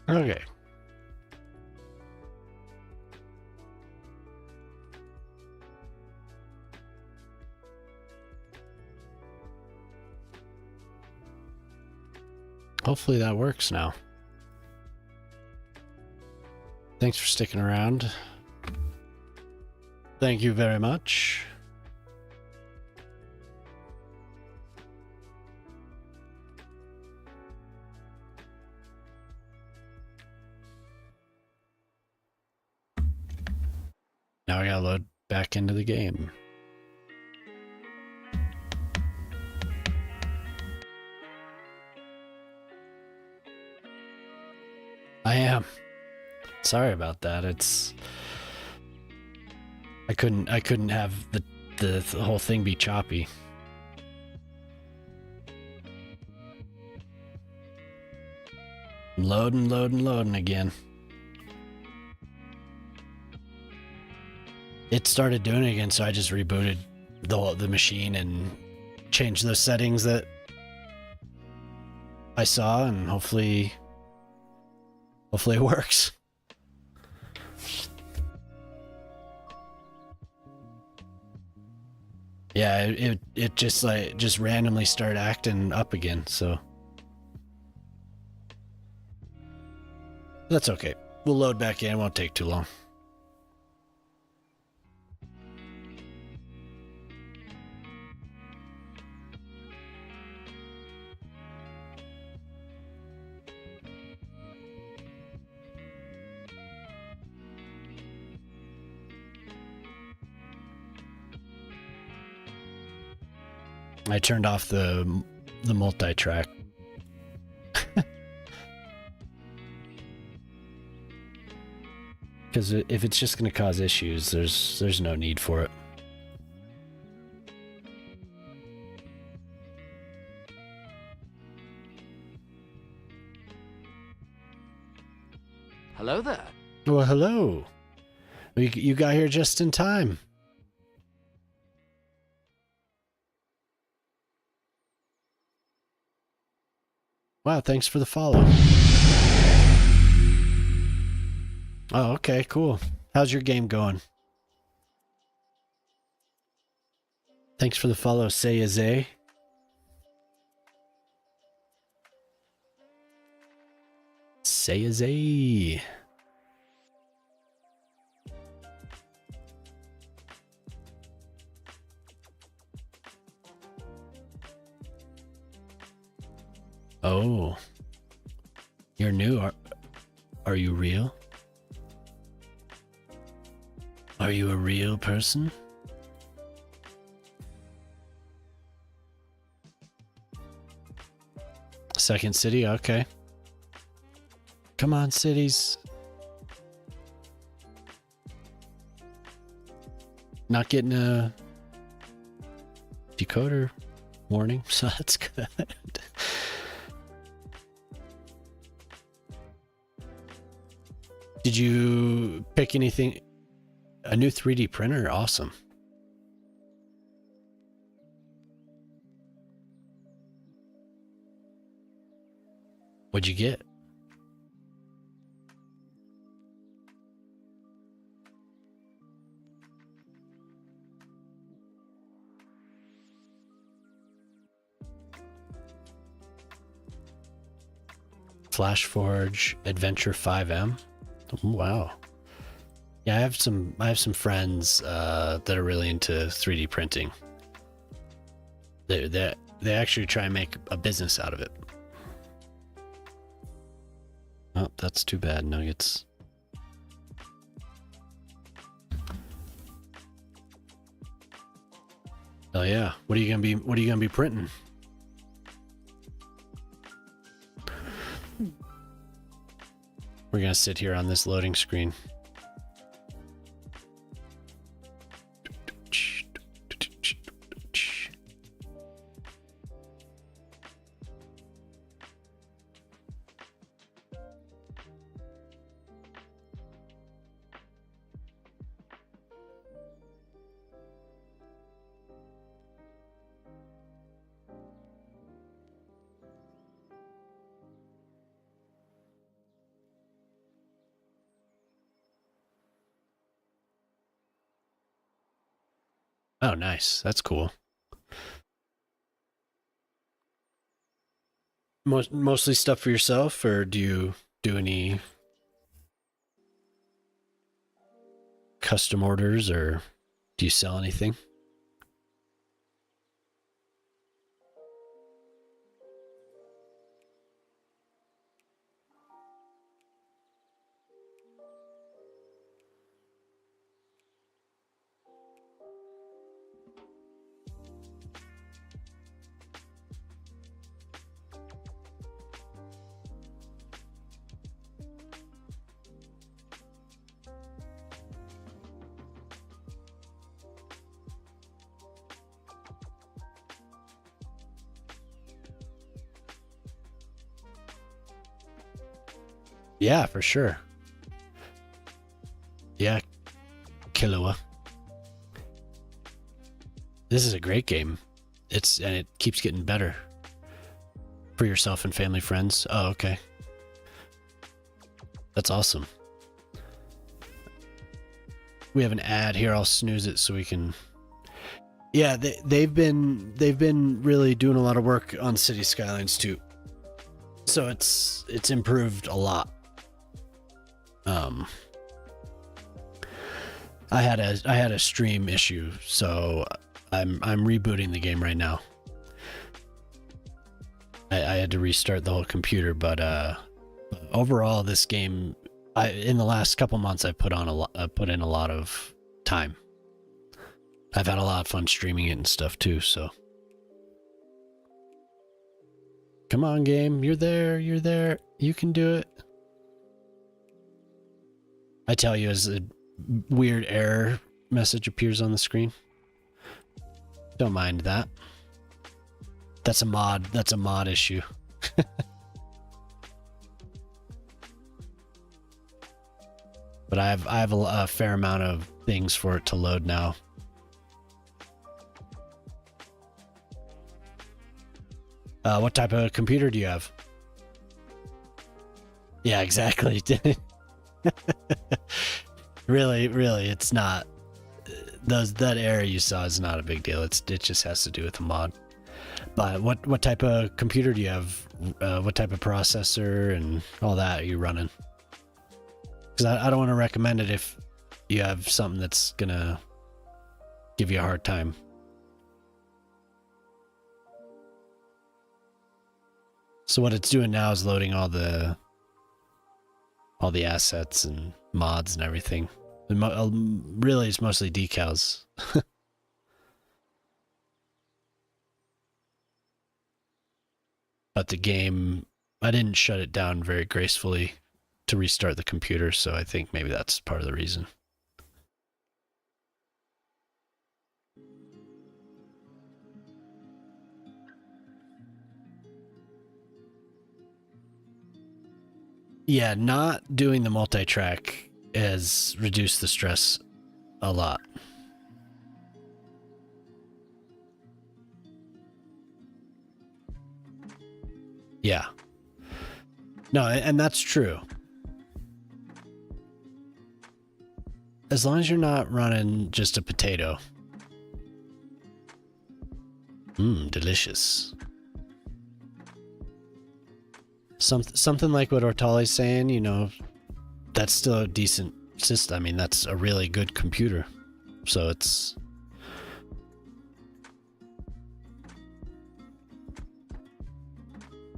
Okay. Hopefully that works now. Thanks for sticking around. Thank you very much. Now I gotta load back into the game. I am. Sorry about that. I couldn't have the whole thing be choppy. Loading again. It started doing it again, so I just rebooted the machine and changed those settings that I saw, and hopefully it works. Yeah, it just randomly started acting up again, so that's okay. We'll load back in, it won't take too long. I turned off the multi-track. Because if it's just going to cause issues, there's no need for it. Hello there. Well, hello. You got here just in time. Wow, thanks for the follow. Oh, okay, cool. How's your game going? Thanks for the follow, Say. Say. Oh. You're new. Are you real? Are you a real person? Second city, okay. Come on, cities. Not getting a decoder warning, so that's good. Did you pick anything? A new 3D printer? Awesome. What'd you get? FlashForge Adventure 5M. Oh, wow. Yeah, I have some friends that are really into 3D printing. They actually try and make a business out of it. Oh, that's too bad, Nuggets. Oh yeah, what are you gonna be printing? We're gonna sit here on this loading screen. Oh, nice. That's cool. Mostly stuff for yourself, or do you do any custom orders, or do you sell anything? Yeah, for sure. Yeah, Killua. This is a great game. And it keeps getting better for yourself and family friends. Oh, okay. That's awesome. We have an ad here. I'll snooze it so we can. Yeah, they've been really doing a lot of work on City Skylines too. So it's improved a lot. Um, I had a stream issue, so I'm rebooting the game right now. I had to restart the whole computer, but overall, this game, in the last couple months, I've put in a lot of time. I've had a lot of fun streaming it and stuff too. So, come on, game, you're there, you can do it. I tell you as a weird error message appears on the screen. Don't mind that. That's a mod. That's a mod issue. But I have a fair amount of things for it to load now. What type of computer do you have? Yeah, exactly. Really, it's not. That error you saw is not a big deal. It just has to do with the mod. But what type of computer do you have? What type of processor and all that are you running? Because I don't want to recommend it if you have something that's gonna give you a hard time. So what it's doing now is loading all the assets and mods and everything. Really, it's mostly decals. But the game, I didn't shut it down very gracefully to restart the computer, so I think maybe that's part of the reason. Yeah, not doing the multi-track has reduced the stress a lot. Yeah. No, and that's true. As long as you're not running just a potato. Delicious. Something like what Ortali's saying, you know, that's still a decent system. I mean, that's a really good computer. So it's...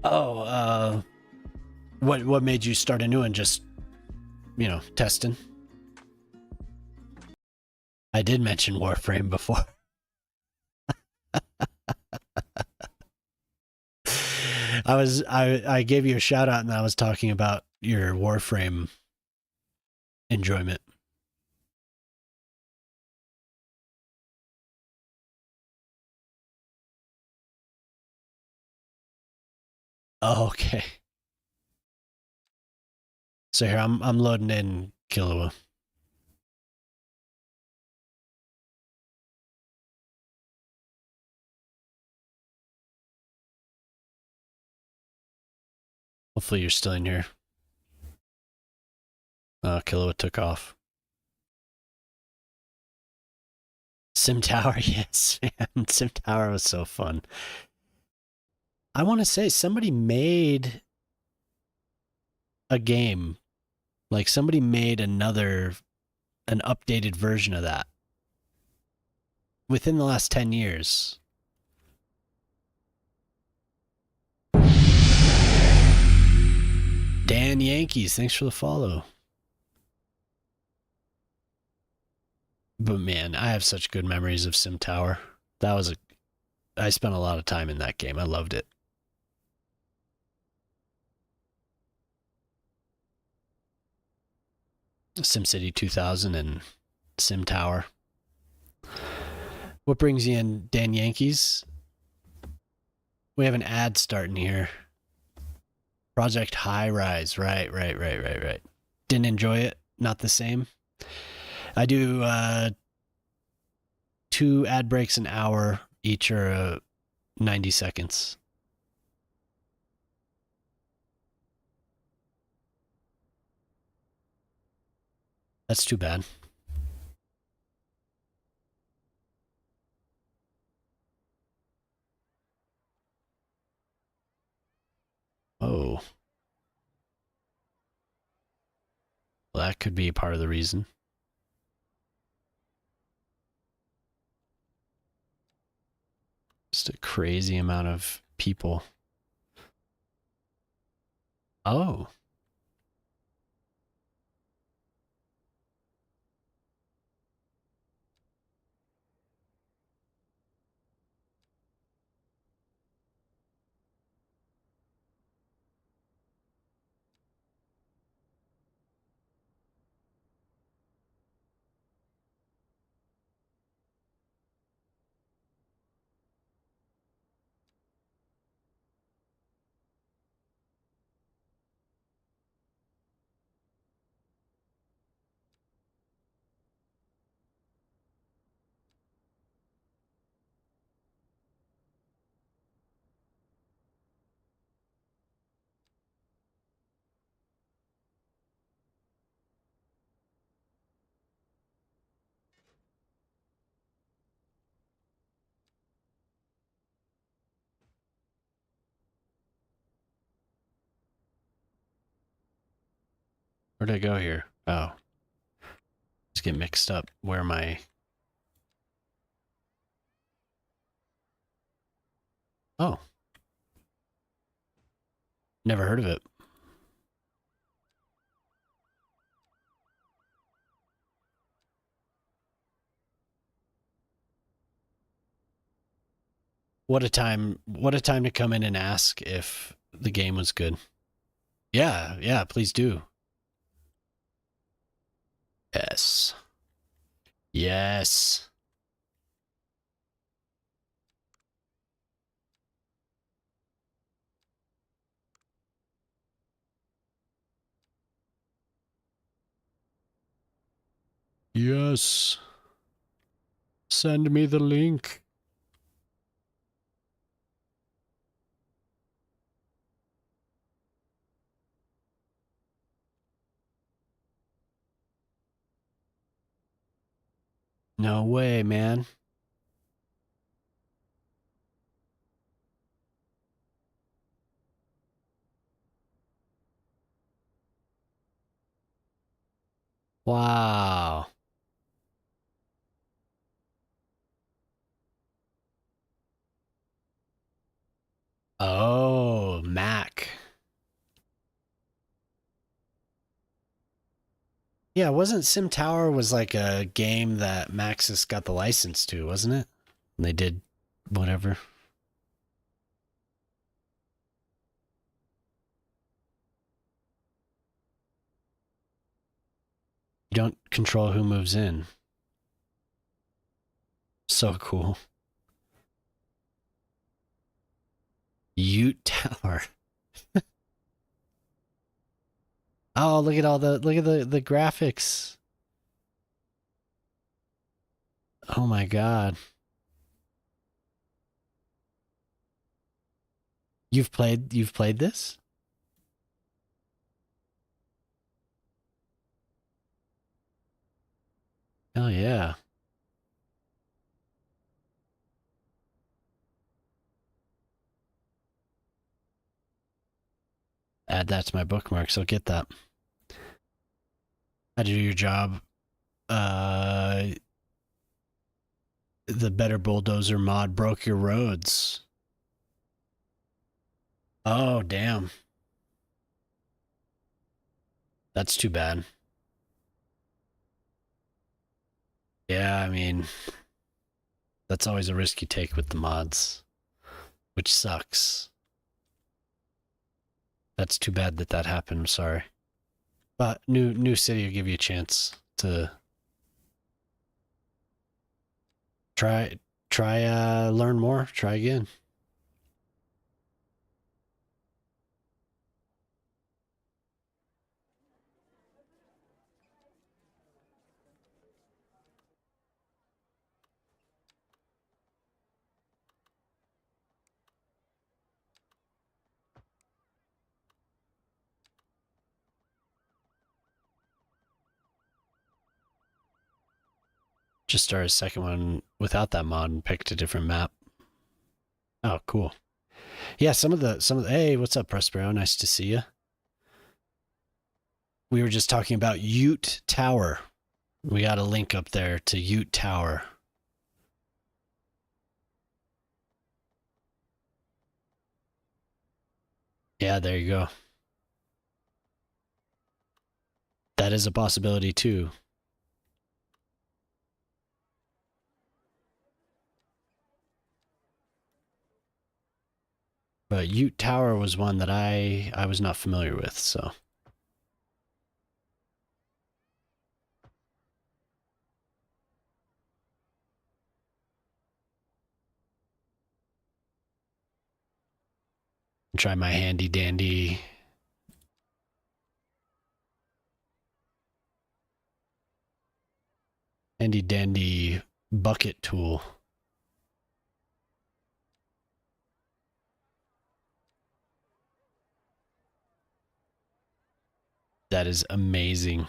Oh, what made you start a new one? Just, you know, testing? I did mention Warframe before. I gave you a shout out and I was talking about your Warframe enjoyment. Oh, okay. So here I'm loading in Killua. Hopefully you're still in here. Killua took off. Sim Tower, yes, man. Sim Tower was so fun. I want to say somebody made a game, like somebody made an updated version of that within the last 10 years. Dan Yankees, thanks for the follow. But man, I have such good memories of Sim Tower. That was a I spent a lot of time in that game. I loved it. SimCity 2000 and Sim Tower. What brings you in, Dan Yankees? We have an ad starting here. Project High Rise. Right. Didn't enjoy it. Not the same. I do 2 ad breaks an hour. Each are 90 seconds. That's too bad. Oh, well, that could be part of the reason. Just a crazy amount of people. Oh, where'd I go here? Oh, just get mixed up. Where am I? Oh, never heard of it. What a time to come in and ask if the game was good. Yeah, please do. Yes. Yes. Yes. Send me the link. No way, man. Wow. Oh, Mac. Yeah, wasn't Sim Tower was like a game that Maxis got the license to, wasn't it? And they did whatever. You don't control who moves in. So cool. Ute Tower. Oh, look at the graphics. Oh my god. You've played this? Oh yeah. Add that to my bookmarks. I'll get that. How'd you do your job? Uh, the Better Bulldozer mod broke your roads. Oh, damn. That's too bad. Yeah, I mean, that's always a risk you take with the mods, which sucks. That's too bad that that happened. I'm sorry. But new city will give you a chance to try learn more, try again. Just start a second one without that mod and picked a different map. Oh, cool. Yeah, some of the hey, what's up, Prospero? Nice to see you. We were just talking about Ute Tower. We got a link up there to Ute Tower. Yeah, there you go. That is a possibility too. But Ute Tower was one that I was not familiar with, so. Try my handy dandy bucket tool. That is amazing.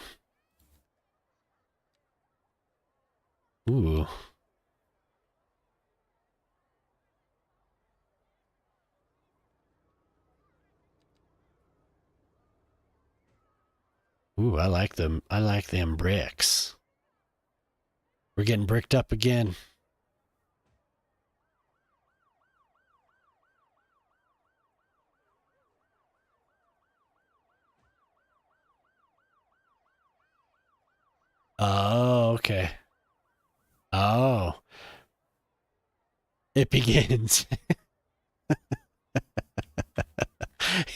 Ooh. Ooh, I like them. I like them bricks. We're getting bricked up again. Oh, okay. Oh. It begins.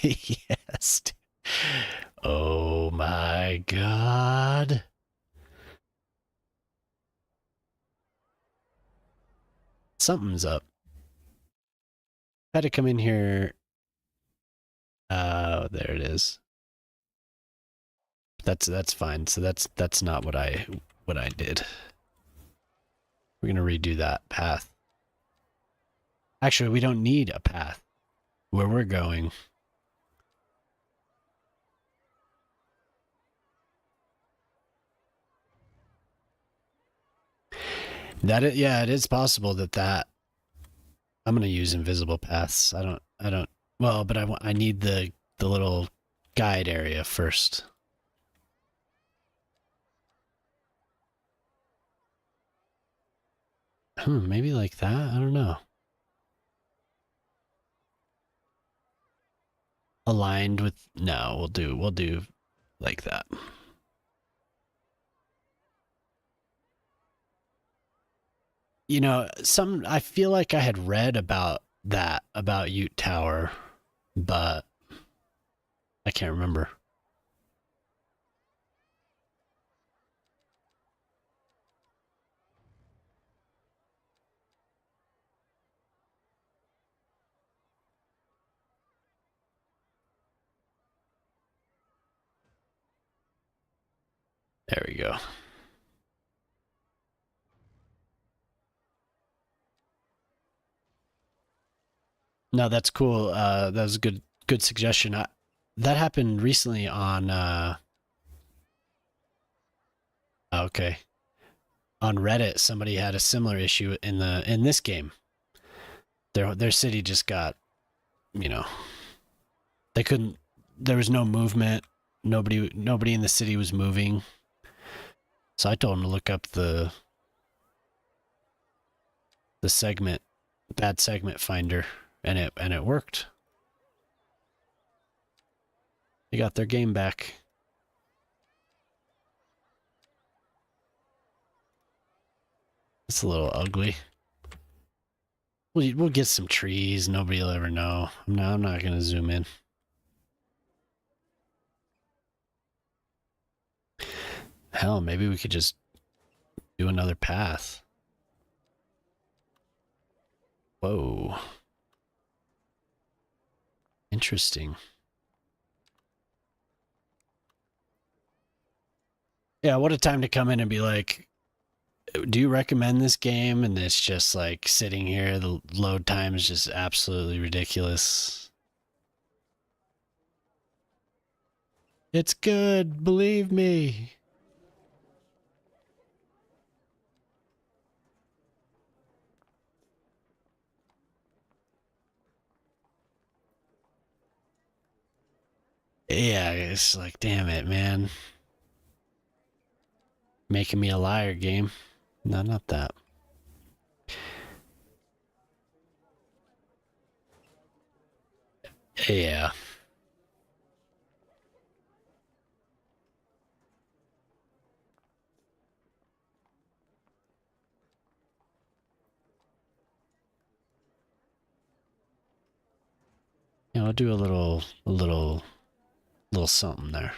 Yes. Oh my god. Something's up. Had to come in here. Oh, there it is. That's fine. So that's not what I did. We're gonna redo that path. Actually, we don't need a path where we're going. Yeah, it is possible that I'm gonna use invisible paths. I don't. Well, but I need the little guide area first. Maybe like that. I don't know. Aligned with no, we'll do like that. You know, I feel like I had read about that about Ute Tower, but I can't remember. There we go. No, that's cool. That was a good suggestion. That happened recently on okay. On Reddit, somebody had a similar issue in this game. Their city just got, you know, they couldn't there was no movement. Nobody in the city was moving. So I told him to look up the segment, bad segment finder, and it worked. They got their game back. It's a little ugly. We'll get some trees. Nobody will ever know. I'm not gonna zoom in. Hell, maybe we could just do another path. Whoa. Interesting. Yeah, what a time to come in and be like, do you recommend this game? And it's just like sitting here, the load time is just absolutely ridiculous. It's good, believe me. Yeah, it's like, damn it, man. Making me a liar game. No, not that. Yeah. Yeah, I'll do a little something there.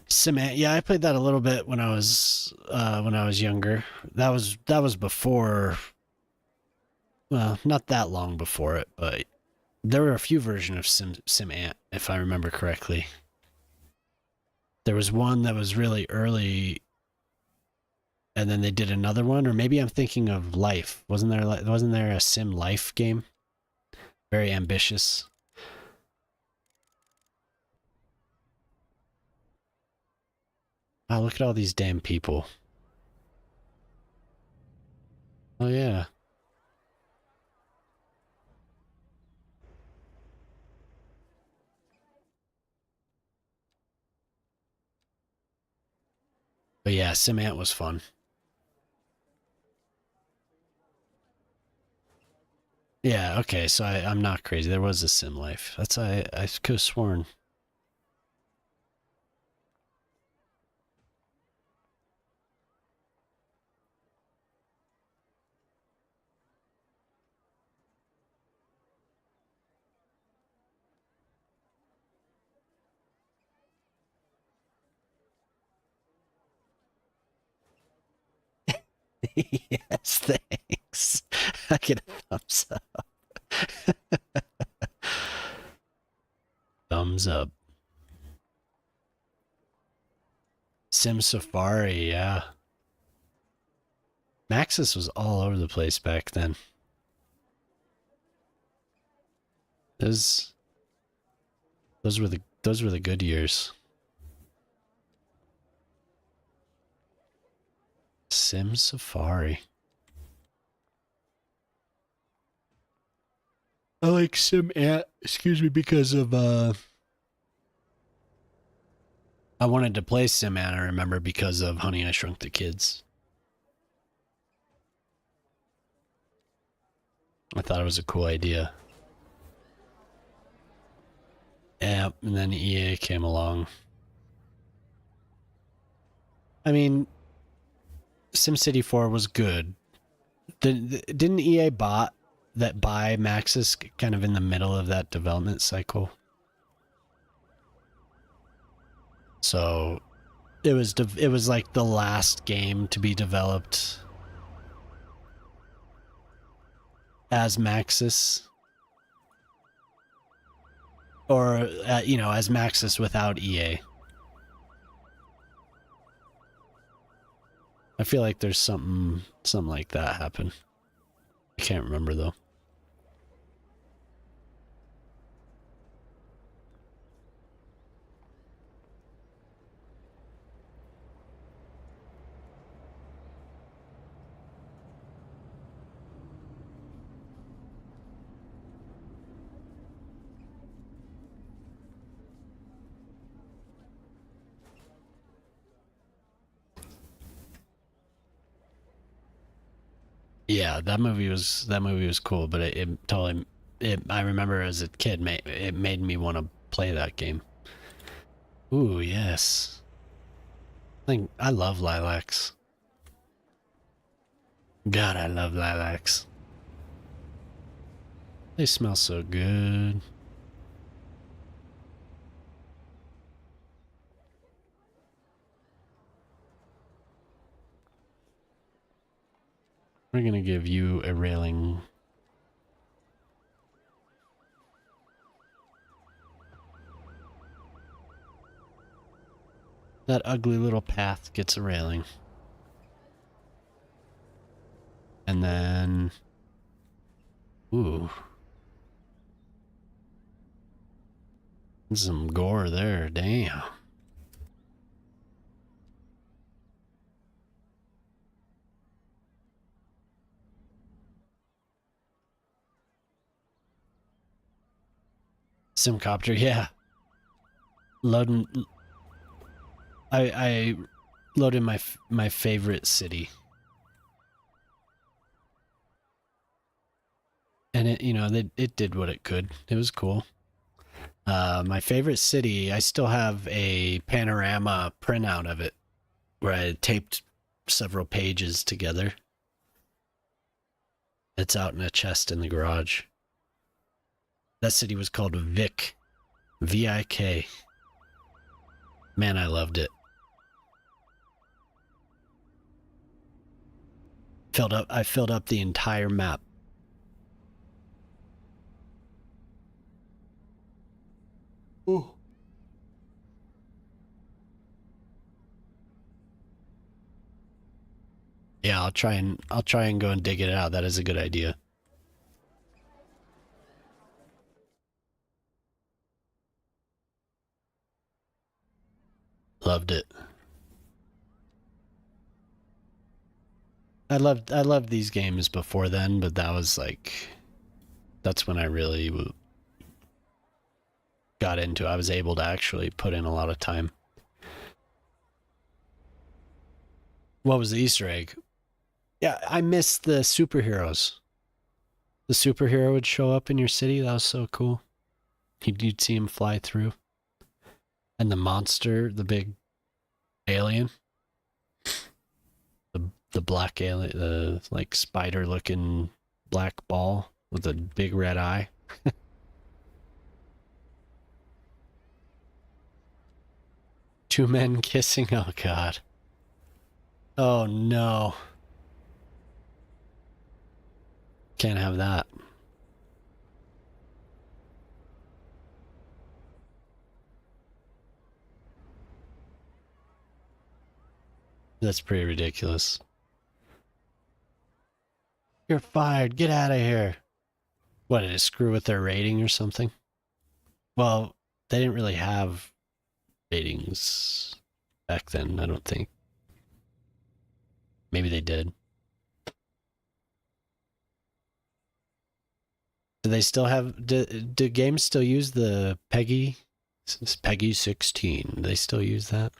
Cement. Yeah, I played that a little bit when I was younger. That was before. Well, not that long before it, but there were a few versions of Sim if I remember correctly. There was one that was really early, and then they did another one, or maybe I'm thinking of Life. Wasn't there a Sim Life game? Very ambitious. Oh, look at all these damn people. Oh yeah. But yeah, Sim was fun. Yeah, okay, so I'm not crazy. There was a Sim Life. I could have sworn. Yes, thanks. I get a thumbs up. Thumbs up. Sim Safari, yeah. Maxis was all over the place back then. Those those were the good years. Sim Safari. I like Sim Ant, excuse me, because of I wanted to play Sim Ant, I remember, because of Honey I Shrunk the Kids. I thought it was a cool idea. Yeah, and then EA came along. I mean, SimCity 4 was good. Didn't EA buy Maxis kind of in the middle of that development cycle? So it was like the last game to be developed as Maxis, or as Maxis without EA. I feel like there's something like that happen. I can't remember though. Yeah, that movie was cool, but it totally I remember as a kid, it made me want to play that game. Ooh, yes. I love lilacs. God, I love lilacs. They smell so good. We're gonna give you a railing. That ugly little path gets a railing. And then... Ooh. Some gore there, damn. Simcopter, yeah. Loading... I loaded my favorite city. And it did what it could. It was cool. My favorite city, I still have a panorama printout of it where I taped several pages together. It's out in a chest in the garage. That city was called Vic. V-I-K. Man, I loved it. I filled up the entire map. Ooh. Yeah, I'll try and go and dig it out. That is a good idea. Loved it. I loved these games before then, but that's when I really got into it. I was able to actually put in a lot of time. What was the Easter egg? Yeah, I missed the superheroes. The superhero would show up in your city. That was so cool. You'd see him fly through. And the monster, the big alien, the black alien, the like spider looking black ball with a big red eye. Two men kissing. Oh god. Oh no. Can't have that. That's pretty ridiculous. You're fired. Get out of here. What, did it screw with their rating or something? Well, they didn't really have ratings back then, I don't think. Maybe they did. Do they still have, do games still use the Peggy 16? Do they still use that?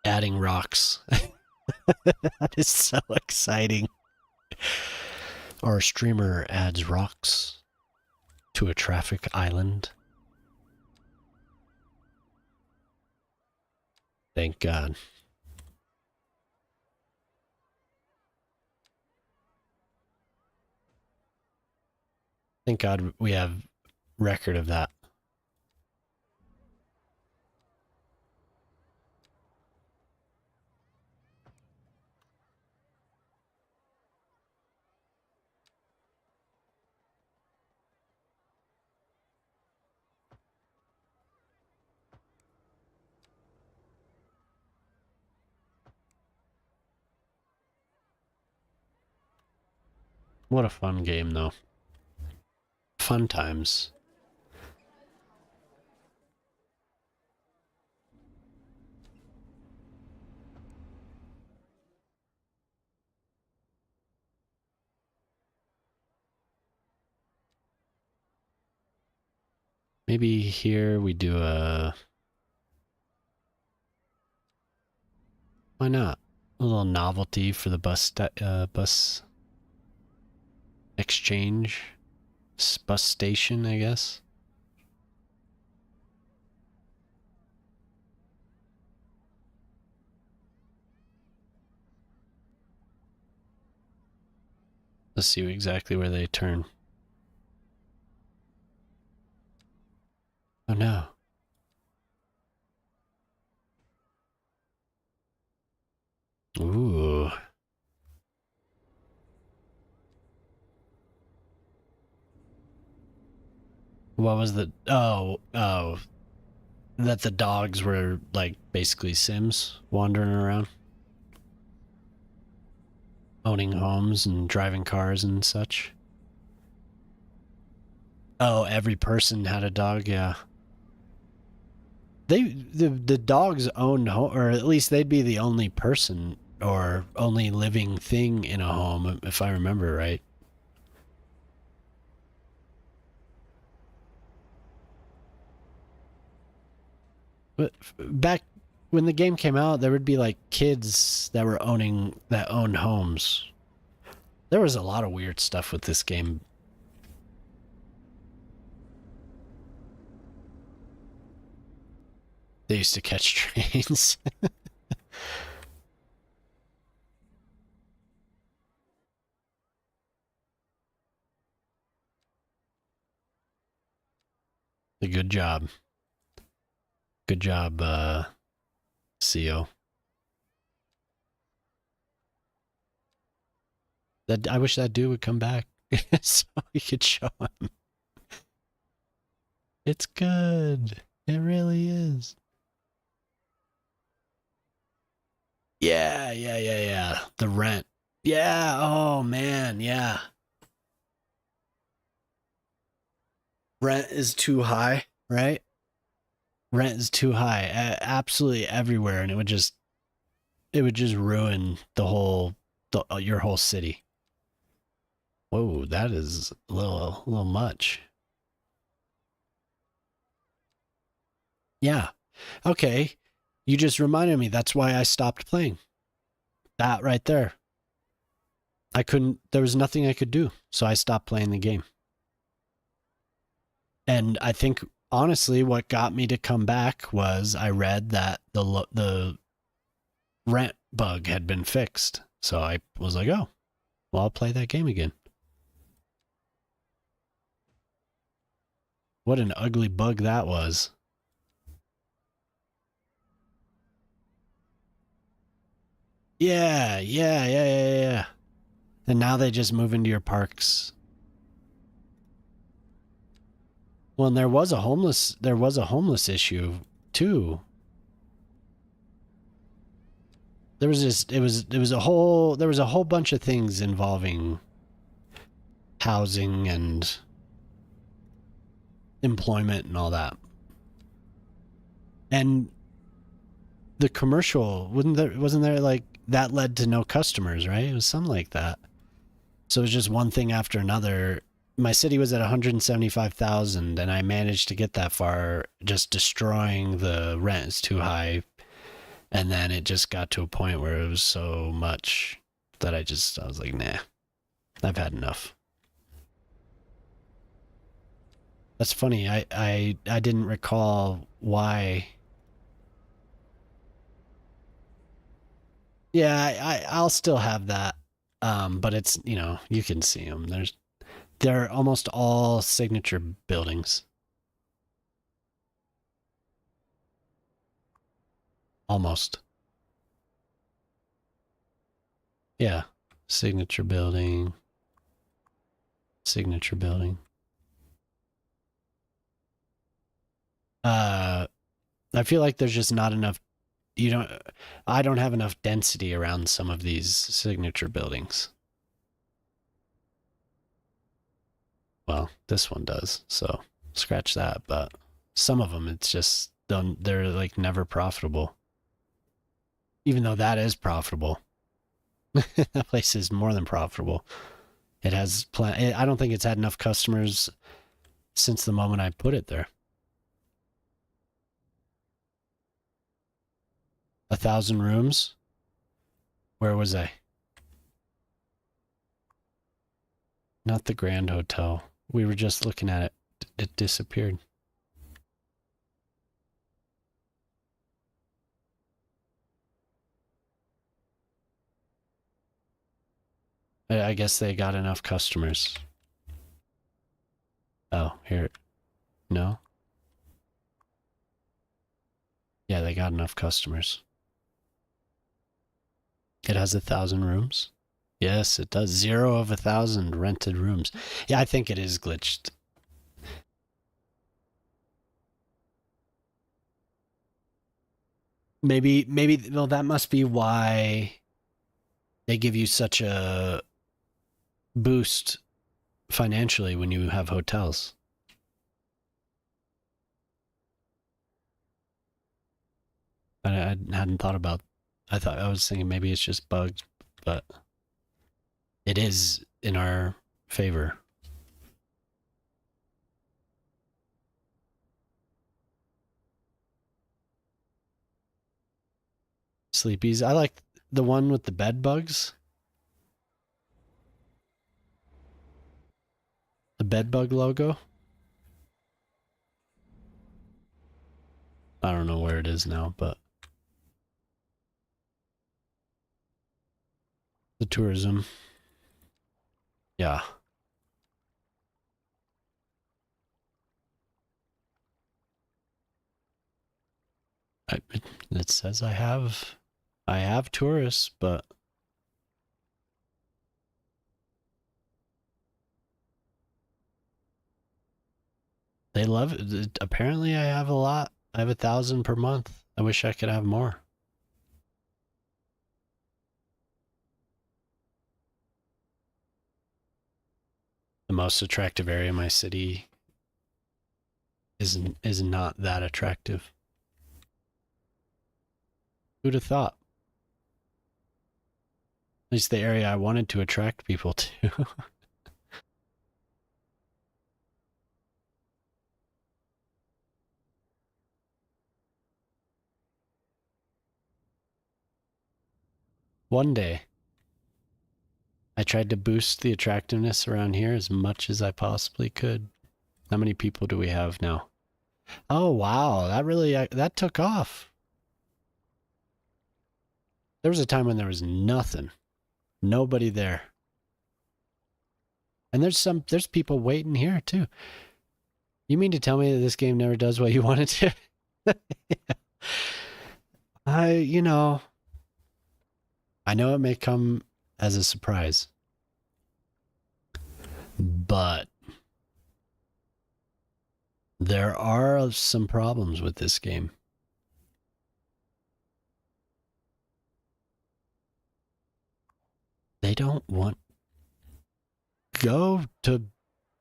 Adding rocks. That is so exciting. Or a streamer adds rocks to a traffic island. Thank God. Thank God we have record of that. What a fun game, though. Fun times. Maybe here we do a... Why not? A little novelty for the bus exchange. Bus station, I guess. Let's see exactly where they turn. Oh no. Ooh. What was the... Oh. That the dogs were, like, basically Sims wandering around. Owning homes and driving cars and such. Oh, every person had a dog, yeah. The dogs owned home, or at least they'd be the only person or only living thing in a home, if I remember right. But back when the game came out, there would be like kids that were that owned homes. There was a lot of weird stuff with this game. They used to catch trains. A good job. Good job, CO. I wish that dude would come back so we could show him. It's good. It really is. Yeah. The rent. Yeah. Oh man. Yeah. Rent is too high, right? Rent is too high, absolutely everywhere, and it would just ruin your whole city. Whoa, that is a little much. Yeah. Okay. You just reminded me. That's why I stopped playing. That right there. There was nothing I could do, so I stopped playing the game. And I think honestly what got me to come back was I read that the rent bug had been fixed. So I was like, "Oh, well, I'll play that game again." What an ugly bug that was. Yeah. And now they just move into your parks. Well, and there was a homeless issue too. There was a whole bunch of things involving housing and employment and all that. And the commercial, wasn't there like that led to no customers, right? It was something like that. So it was just one thing after another. My city was at 175,000 and I managed to get that far just destroying the rent is too high. And then it just got to a point where it was so much that I was like, nah, I've had enough. That's funny. I didn't recall why. Yeah, I'll still have that. But it's, you can see them. They're almost all signature buildings. Almost. Yeah. Signature building. Signature building. I feel like there's just not enough. I don't have enough density around some of these signature buildings. Well, this one does, so scratch that. But some of them, it's just they're like never profitable. Even though that is profitable, that place is more than profitable. It has I don't think it's had enough customers since the moment I put it there. 1,000 rooms? Where was I? Not the Grand Hotel. We were just looking at it. It disappeared. I guess they got enough customers. Oh, here. No? Yeah, they got enough customers. It has 1,000 rooms. Yes, it does. 0 of 1,000 rented rooms. Yeah, I think it is glitched. Maybe, well, that must be why they give you such a boost financially when you have hotels. I hadn't thought about. I was thinking maybe it's just bugs, but it is in our favor. Sleepies. I like the one with the bed bugs. The bed bug logo. I don't know where it is now, but the tourism. Yeah. It says I have tourists, but they love it. Apparently I have a lot. I have 1,000 per month. I wish I could have more. The most attractive area in my city is not that attractive. Who'd have thought? At least the area I wanted to attract people to. One day, I tried to boost the attractiveness around here as much as I possibly could. How many people do we have now? Oh, wow. That took off. There was a time when there was nothing. Nobody there. And there's people waiting here too. You mean to tell me that this game never does what you want it to? Yeah. I know it may come as a surprise, but there are some problems with this game. They don't want go to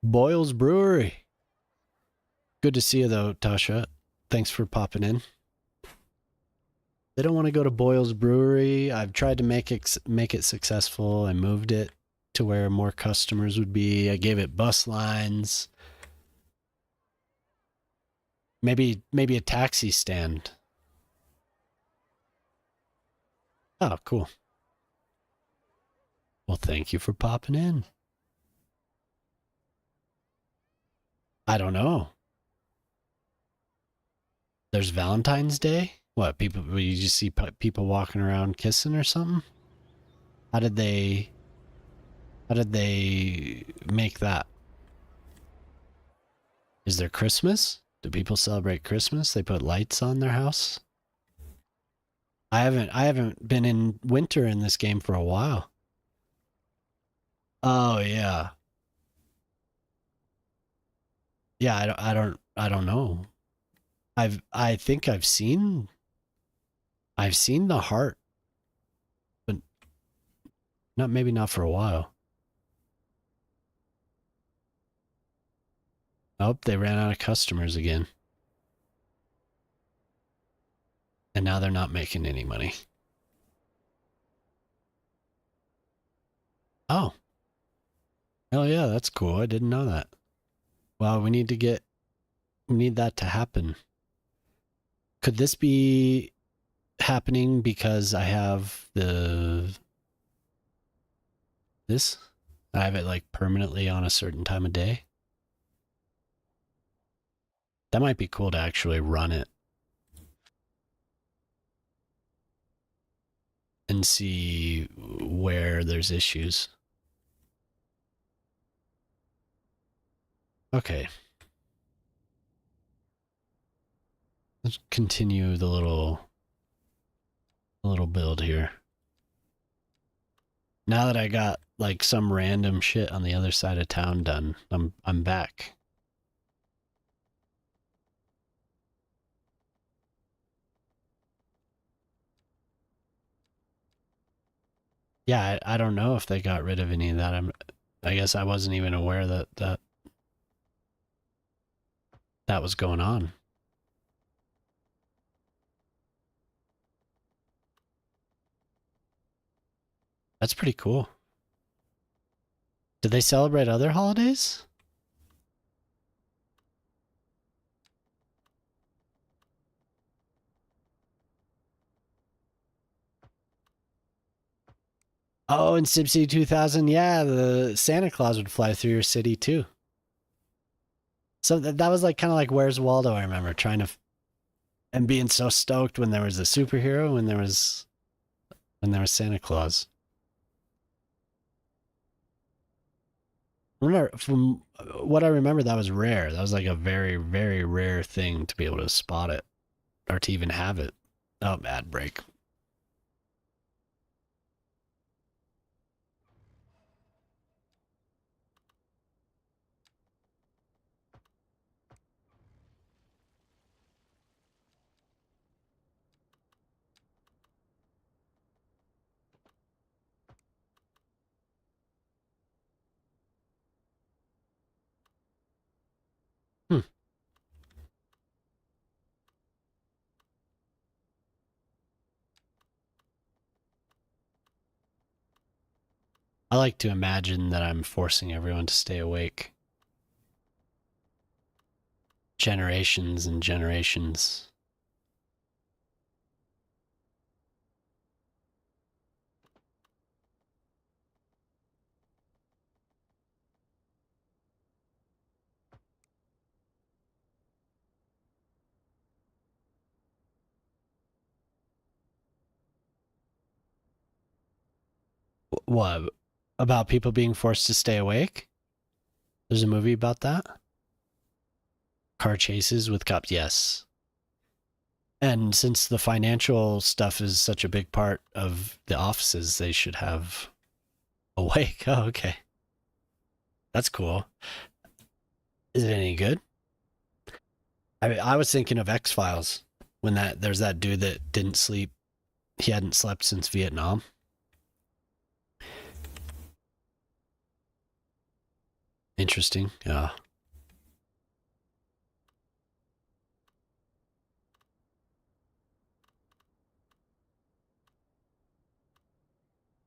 Boyle's Brewery. Good to see you though, Tasha. Thanks for popping in. They don't want to go to Boyle's Brewery. I've tried to make it successful. I moved it to where more customers would be. I gave it bus lines. Maybe a taxi stand. Oh, cool. Well, thank you for popping in. I don't know. There's Valentine's Day? What, people, you just see people walking around kissing or something? How did they make that? Is there Christmas? Do people celebrate Christmas? They put lights on their house? I haven't been in winter in this game for a while. Oh yeah. Yeah, I don't know. I think I've seen the heart, but maybe not for a while. Oh, they ran out of customers again. And now they're not making any money. Oh. Hell yeah, that's cool. I didn't know that. Well, we need that to happen. Could this be happening because I have this. I have it like permanently on a certain time of day. That might be cool to actually run it and see where there's issues. Okay, let's continue the little build here. Now that I got like some random shit on the other side of town done, I'm back. Yeah, I don't know if they got rid of any of that. I guess I wasn't even aware that was going on. That's pretty cool. Did they celebrate other holidays? Oh, in SimCity 2000, yeah, the Santa Claus would fly through your city too. So that was like kind of like Where's Waldo. I remember trying to and being so stoked when there was a superhero, when there was Santa Claus. Remember from what I remember, that was rare. That was like a very very rare thing to be able to spot it or to even have it. Oh, bad break. Hmm. I like to imagine that I'm forcing everyone to stay awake. Generations and generations. What? About people being forced to stay awake? There's a movie about that? Car chases with cops. Yes. And since the financial stuff is such a big part of the offices, they should have awake. Oh, okay. That's cool. Is it any good? I was thinking of X Files when there's that dude that didn't sleep. He hadn't slept since Vietnam. Interesting. Yeah.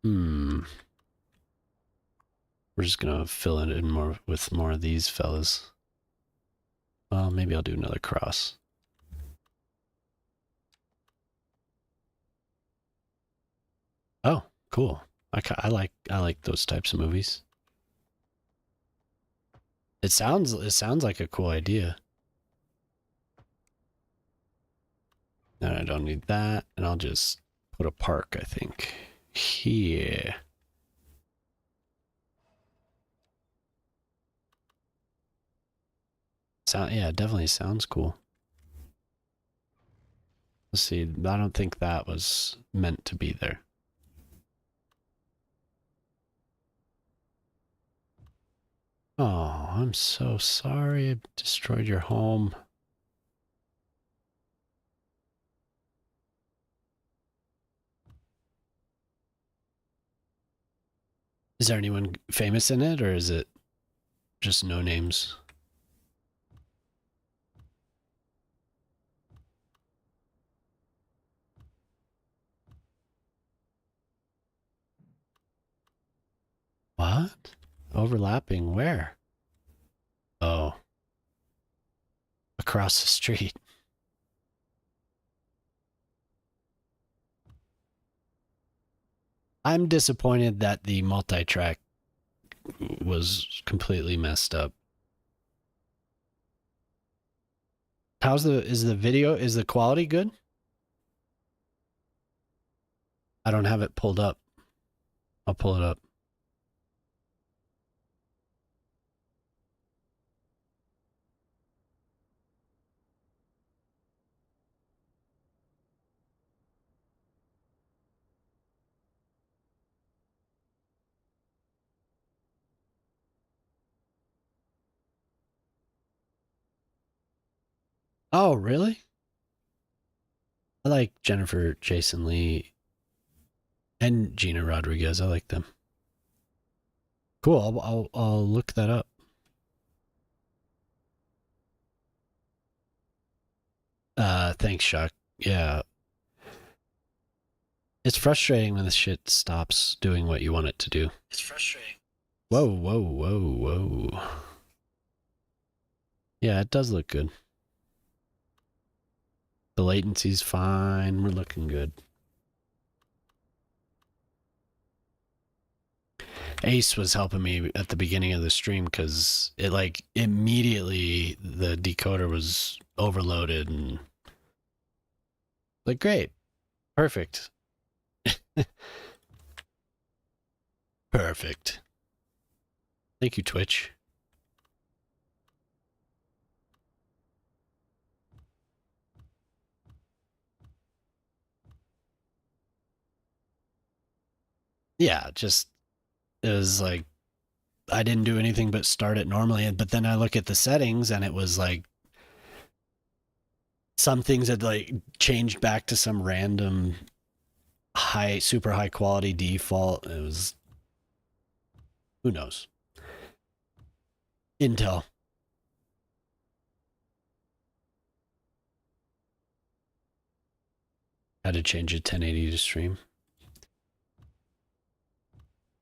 Hmm. We're just gonna fill it in more with more of these fellas. Well, maybe I'll do another cross. Oh, cool. I like those types of movies. It sounds like a cool idea. And I don't need that, and I'll just put a park, I think. Here. Yeah, it definitely sounds cool. Let's see. I don't think that was meant to be there. Oh, I'm so sorry I destroyed your home. Is there anyone famous in it, or is it just no names? What? Overlapping where? Oh, across the street. I'm disappointed that the multi-track was completely messed up. Is the quality good? I don't have it pulled up. I'll pull it up. Oh, really? I like Jennifer Jason Lee and Gina Rodriguez. I like them. Cool. I'll look that up. Thanks, Chuck. Yeah, it's frustrating when the shit stops doing what you want it to do. It's frustrating. Whoa, whoa, whoa, whoa. Yeah, it does look good. The latency's fine. We're looking good. Ace was helping me at the beginning of the stream because it like immediately the decoder was overloaded and like great, perfect, perfect. Thank you, Twitch. Yeah, just it was like I didn't do anything but start it normally, but then I look at the settings and it was like some things had like changed back to some random super high quality default. It was who knows. Intel. Had to change it 1080 to stream.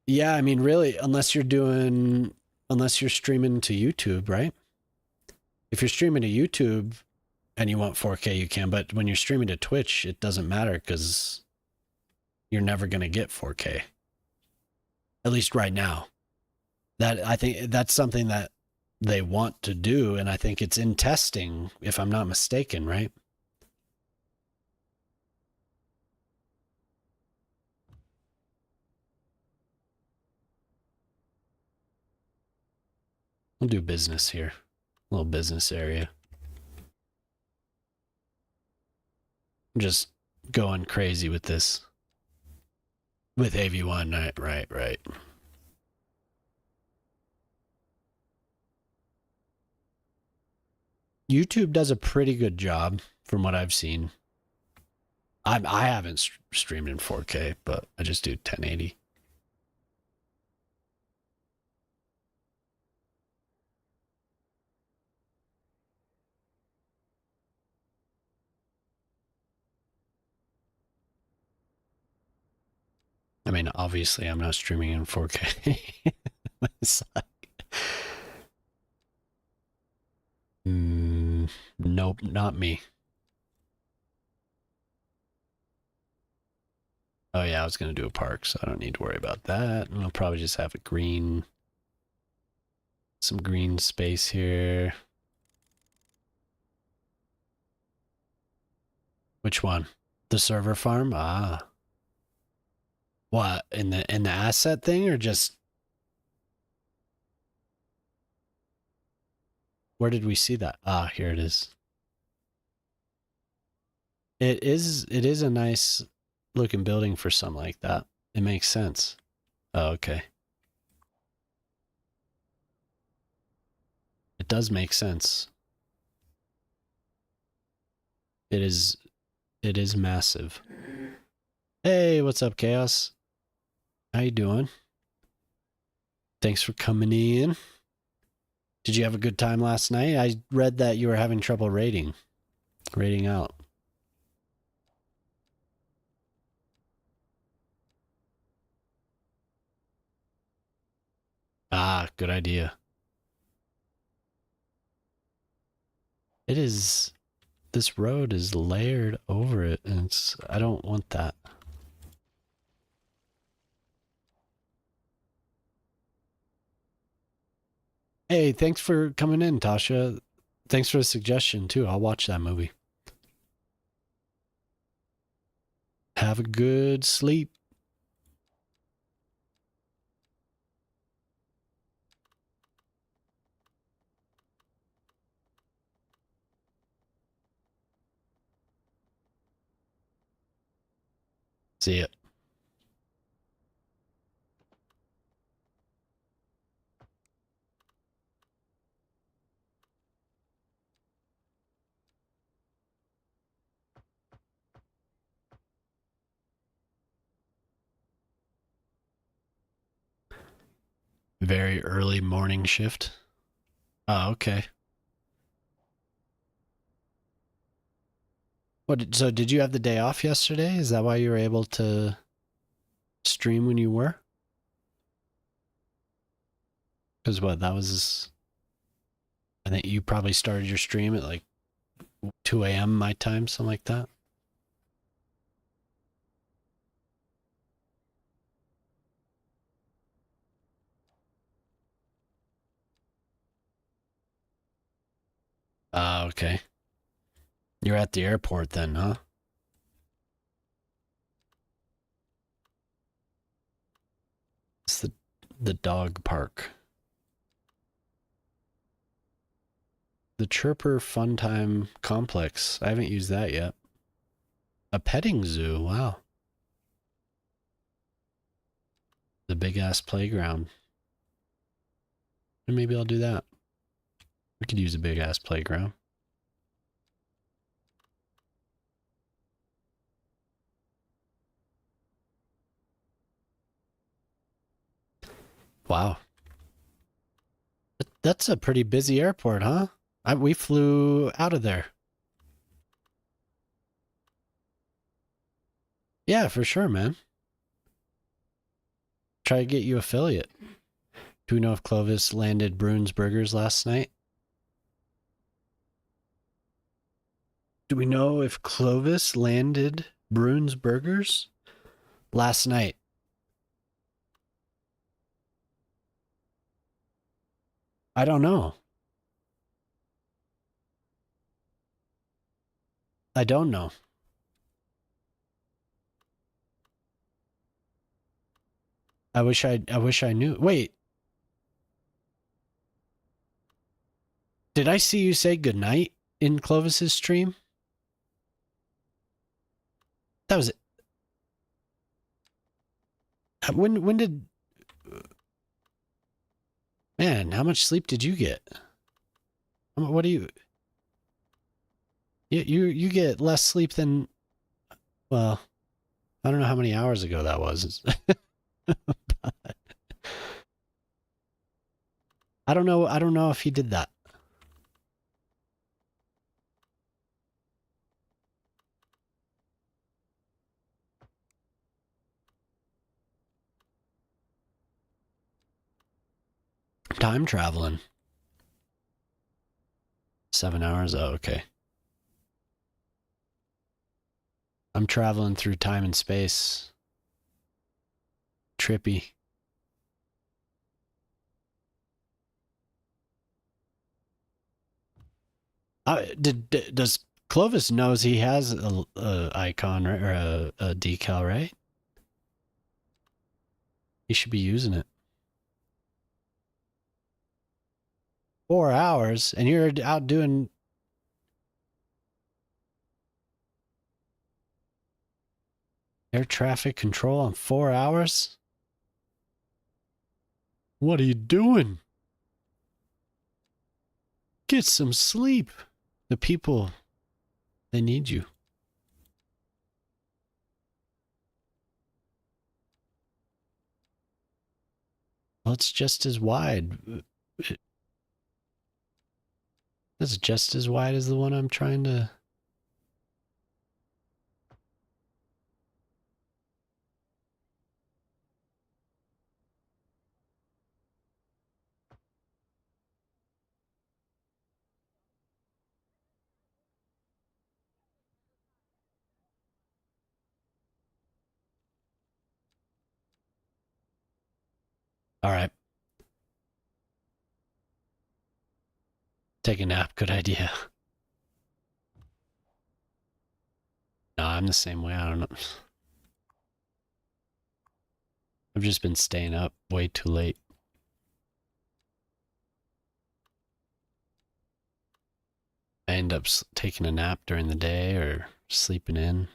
Yeah, I mean, really, unless you're streaming to YouTube, right? If you're streaming to YouTube and you want 4K, you can. But when you're streaming to Twitch, it doesn't matter because you're never going to get 4K. At least right now. I think that's something that they want to do, and I think it's in testing, if I'm not mistaken, right? We'll do business here. A little business area. I'm just going crazy with this. With AV1, right. YouTube does a pretty good job from what I've seen. I haven't streamed in 4K, but I just do 1080. I mean, obviously, I'm not streaming in 4K. It's like, nope, not me. Oh yeah, I was gonna do a park, so I don't need to worry about that. And I'll probably just have some green space here. Which one? The server farm? Ah. What, in the asset thing or just where did we see that? Ah, here it is. It is a nice looking building for something like that. It makes sense. Oh, okay. It does make sense. It is massive. Hey, what's up, Chaos? How you doing? Thanks for coming in. Did you have a good time last night? I read that you were having trouble rating out. Ah, good idea. This road is layered over it, and I don't want that. Hey, thanks for coming in, Tasha. Thanks for the suggestion too. I'll watch that movie. Have a good sleep. See ya. Very early morning shift. Oh, okay. So did you have the day off yesterday? Is that why you were able to stream when you were? Because what, that was, I think you probably started your stream at like 2 a.m. my time, something like that. Okay. You're at the airport then, huh? It's the dog park. The Chirper Funtime Complex. I haven't used that yet. A petting zoo. Wow. The big ass playground. And maybe I'll do that. We could use a big ass playground. Wow. That's a pretty busy airport, huh? We flew out of there. Yeah, for sure, man. Try to get you affiliate. Do we know if Clovis landed Bruins Burgers last night? Do we know if Clovis landed Bruins Burgers last night? I don't know. I don't know. I wish I knew. Wait, did I see you say goodnight in Clovis's stream? That was it. When did man, how much sleep did you get? What do you get less sleep than well, I don't know how many hours ago that was. I don't know if he did that. Time traveling. 7 hours. Oh, okay. I'm traveling through time and space. Trippy. Does Clovis knows he has a icon or a decal, right? He should be using it. 4 hours, and you're out doing air traffic control on 4 hours. What are you doing? Get some sleep. The people, they need you. Well, it's just as wide. It's just as wide as the one I'm trying to. All right. Take a nap, good idea. No, I'm the same way. I don't know. I've just been staying up way too late. I end up taking a nap during the day or sleeping in.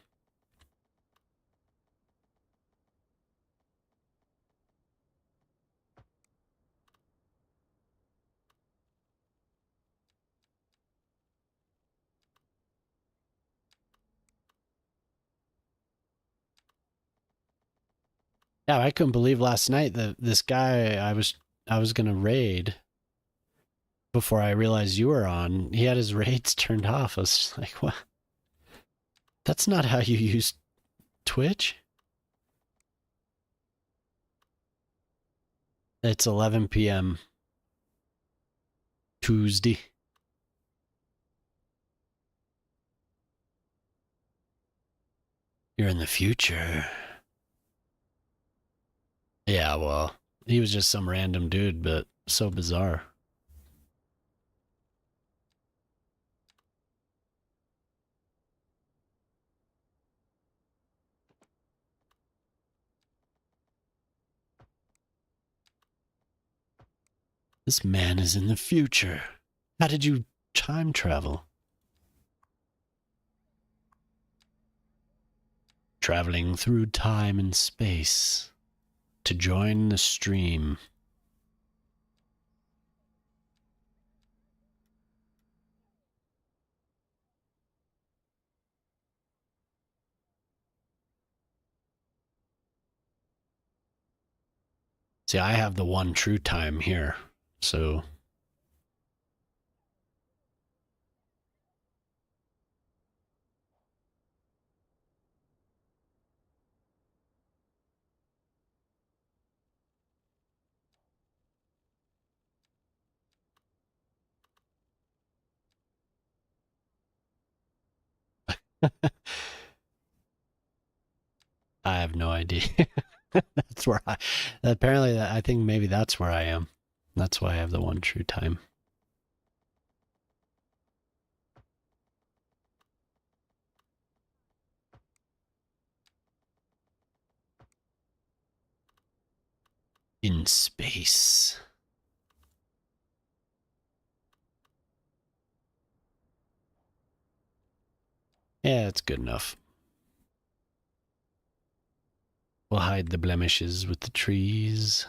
Yeah, I couldn't believe last night that this guy I was gonna raid before I realized you were on. He had his raids turned off. I was just like, what? That's not how you use Twitch. It's 11 p.m. Tuesday. You're in the future. Yeah, well, he was just some random dude, but so bizarre. This man is in the future. How did you time travel? Traveling through time and space to join the stream. See, I have the one true time here, so I have no idea. That's where I apparently I think maybe that's where I am. That's why I have the one true time. In space. Yeah, it's good enough. We'll hide the blemishes with the trees.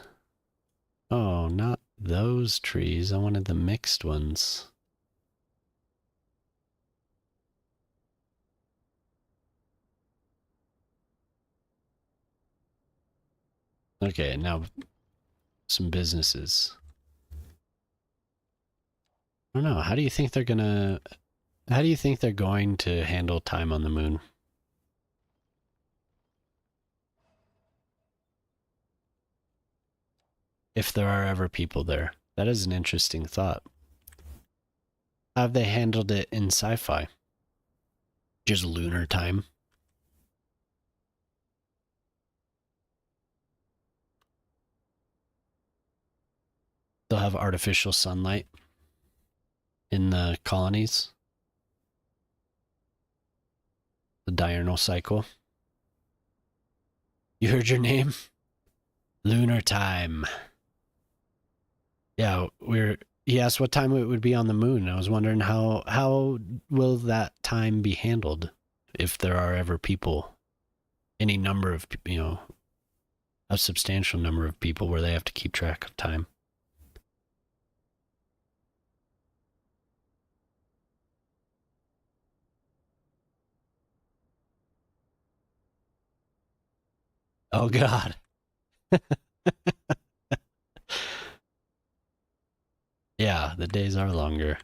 Oh, not those trees. I wanted the mixed ones. Okay, now some businesses. I don't know. How do you think they're gonna? How do you think they're going to handle time on the moon? If there are ever people there, that is an interesting thought. How have they handled it in sci-fi? Just lunar time. They'll have artificial sunlight in the colonies. The diurnal cycle. You heard your name? Lunar time. Yeah, he asked what time it would be on the moon. I was wondering how will that time be handled if there are ever people, any number of, a substantial number of people where they have to keep track of time. Oh God. Yeah, the days are longer.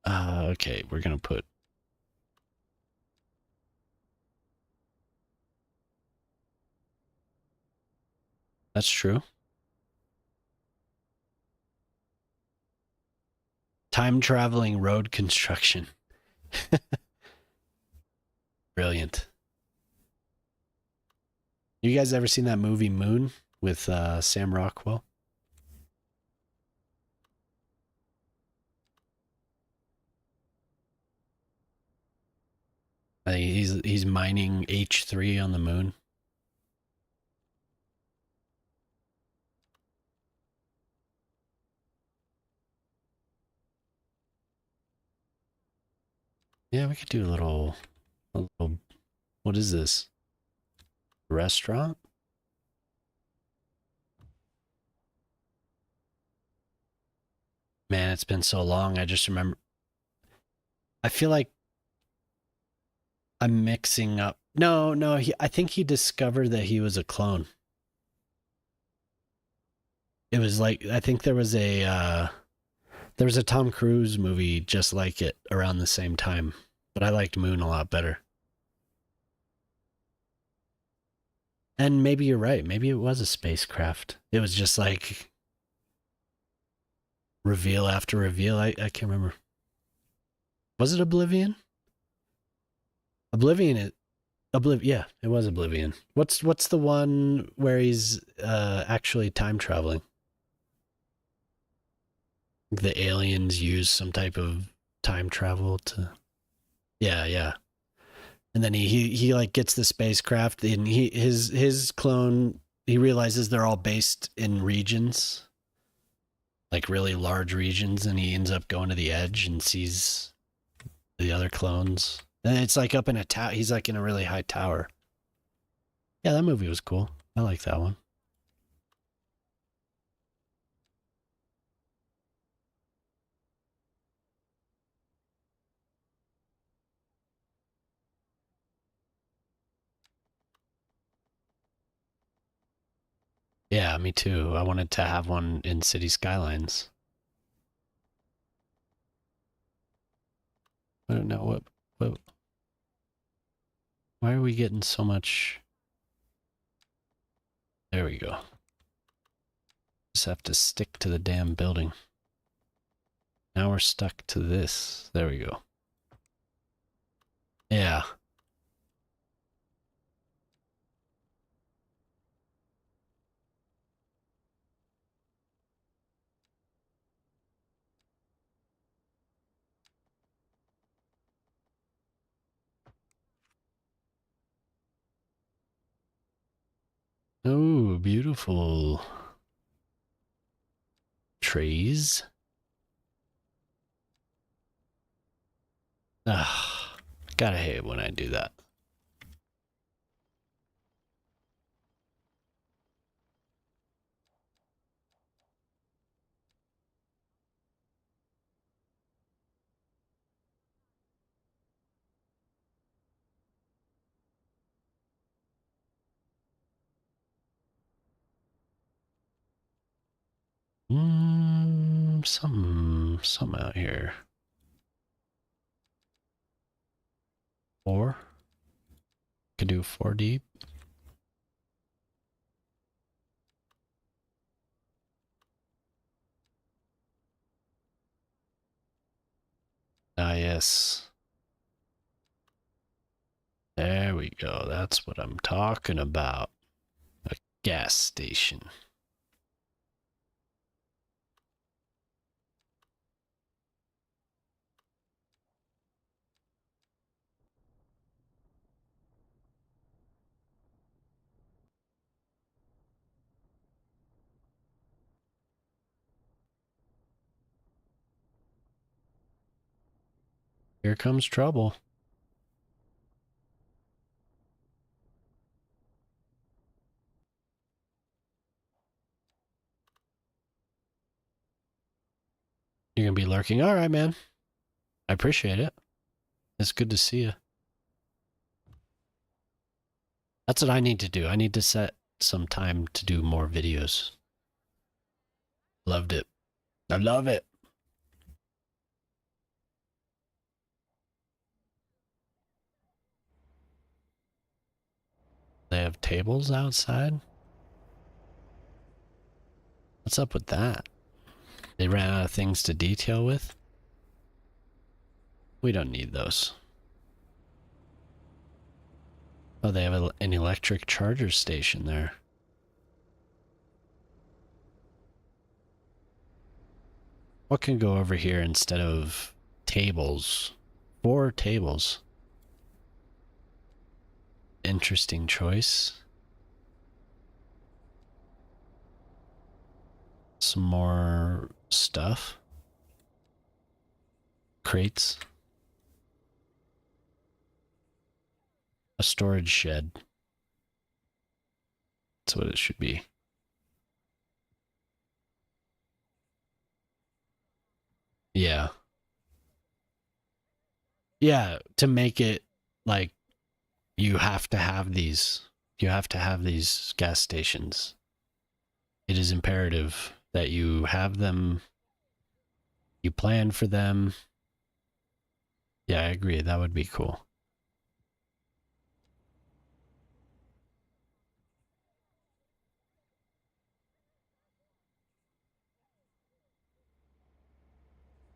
Okay, we're gonna put. That's true. Time traveling road construction. Brilliant. You guys ever seen that movie Moon with Sam Rockwell? I think he's mining H3 on the moon. Yeah, we could do a little. What is this? Restaurant? Man, it's been so long. I just remember. I feel like I'm mixing up. No, no. I think he discovered that he was a clone. It was like I think there was a Tom Cruise movie just like it around the same time, but I liked Moon a lot better. And maybe you're right. Maybe it was a spacecraft. It was just like reveal after reveal. I can't remember. Was it Oblivion? Oblivion it yeah, it was Oblivion. What's the one where he's actually time traveling? The aliens use some type of time travel to. Yeah, yeah. And then he like gets the spacecraft and his clone, he realizes they're all based in regions, like really large regions, and he ends up going to the edge and sees the other clones. And it's like up in a tower. He's like in a really high tower. Yeah, that movie was cool. I like that one. Yeah, me too. I wanted to have one in City Skylines. I don't know what why are we getting so much? There we go. Just have to stick to the damn building. Now we're stuck to this. There we go. Yeah. Oh, beautiful trees. Ah, gotta hate when I do that. Some out here. Four. Could do four deep. Ah, yes. There we go. That's what I'm talking about. A gas station. Here comes trouble. You're gonna be lurking. All right, man. I appreciate it. It's good to see you. That's what I need to do. I need to set some time to do more videos. Loved it. I love it. They have tables outside? What's up with that? They ran out of things to detail with? We don't need those. Oh, they have an electric charger station there. What can go over here instead of tables? 4 tables. Interesting choice. Some more stuff. Crates. A storage shed. That's what it should be. Yeah. Yeah, to make it like you have to have these. You have to have these gas stations. It is imperative that you have them, you plan for them. Yeah, I agree. That would be cool.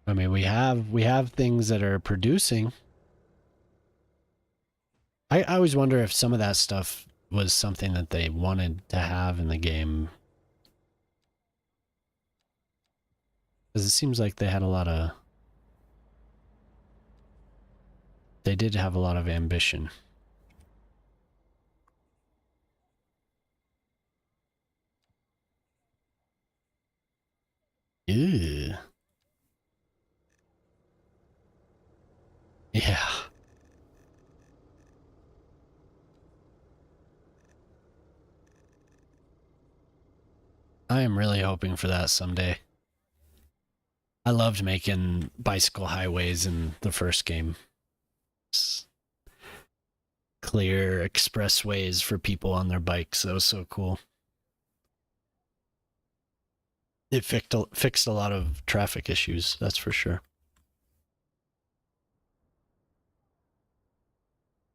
I mean, we have things that are producing. I always wonder if some of that stuff was something that they wanted to have in the game. Because it seems like they did have a lot of ambition. Ew. Yeah. I am really hoping for that someday. I loved making bicycle highways in the first game. Clear expressways for people on their bikes. That was so cool. It fixed a lot of traffic issues, that's for sure.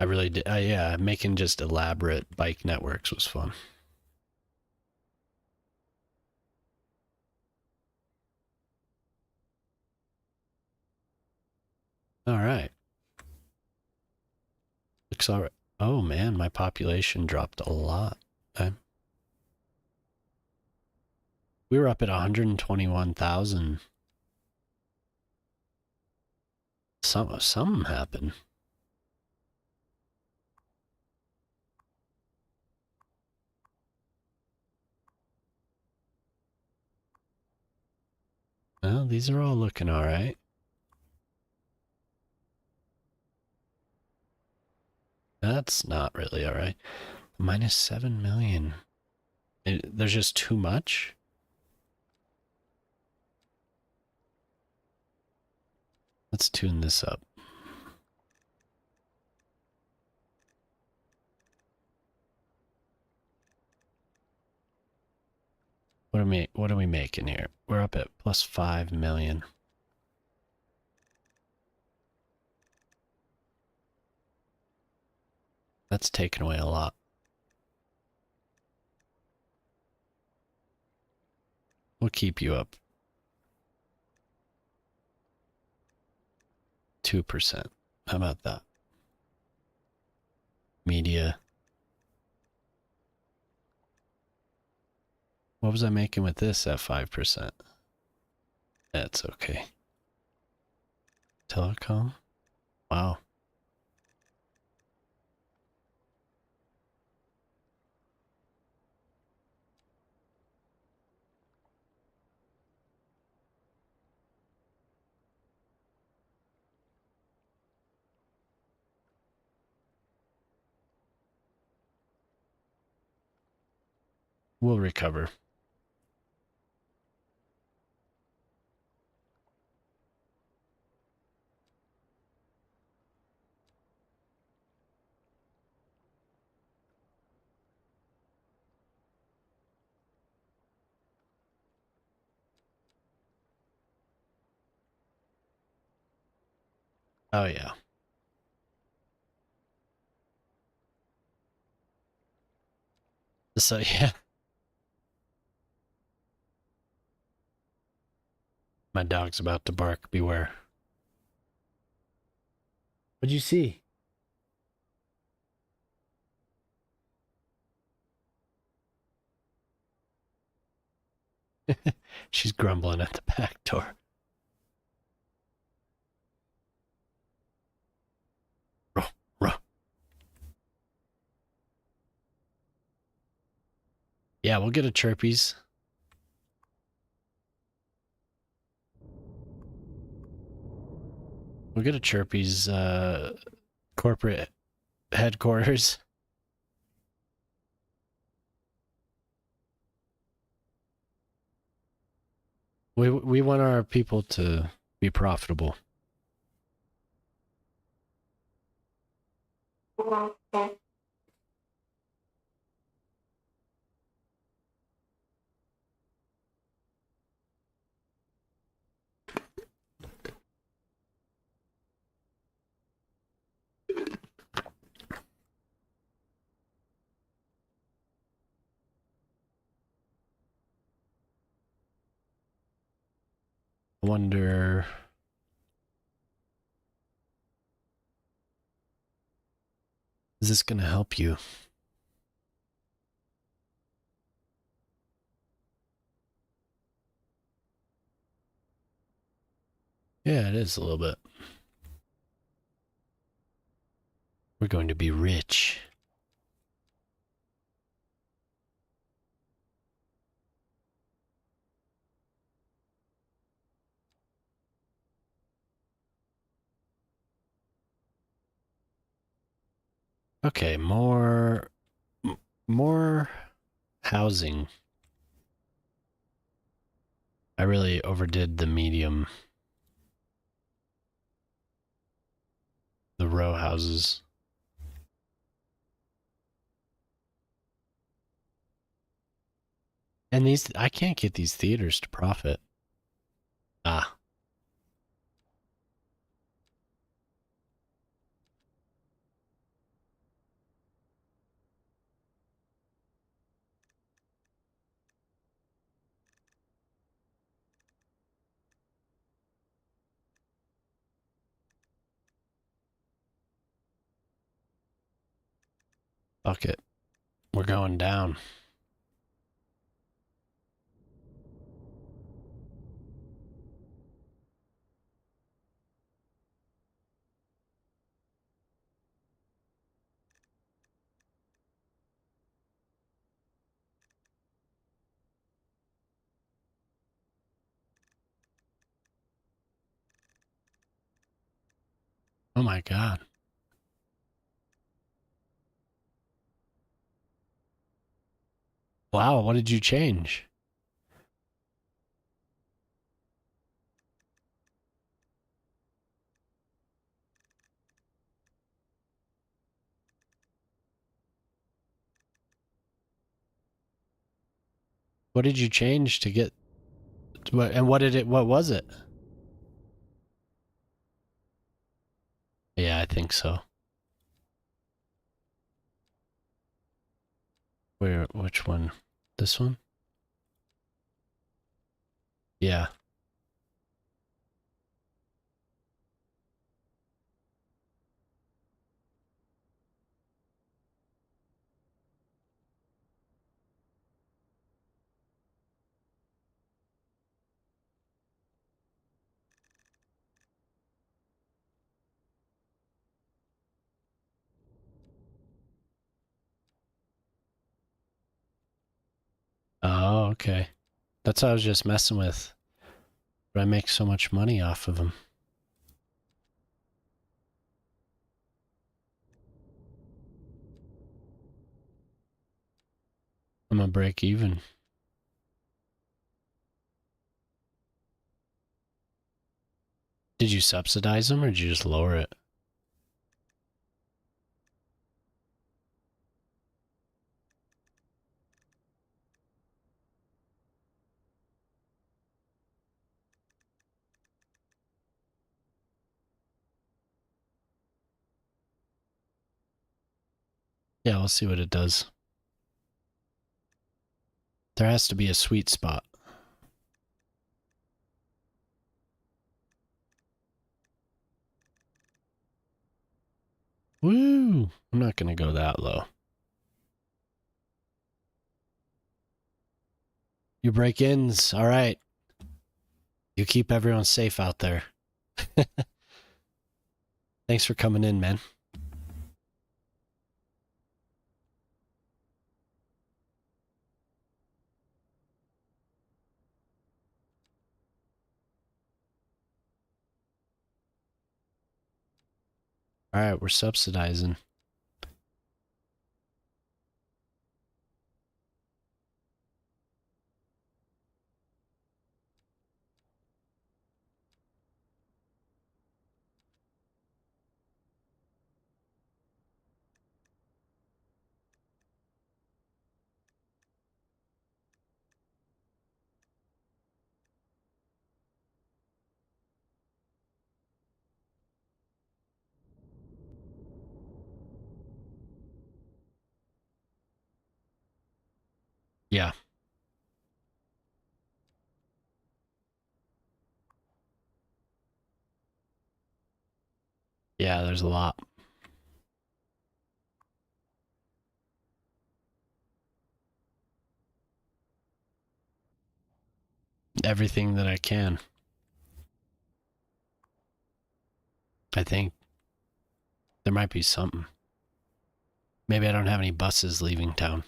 I really did. Yeah, making just elaborate bike networks was fun. All right. Looks all right. Oh man, my population dropped a lot. We were up at 121,000. Something happened. Well, these are all looking all right. That's not really all right. Minus 7 million. There's just too much. Let's tune this up. What are we making here? We're up at plus 5 million. That's taken away a lot. We'll keep you up. 2%. How about that? Media. What was I making with this at 5%? That's okay. Telecom? Wow. We'll recover. Oh yeah. So yeah. My dog's about to bark. Beware. What'd you see? She's grumbling at the back door. Ruh, ruh. Yeah, we'll get a Chirpies. We'll get a Chirpies corporate headquarters. We want our people to be profitable. I wonder. Is this going to help you? Yeah, it is a little bit. We're going to be rich. Okay, more housing. I really overdid the medium, the row houses. And these, I can't get these theaters to profit. Ah, fuck it. We're going down. Oh my God. Wow, what did you change? What did you change to get what, and what was it? Yeah, I think so. Which one? This one? Yeah. Oh, okay. That's what I was just messing with. But I make so much money off of them. I'm gonna break even. Did you subsidize them or did you just lower it? Yeah, we'll see what it does. There has to be a sweet spot. Woo! I'm not gonna go that low. You break ins. All right. You keep everyone safe out there. Thanks for coming in, man. All right, we're subsidizing. Yeah. Yeah, there's a lot. Everything that I can. I think there might be something. Maybe I don't have any buses leaving town.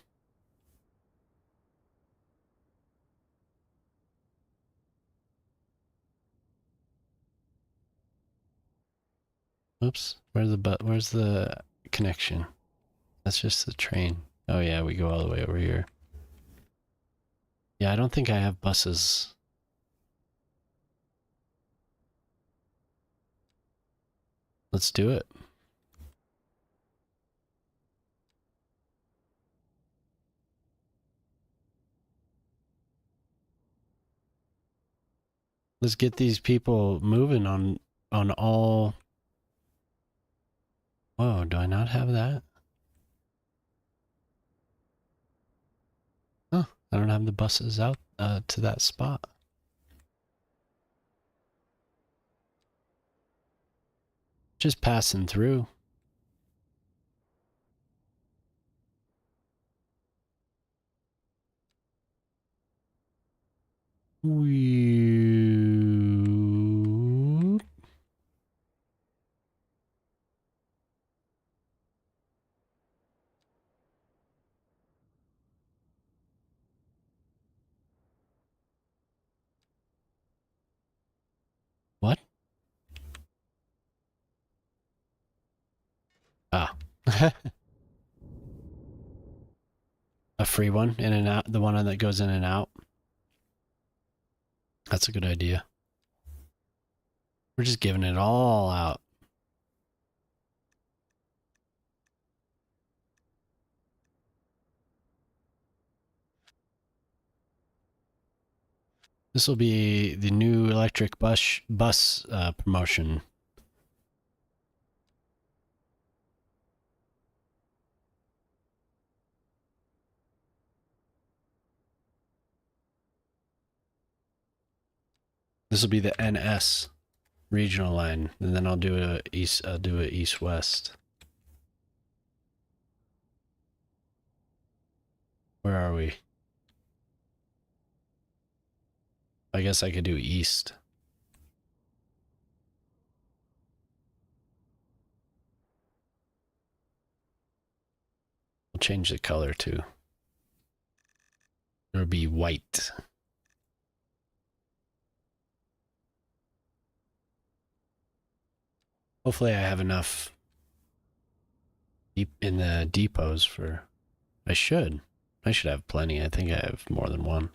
Oops. Where's the connection? That's just the train. Oh yeah, we go all the way over here. Yeah, I don't think I have buses. Let's do it. Let's get these people moving on all. Whoa, do I not have that? Huh, I don't have the buses out to that spot. Just passing through. Whee- What? Ah. A free one, in and out, the one that goes in and out. That's a good idea. We're just giving it all out. This will be the new electric bus promotion. This will be the NS regional line, and then I'll do a east west. Where are we? I guess I could do east. We'll change the color too. It'll be white. Hopefully I have enough deep in the depots for... I should have plenty. I think I have more than one.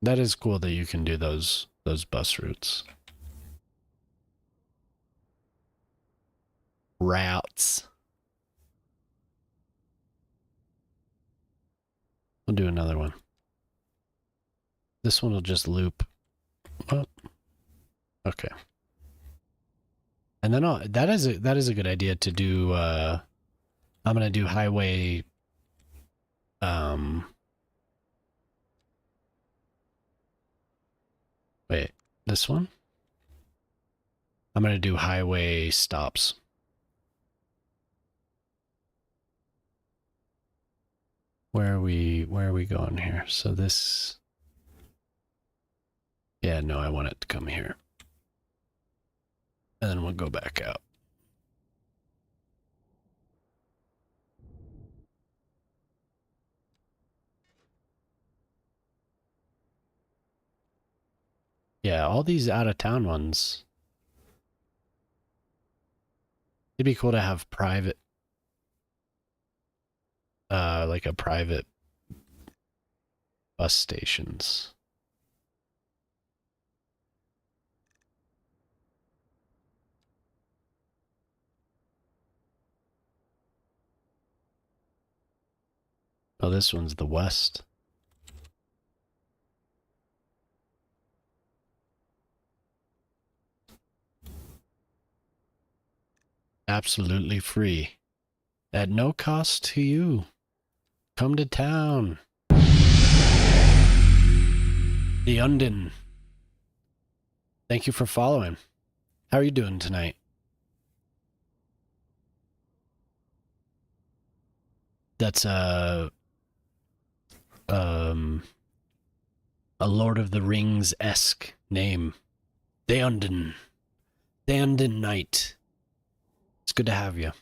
That is cool that you can do those bus routes. Routes. We'll do another one. This one will just loop. Oh, okay. And then that is a good idea to do. I'm gonna do highway. Wait, this one. I'm gonna do highway stops. Where are we going here? So this. Yeah, no, I want it to come here. And then we'll go back out. Yeah, all these out of town ones. It'd be cool to have private, like a private bus stations. Oh, this one's the West. Absolutely free. At no cost to you. Come to town. The Undin. Thank you for following. How are you doing tonight? That's a Lord of the Rings-esque name. Theonden. Theonden Knight. It's good to have you.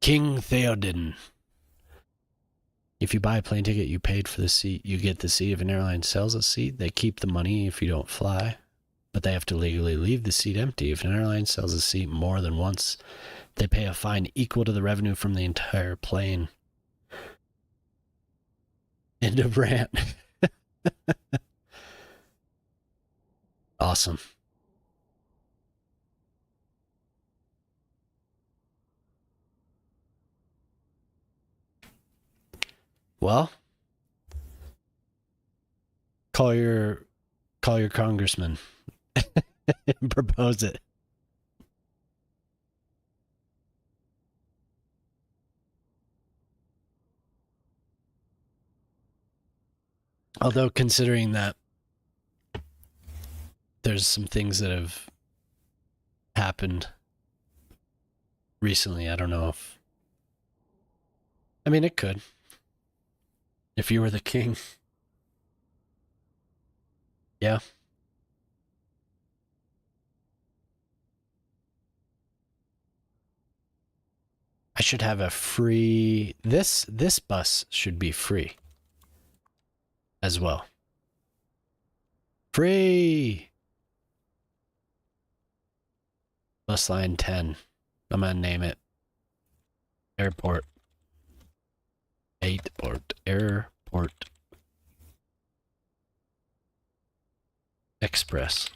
King Theoden. If you buy a plane ticket, you paid for the seat. You get the seat. If an airline sells a seat, they keep the money if you don't fly. But they have to legally leave the seat empty. If an airline sells a seat more than once, they pay a fine equal to the revenue from the entire plane. End of rant. Awesome. Well, call your congressman and propose it. Although considering that there's some things that have happened recently, I don't know if... I mean, it could. If you were the king. Yeah. I should have a free... This bus should be free as well. Free! Bus line 10. I'm gonna name it Airport. Airport. Express.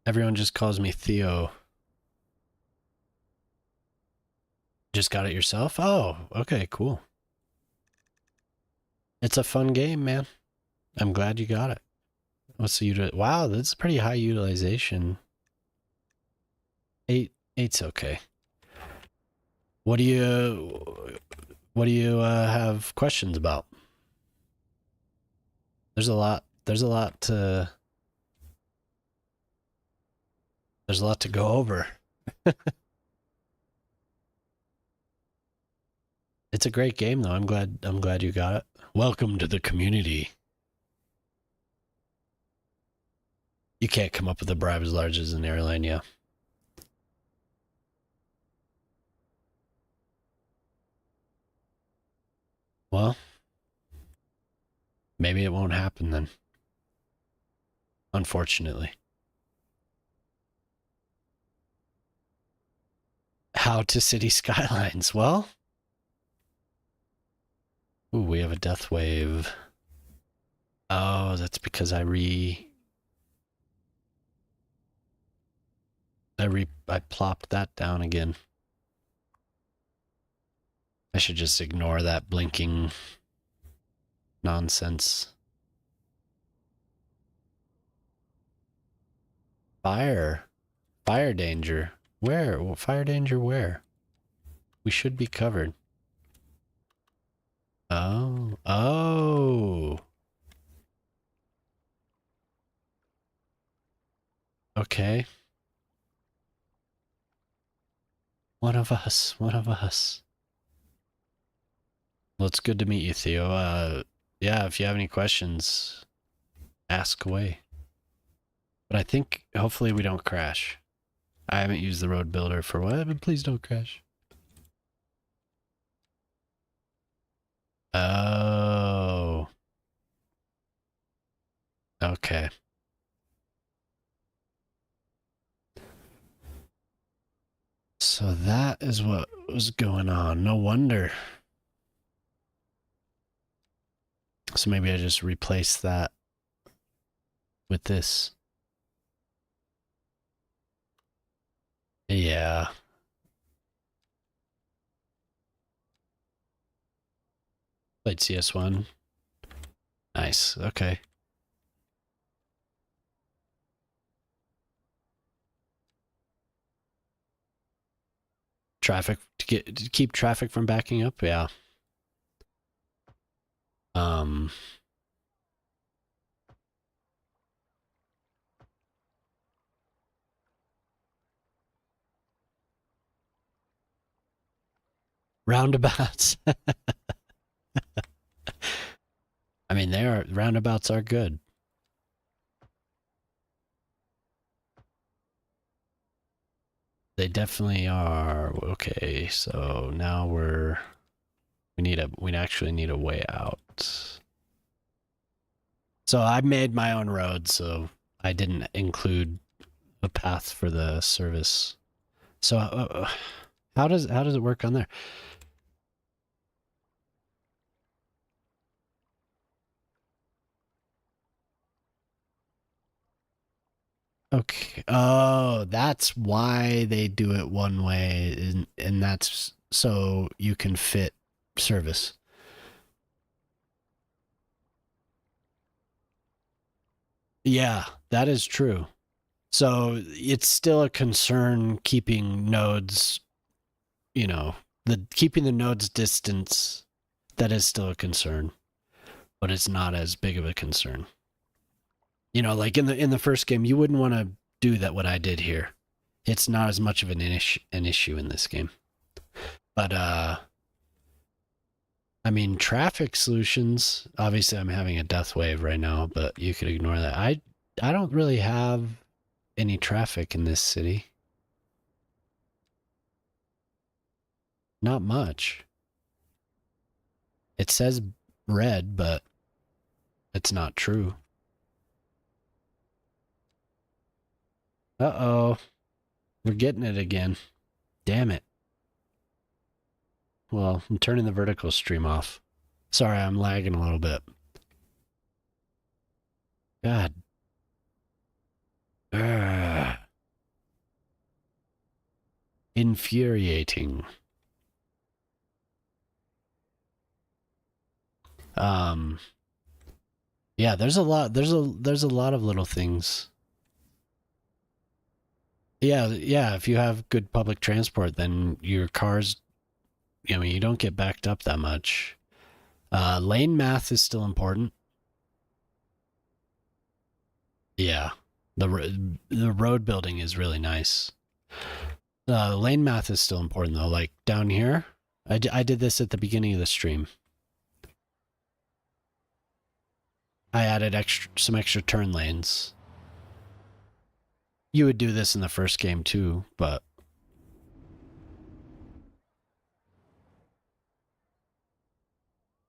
Everyone just calls me Theo. Just got it yourself? Oh, okay, cool. It's a fun game, man. I'm glad you got it. What's the wow, that's pretty high utilization. 8's okay. What do you have questions about? There's a lot to go over. It's a great game though. I'm glad you got it. Welcome to the community. You can't come up with a bribe as large as an airline, yeah. Well, maybe it won't happen then. Unfortunately. How to city skylines? Well, ooh, we have a death wave. Oh, that's because I plopped that down again. I should just ignore that blinking nonsense. Fire danger. Where? Fire danger where? We should be covered. Oh. Okay. One of us. Well, it's good to meet you, Theo. Yeah, if you have any questions, ask away. But I think hopefully we don't crash. I haven't used the road builder for a while, but please don't crash. Oh. Okay. So that is what was going on. No wonder. So maybe I just replace that with this. Yeah. Played CS1. Nice. Okay. Traffic to keep traffic from backing up. Yeah. Um. Roundabouts. I mean, roundabouts are good. They definitely are. Okay, so now we actually need a way out. So I made my own road, so I didn't include a path for the service. So how does it work on there? Okay. Oh, that's why they do it one way, and that's so you can fit service. Yeah, that is true. So it's still a concern keeping nodes, you know, the keeping the nodes distance. That is still a concern, but it's not as big of a concern. Like in the first game, you wouldn't want to do that. What I did here, it's not as much of an issue in this game. But I mean, traffic solutions. Obviously, I'm having a death wave right now, but you could ignore that. I don't really have any traffic in this city. Not much. It says red, but it's not true. Uh-oh. We're getting it again. Damn it. Well, I'm turning the vertical stream off. Sorry, I'm lagging a little bit. God. Ugh. Infuriating. Um yeah, there's a lot of little things. Yeah, if you have good public transport, then your cars, you don't get backed up that much. Lane math is still important. Yeah. The road building is really nice. Lane math is still important though. Like down here, I did this at the beginning of the stream. I added some extra turn lanes. You would do this in the first game too, but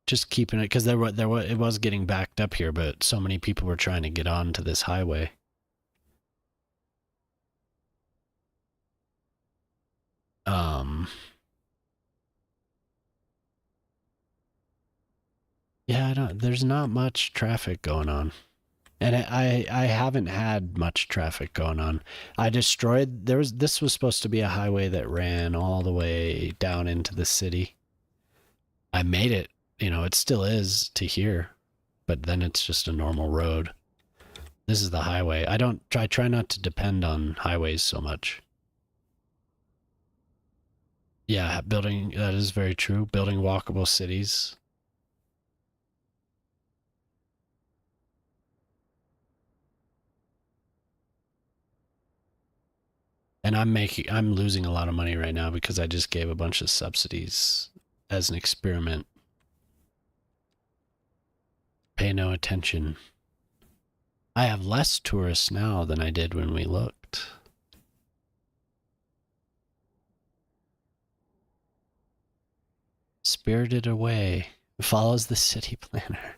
just keeping it because it was getting backed up here, but so many people were trying to get onto this highway. Yeah, there's not much traffic going on. And I haven't had much traffic going on. This was supposed to be a highway that ran all the way down into the city. I made it, it still is to here, but then it's just a normal road. This is the highway. I try not to depend on highways so much. Yeah, that is very true. Building walkable cities. And I'm losing a lot of money right now because I just gave a bunch of subsidies as an experiment. Pay no attention. I have less tourists now than I did when we looked. Spirited Away follows the city planner.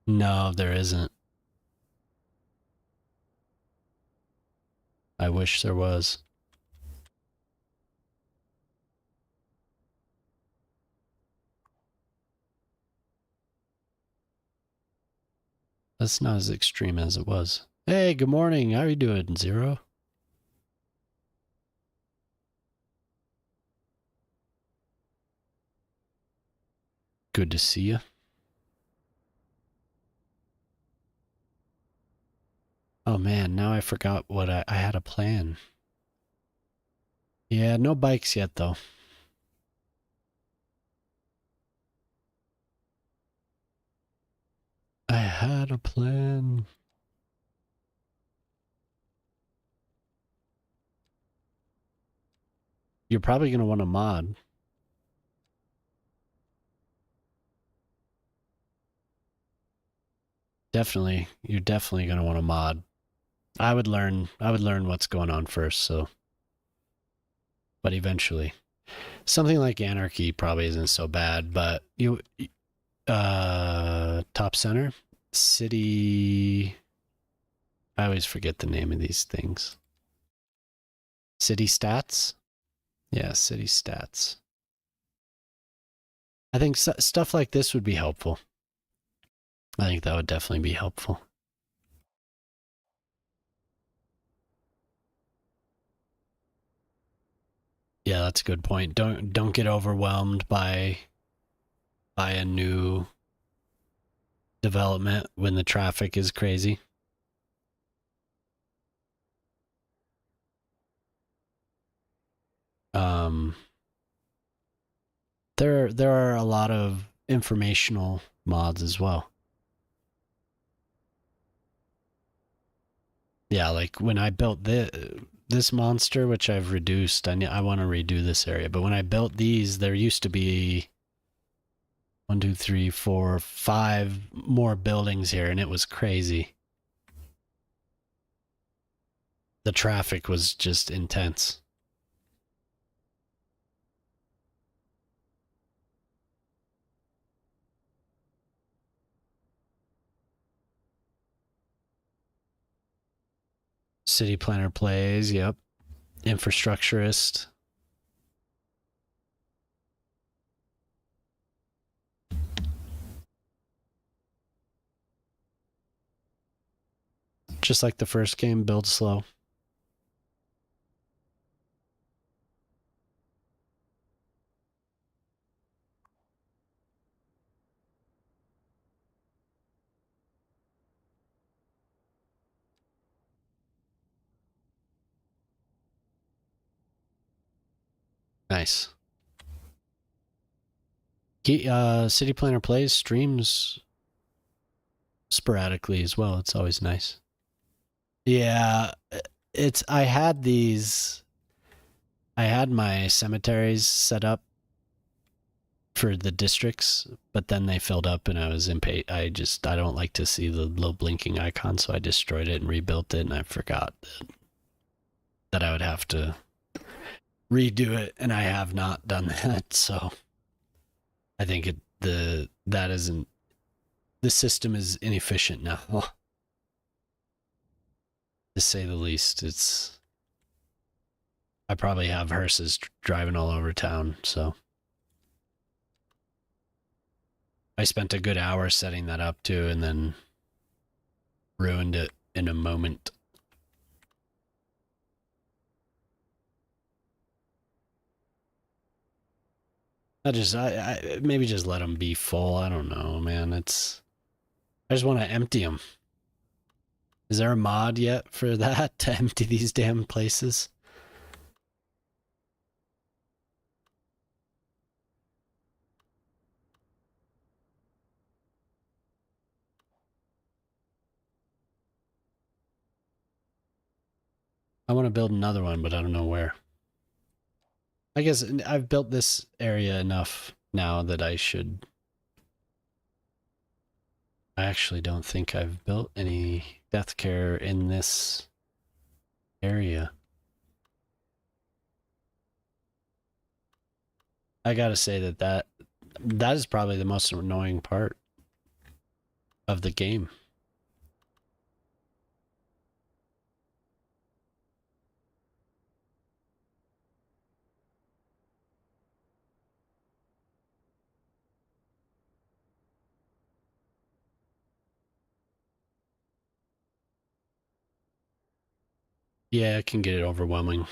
No, there isn't. I wish there was. That's not as extreme as it was. Hey, good morning. How are you doing, Zero? Good to see you. Oh man, now I forgot what I had a plan. Yeah, no bikes yet though. I had a plan. You're probably going to want a mod. Definitely. You're definitely going to want a mod. I would learn what's going on first, so but eventually. Something like Anarchy probably isn't so bad, but you top center city, I always forget the name of these things. City stats? Yeah, city stats. I think stuff like this would be helpful. I think that would definitely be helpful. Yeah, that's a good point. Don't get overwhelmed by a new development when the traffic is crazy. Um, there are a lot of informational mods as well. Yeah, like when I built this monster, which I've reduced, I want to redo this area. But when I built these, there used to be 1, 2, 3, 4, 5 more buildings here, and it was crazy. The traffic was just intense. City planner plays, yep. Infrastructurist. Just like the first game, build slow. Nice. City Planner Plays streams sporadically as well. It's always nice. Yeah, I had these. I had my cemeteries set up for the districts, but then they filled up and I was impatient. I don't like to see the little blinking icon, so I destroyed it and rebuilt it, and I forgot that I would have to redo it, and I have not done that. So I think the system is inefficient now, to say the least. I probably have hearses driving all over town, so I spent a good hour setting that up too, and then ruined it in a moment. I maybe just let them be full. I don't know, man. I just want to empty them. Is there a mod yet for that to empty these damn places? I want to build another one, but I don't know where. I guess I've built this area enough now that I should I actually don't think I've built any death care in this area. I gotta say that is probably the most annoying part of the game. Yeah, it can get overwhelming.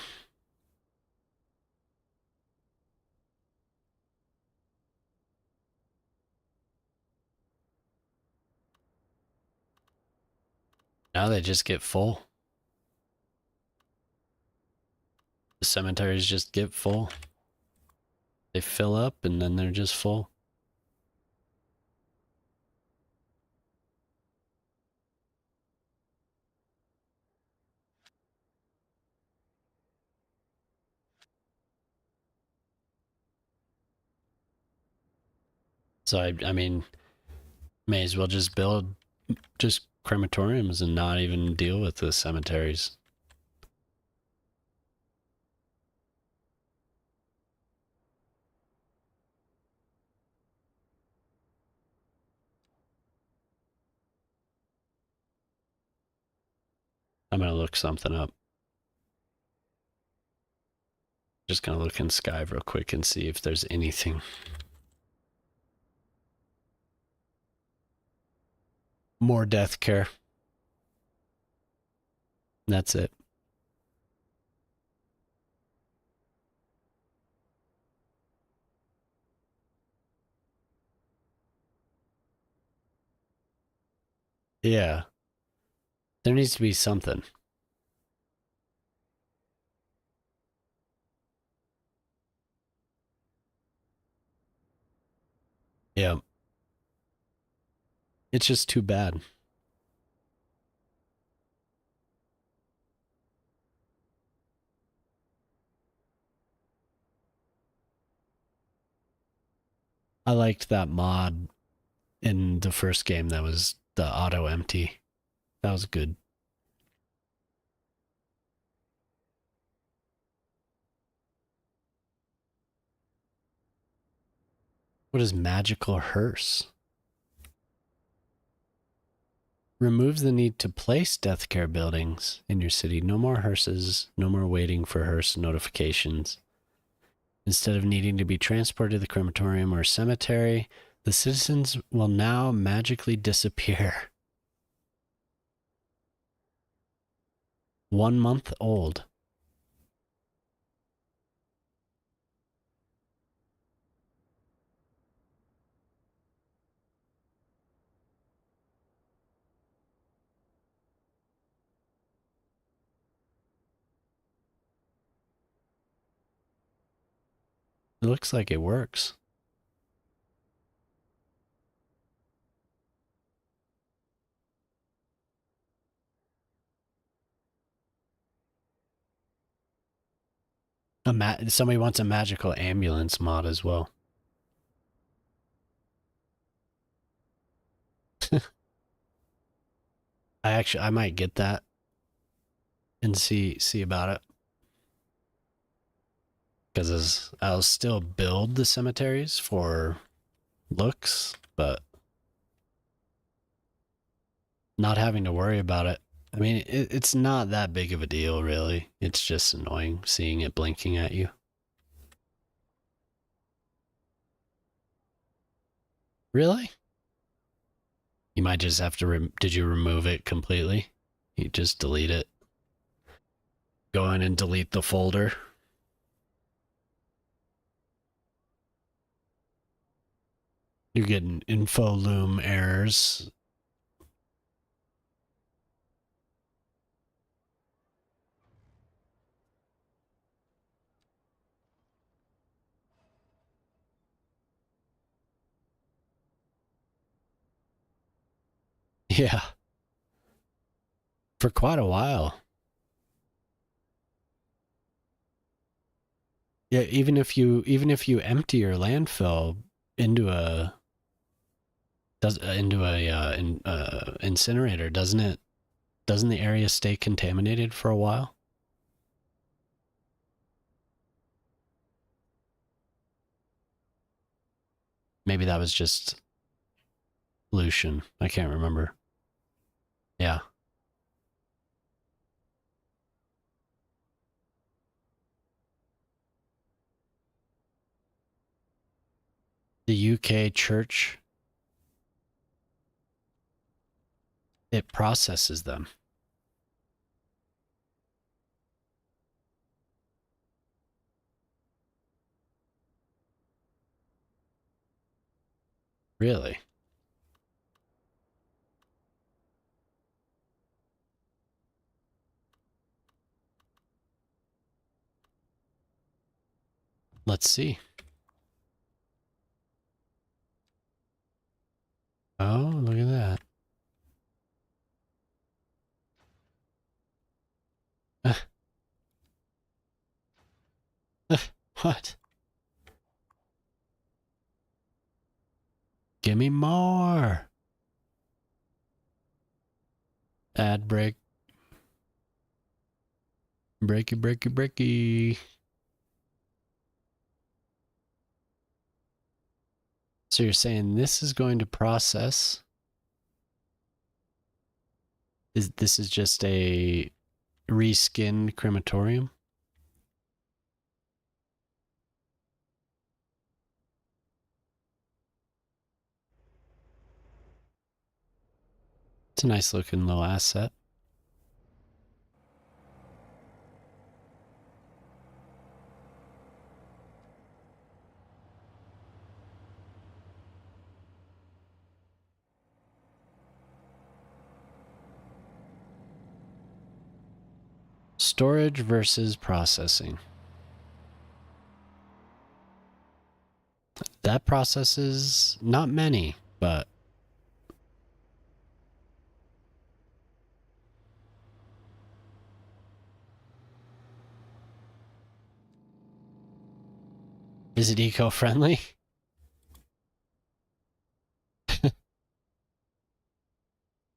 Now they just get full. The cemeteries just get full. They fill up and then they're just full. So I mean, may as well just build just crematoriums and not even deal with the cemeteries. I'm gonna look something up. Just gonna look in Sky real quick and see if there's anything. More death care. That's it. Yeah. There needs to be something. Yeah. It's just too bad. I liked that mod in the first game that was the auto empty. That was good. What is magical hearse? Removes the need to place death care buildings in your city. No more hearses, no more waiting for hearse notifications. Instead of needing to be transported to the crematorium or cemetery, the citizens will now magically disappear. 1 month old. It looks like it works. Somebody wants a magical ambulance mod as well. I might get that and see about it. Because I'll still build the cemeteries for looks, but not having to worry about it. I mean, it's not that big of a deal, really. It's just annoying seeing it blinking at you. Really? You might just have to. Did you remove it completely? You just delete it. Go in and delete the folder. You're getting info loom errors. Yeah, for quite a while. Yeah, even if you empty your landfill into a does into a incinerator, doesn't it? Doesn't the area stay contaminated for a while? Maybe that was just pollution. I can't remember. Yeah. The UK church, it processes them. Really? Let's see. Oh, look at that. What? Give me more. Ad break. Breaky, breaky, breaky. So you're saying this is going to process? This is just a reskinned crematorium? It's a nice looking little asset. Storage versus processing. That processes not many, but is it eco-friendly?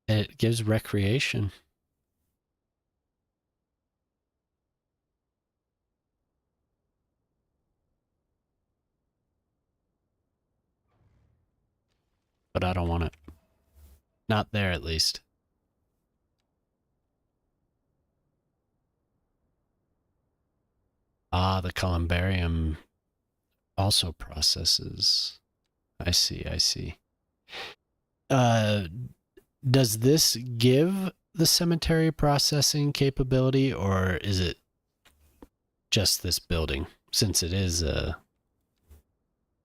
It gives recreation. But I don't want it. Not there, at least. Ah, the columbarium also processes. I see, I see. Uh, does this give the cemetery processing capability, or is it just this building? Since it is a,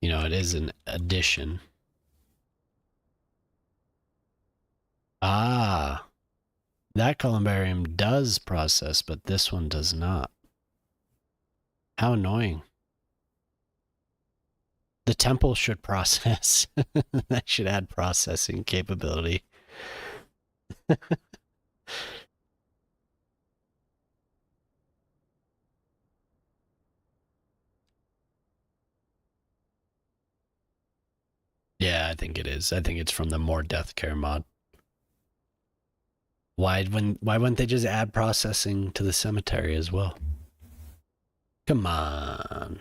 it is an addition. Ah, that columbarium does process, but this one does not. How annoying. The temple should process. That should add processing capability. Yeah, I think it is. I think it's from the more death care mod. Why wouldn't they just add processing to the cemetery as well? Come on.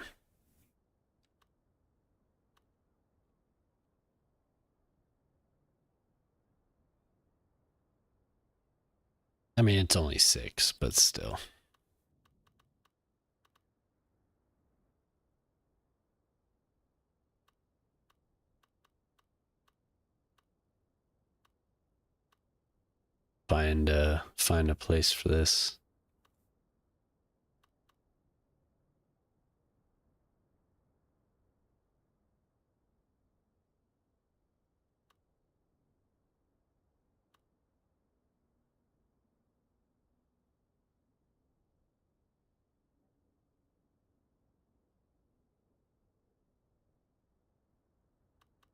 I mean, it's only 6, but still. Find a place for this.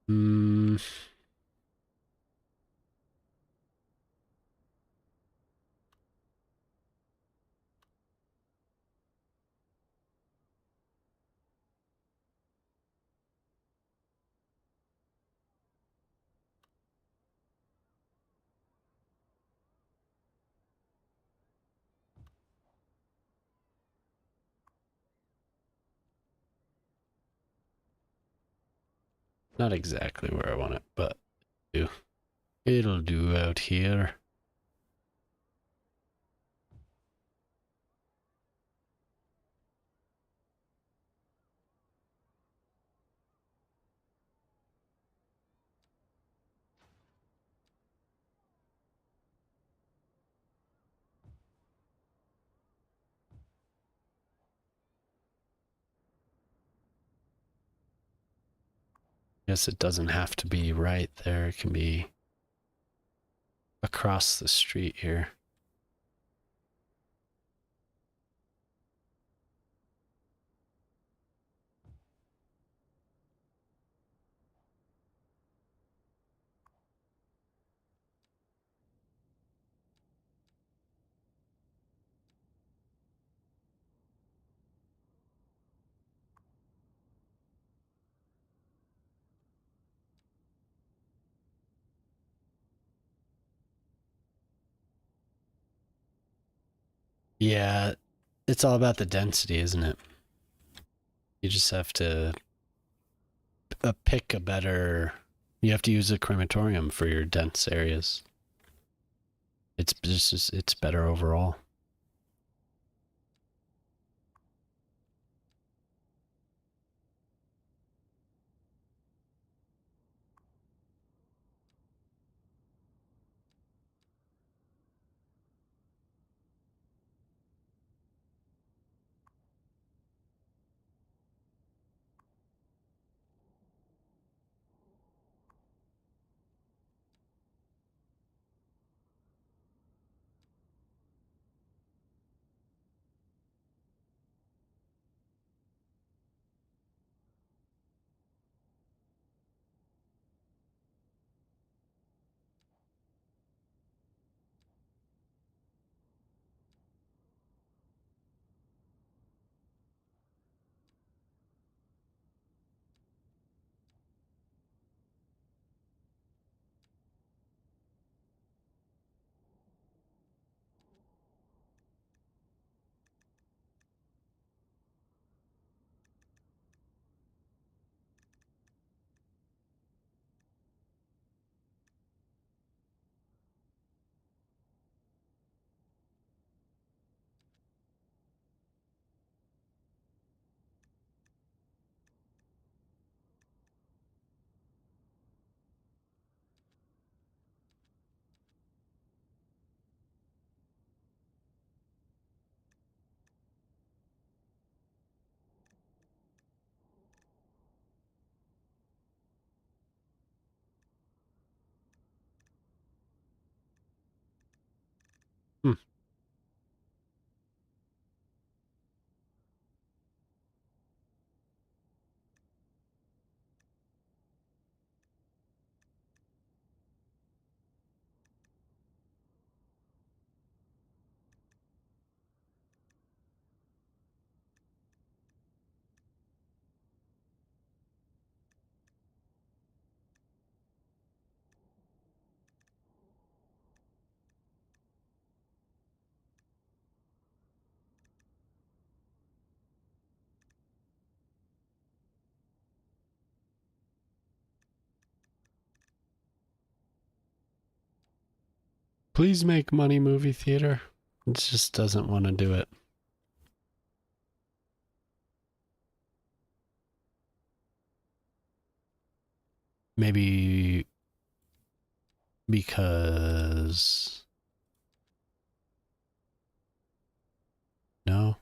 Hmm. Not exactly where I want it, but it'll do out here. Guess it doesn't have to be right there. It can be across the street here. Yeah, it's all about the density, isn't it? You just have to pick a better. You have to use a crematorium for your dense areas. It's better overall. Hmm. Please make money, movie theater. It just doesn't want to do it. Maybe because no.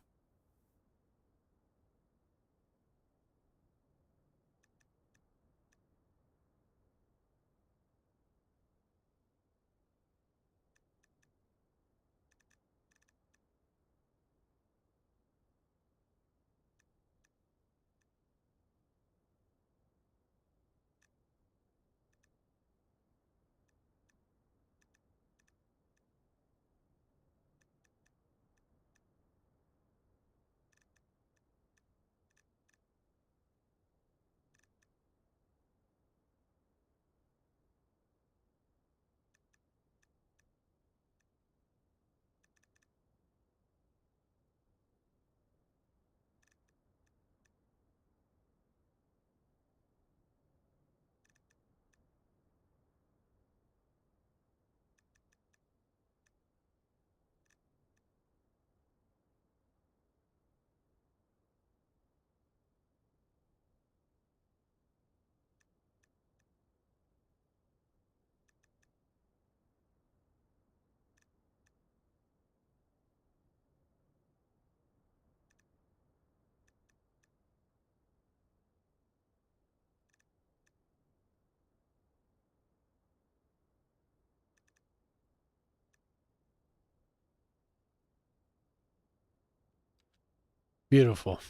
Beautiful.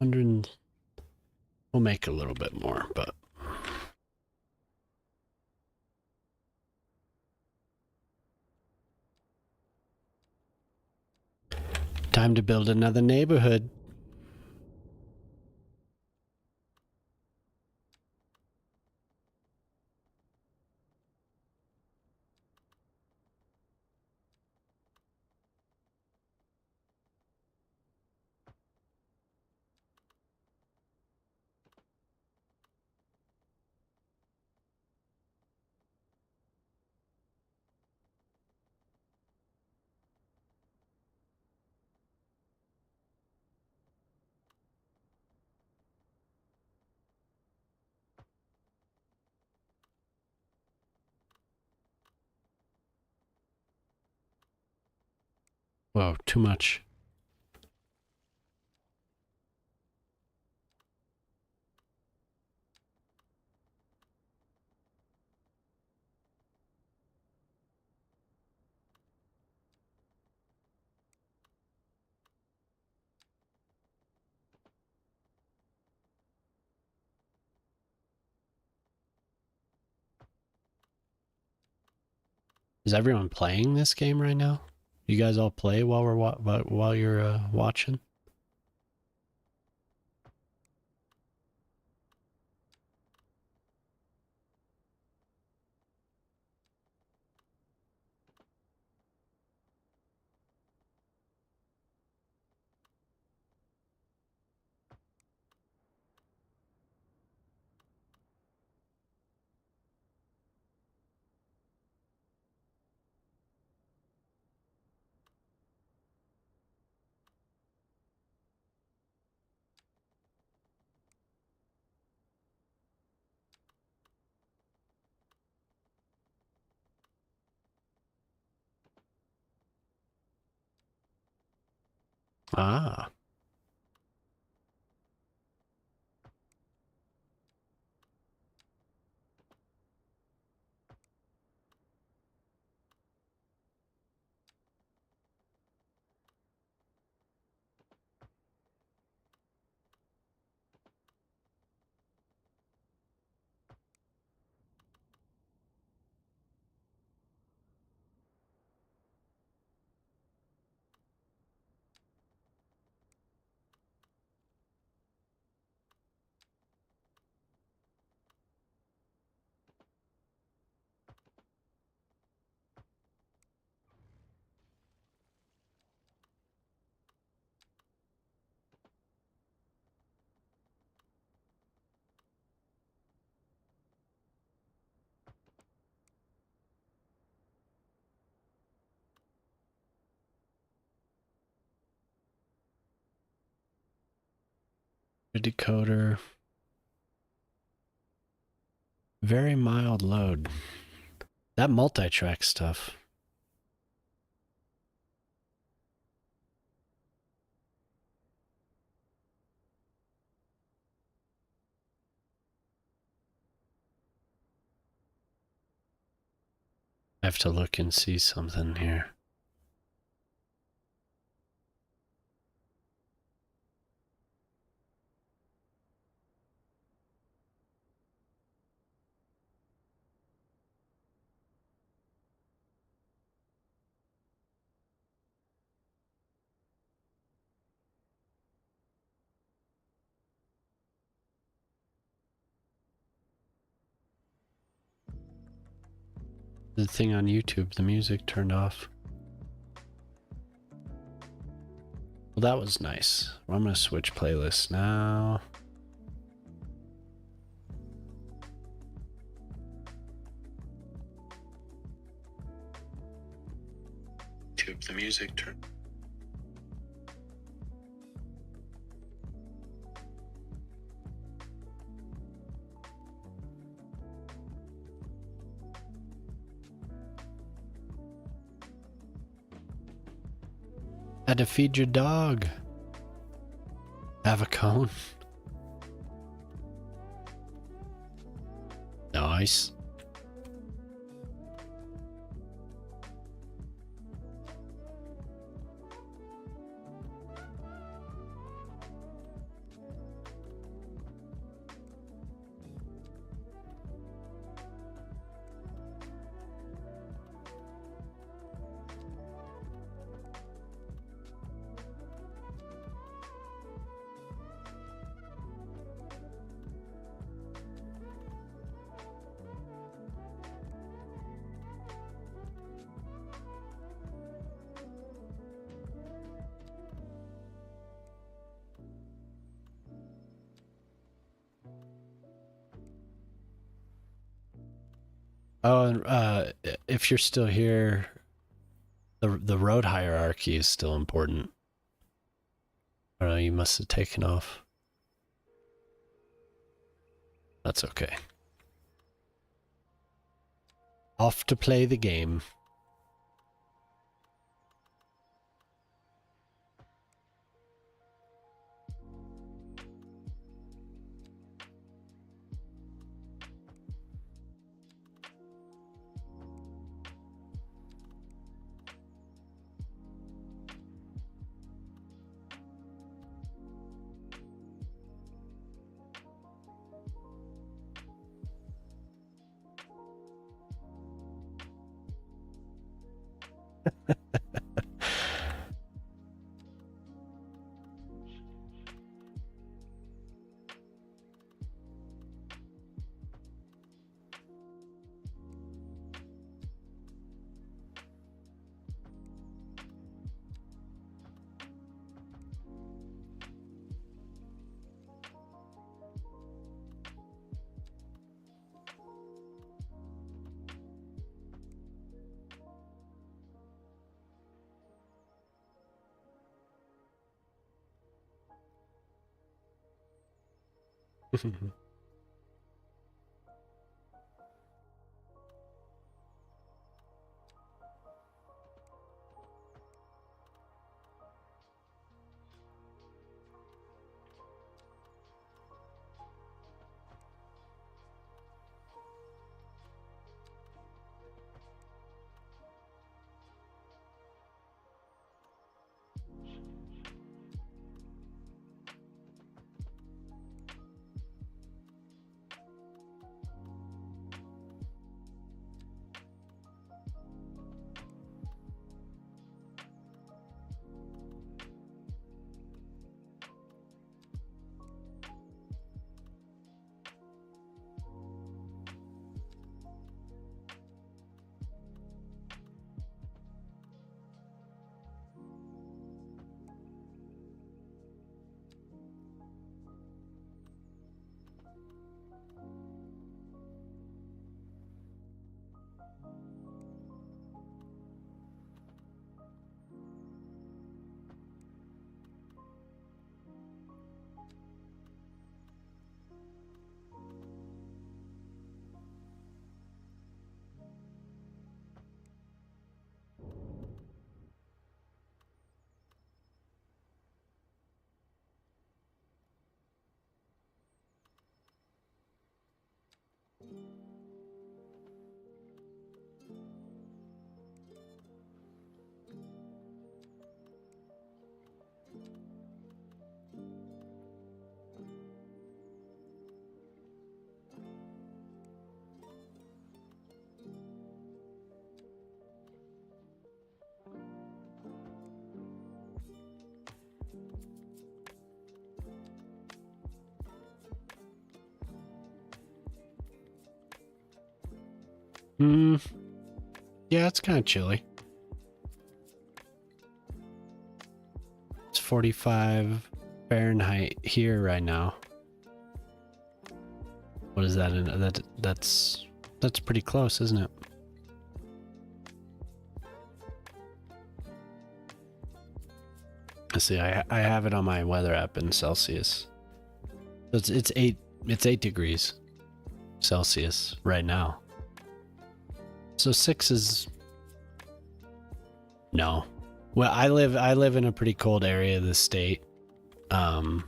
Hundred. We'll make a little bit more, but time to build another neighborhood. Whoa, too much. Is everyone playing this game right now? You guys all play while we're while you're watching? Ah. Decoder. Very mild load. That multi-track stuff. I have to look and see something here. The thing on YouTube, the music turned off. Well, that was nice. Well, I'm gonna switch playlists now. YouTube, the music turned. Had to feed your dog. Have a cone. Nice. Oh, and if you're still here, the road hierarchy is still important. I don't know, you must have taken off. That's okay. Off to play the game. Yeah, it's kind of chilly. It's 45 Fahrenheit here right now. What is that? That's pretty close, isn't it? Let's see. I have it on my weather app in Celsius. It's 8 degrees Celsius right now. So 6 is no. Well, I live in a pretty cold area of the state. So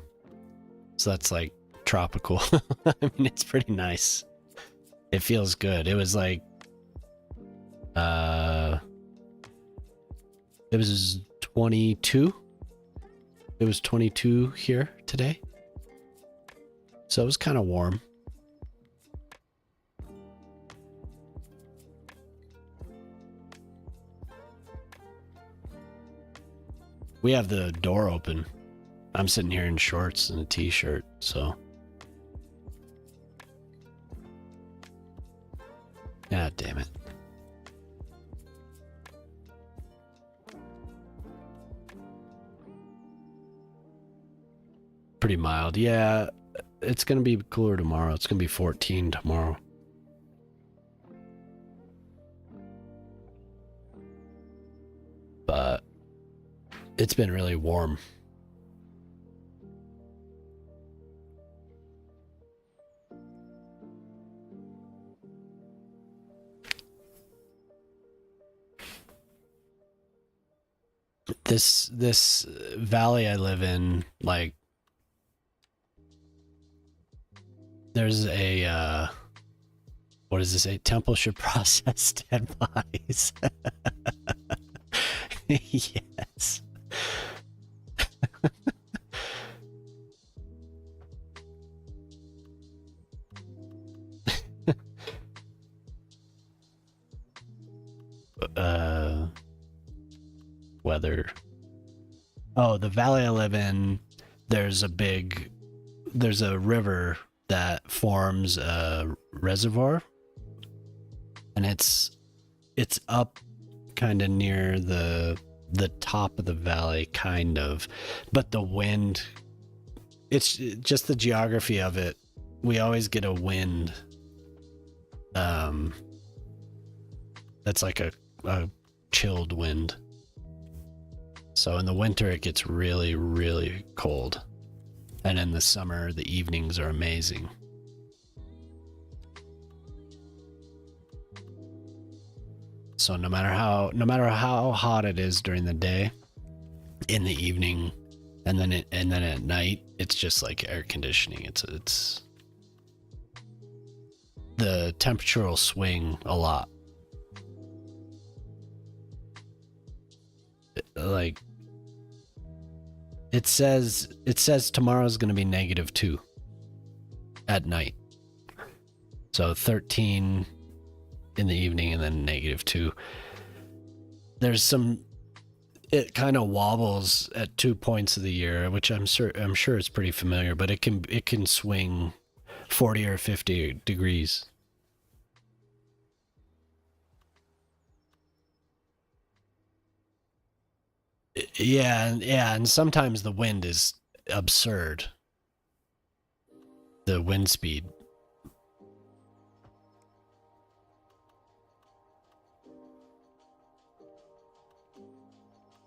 that's like tropical. I mean, it's pretty nice. It feels good. It was like it was 22. It was 22 here today. So it was kind of warm. We have the door open. I'm sitting here in shorts and a t-shirt, so. God damn it. Pretty mild. Yeah, it's going to be cooler tomorrow. It's going to be 14 tomorrow. but it's been really warm. This valley I live in, like, there's a what does this say? Temple should process dead bodies. Yes. Weather. Oh, the valley I live in, there's a river that forms a reservoir, and it's up kind of near the top of the valley, kind of, but the wind, it's just the geography of it. We always get a wind that's like a chilled wind. So in the winter it gets really, really cold, and in the summer the evenings are amazing. So no matter how hot it is during the day, in the evening, and then at night, it's just like air conditioning. It's the temperature will swing a lot. Like, it says tomorrow's going to be -2 at night. So 13 in the evening, and then -2. There's it kind of wobbles at 2 points of the year, which I'm sure it's pretty familiar, but it can swing 40 or 50 degrees. Yeah, and sometimes the wind is absurd. The wind speed.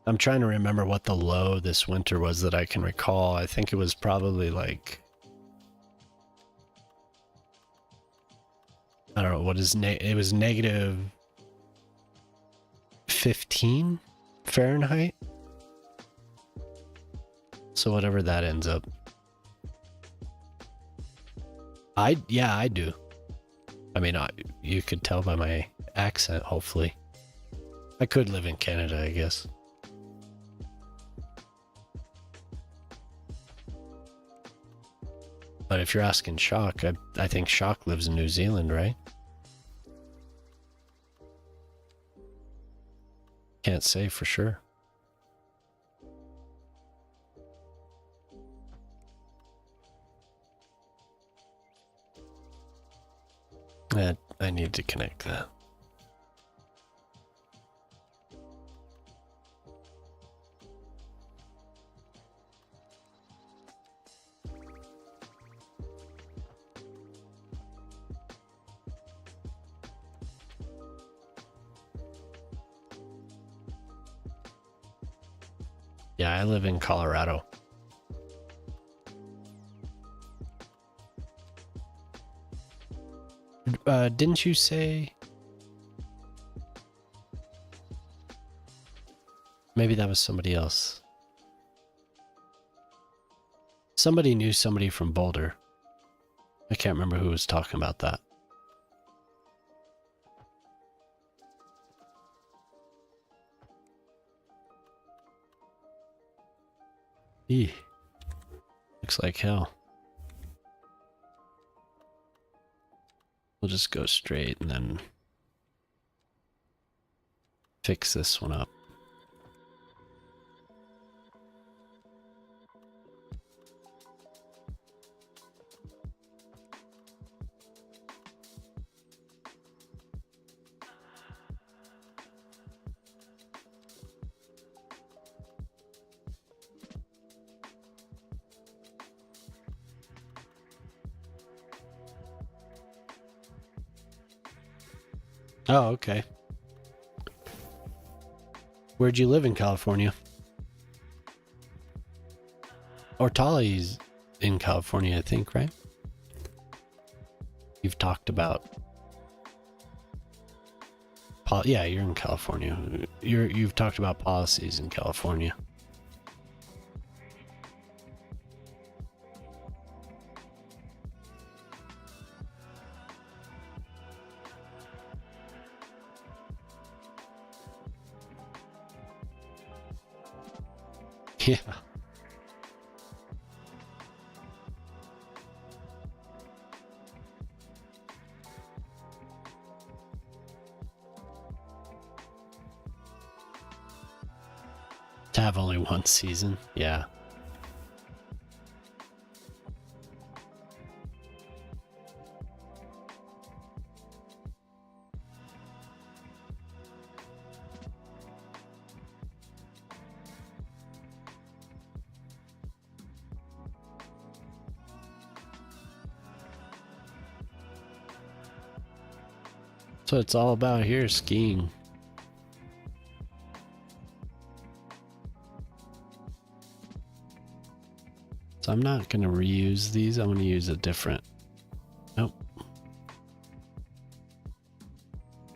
I'm trying to remember what the low this winter was that I can recall. I think it was probably like, I don't know, what is it was -15 Fahrenheit. So whatever that ends up. I do. I mean, you could tell by my accent, hopefully. I could live in Canada, I guess. But if you're asking Shock, I think Shock lives in New Zealand, right? Can't say for sure. I need to connect that. Yeah, I live in Colorado. Didn't you say? Maybe that was somebody else. Somebody knew somebody from Boulder. I can't remember who was talking about that. Eeh. Looks like hell. We'll just go straight and then fix this one up. Oh, okay. Where'd you live in California? Ortali's in California, I think, right? You've talked about. Yeah, you're in California. You've talked about policies in California. Yeah. To have only one season, yeah. So it's all about here, skiing. So I'm not going to reuse these. I'm going to use a different. Nope.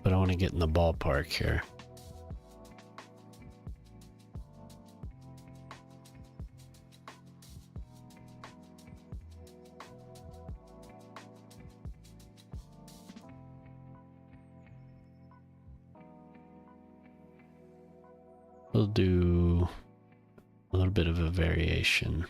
But I want to get in the ballpark here. We'll do a little bit of a variation.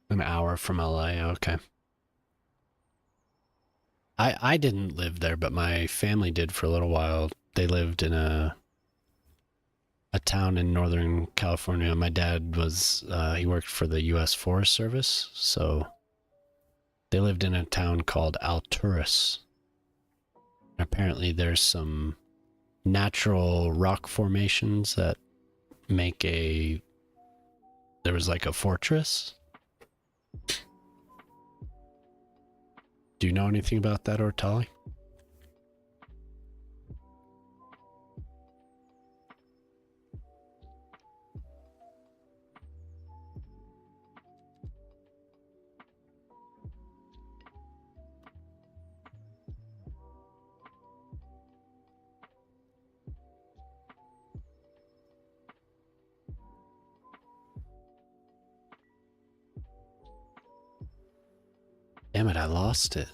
An hour from LA, okay. I didn't live there, but my family did for a little while. They lived in a town in Northern California. My dad was, he worked for the U.S. Forest Service, so they lived in a town called Alturas. Apparently there's some natural rock formations that make there was like a fortress. Do you know anything about that, Ortali? Damn it, I lost it.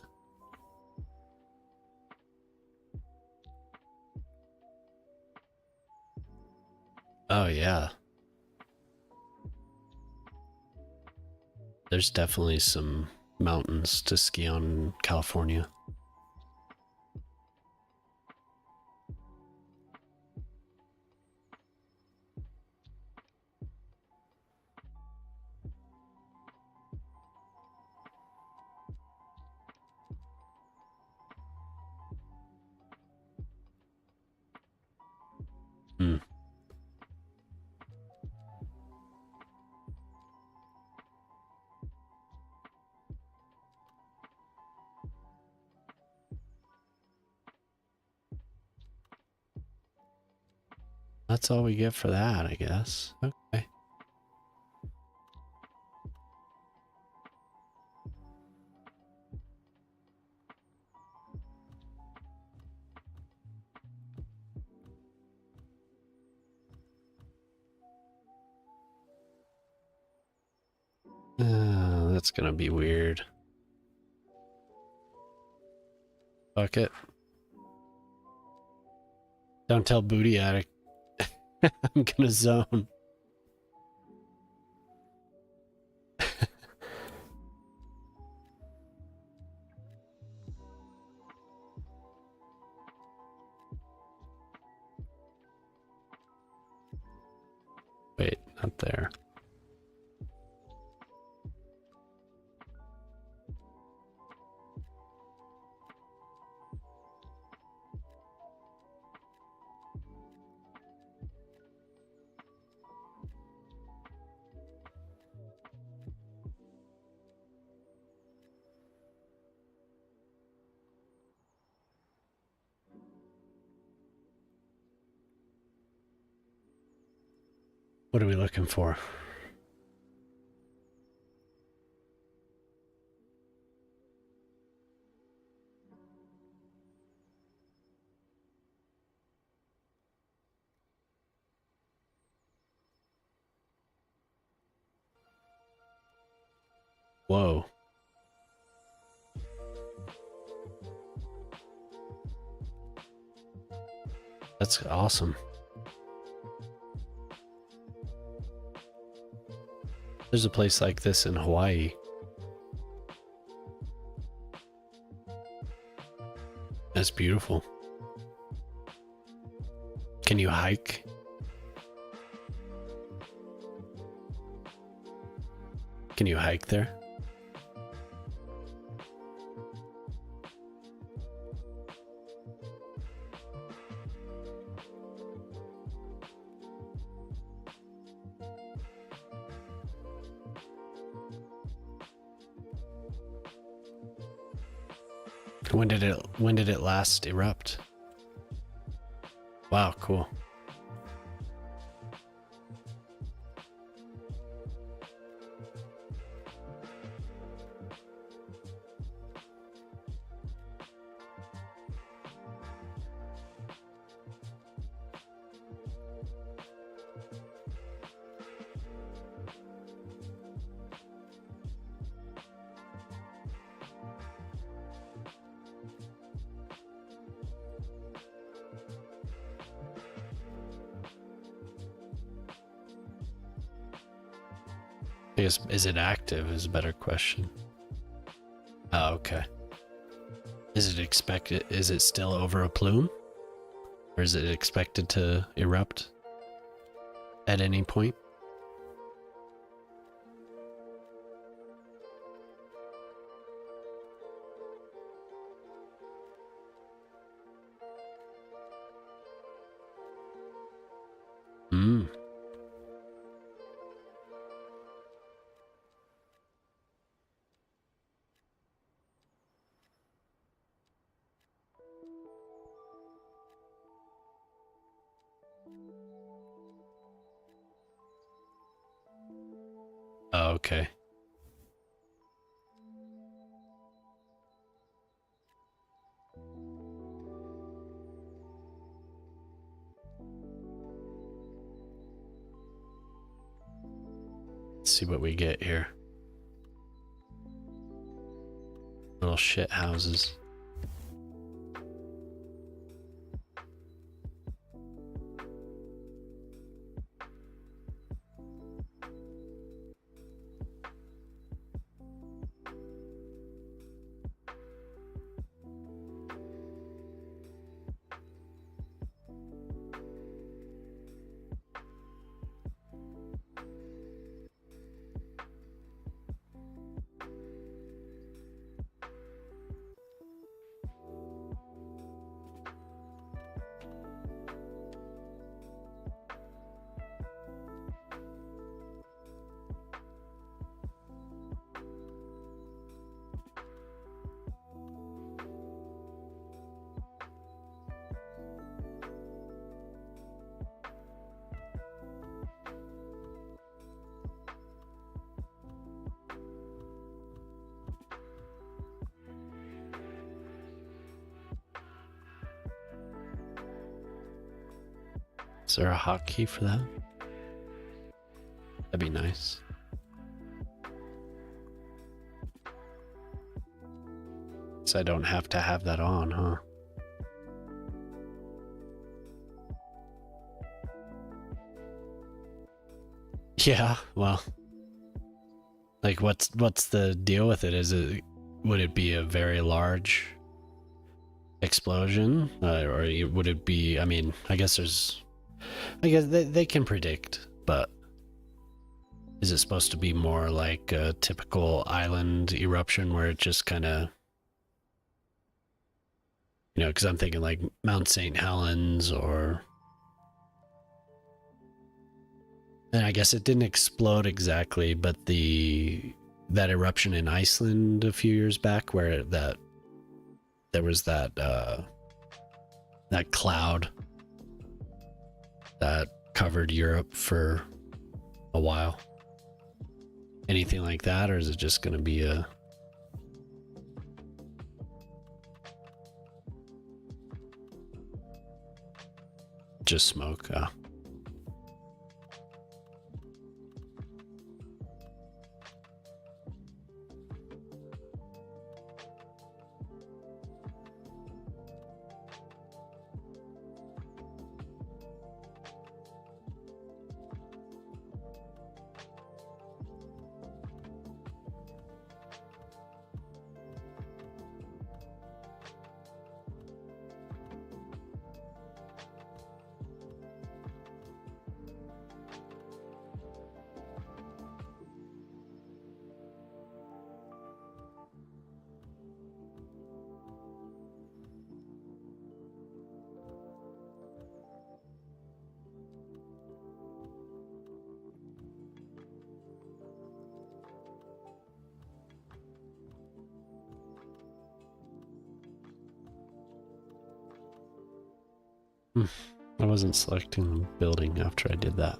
Oh, yeah. There's definitely some mountains to ski on in California. Hmm. That's all we get for that, I guess. Okay. That's gonna be weird. Fuck it. Don't tell Booty Attic. I'm gonna zone. Wait, not there. What are we looking for? Whoa. That's awesome. There's a place like this in Hawaii. That's beautiful. Can you hike? Can you hike there? When did it last erupt? Wow, cool. I guess, is it active is a better question. Oh, okay. Is it still over a plume? Or is it expected to erupt at any point? Hmm. Oh, okay. Let's see what we get here. Little shit houses. Is there a hotkey for that? That'd be nice. So I don't have to have that on, huh? Yeah, well, like what's the deal with it? Would it be a very large explosion, or would it be? I mean, I guess they can predict, but is it supposed to be more like a typical island eruption where it just kind of, you know, because I'm thinking like Mount St. Helens or. And I guess it didn't explode exactly, but that eruption in Iceland a few years back, where there was that cloud that covered Europe for a while? Anything like that, or is it just going to be a just smoke? I wasn't selecting the building after I did that.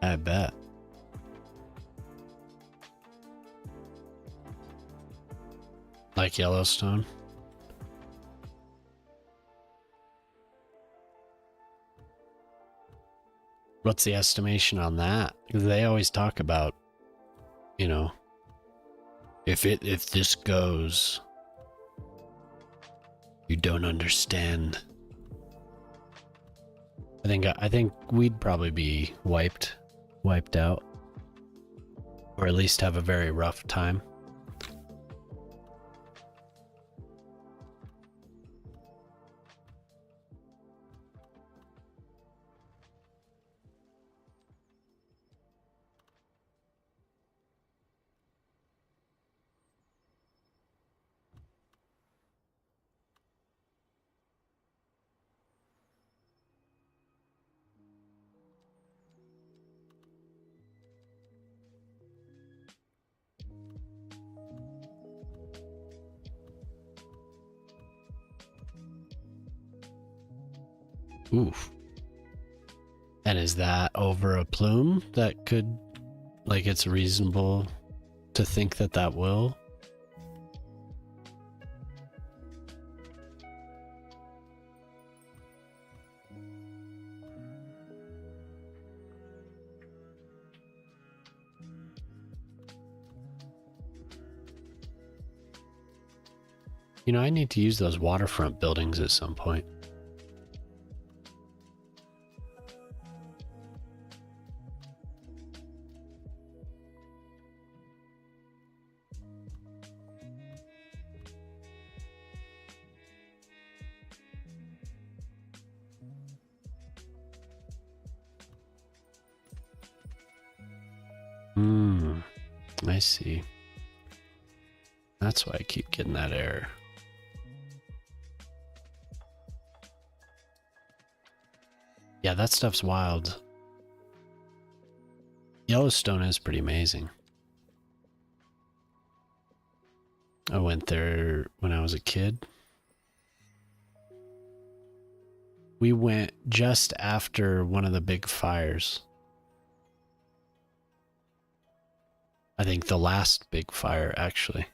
I bet. Like Yellowstone? What's the estimation on that? Because they always talk about, you know, if this goes, you don't understand. I think we'd probably be wiped out, or at least have a very rough time. Oof. And is that over a plume that could, like, it's reasonable to think that that will? You know, I need to use those waterfront buildings at some point. I see. That's why I keep getting that error. Yeah, that stuff's wild. Yellowstone is pretty amazing. I went there when I was a kid. We went just after one of the big fires. I think the last big fire, actually.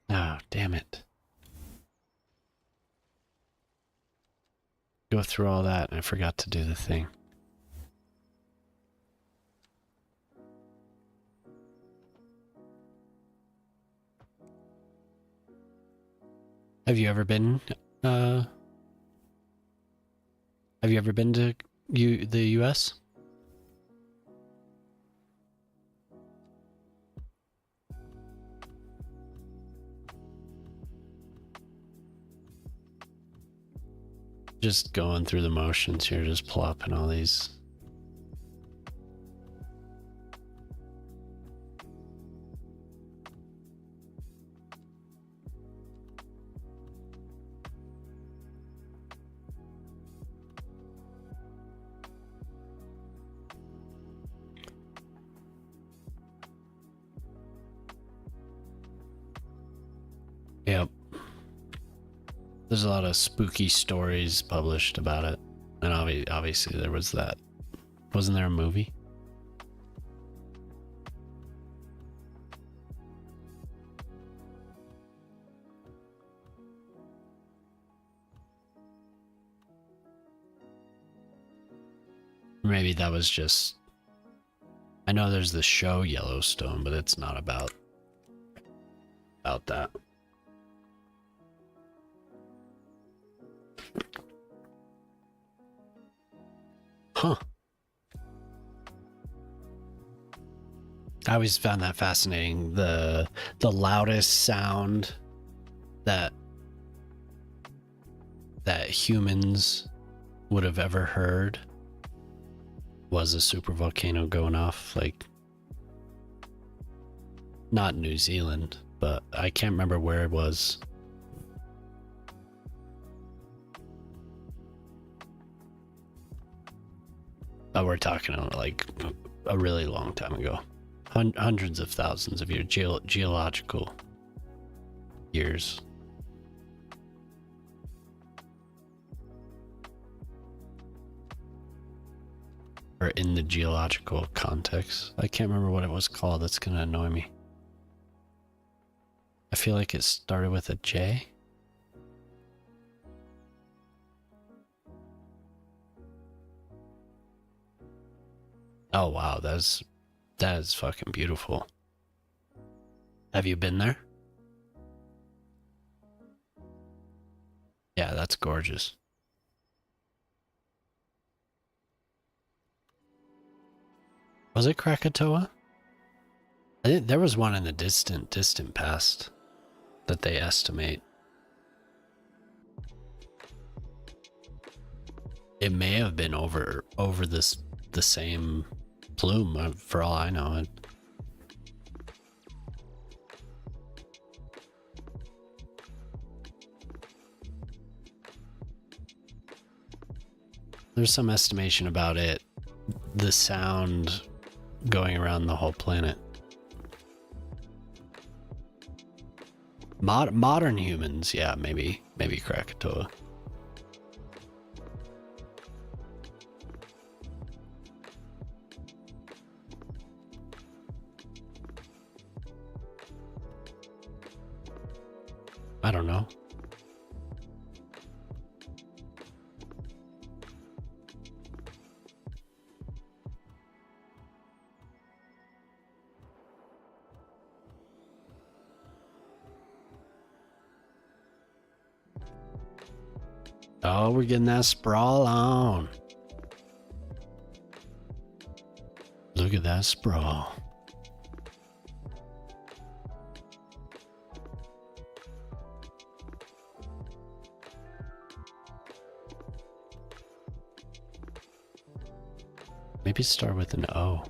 Oh, damn it. go through all that and I forgot to do the thing. Have you ever been to the US? Just going through the motions here, just plopping all these. Yep. There's a lot of spooky stories published about it. And obviously there was that. Wasn't there a movie? Maybe that was just... I know there's the show Yellowstone, but it's not about that. Huh. I always found that fascinating. The loudest sound that humans would have ever heard was a super volcano going off. Like, not New Zealand, but I can't remember where it was. But we're talking like a really long time ago. Hundreds of thousands of years, geological years. Or in the geological context. I can't remember what it was called. That's gonna annoy me. I feel like it started with a J. Oh wow, that is fucking beautiful. Have you been there? Yeah, that's gorgeous. Was it Krakatoa? I think there was one in the distant past that they estimate. It may have been over the same plume, for all I know. There's some estimation about it, the sound going around the whole planet. Modern humans, yeah, maybe Krakatoa. I don't know. Oh, we're getting that sprawl on. Look at that sprawl. Maybe start with an O.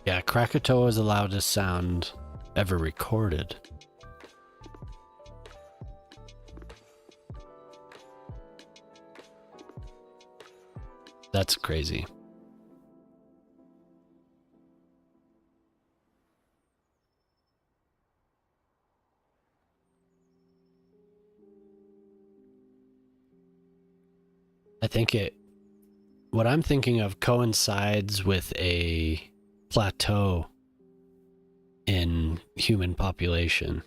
Yeah, Krakatoa is the loudest sound ever recorded. That's crazy. I think what I'm thinking of coincides with a plateau in human population.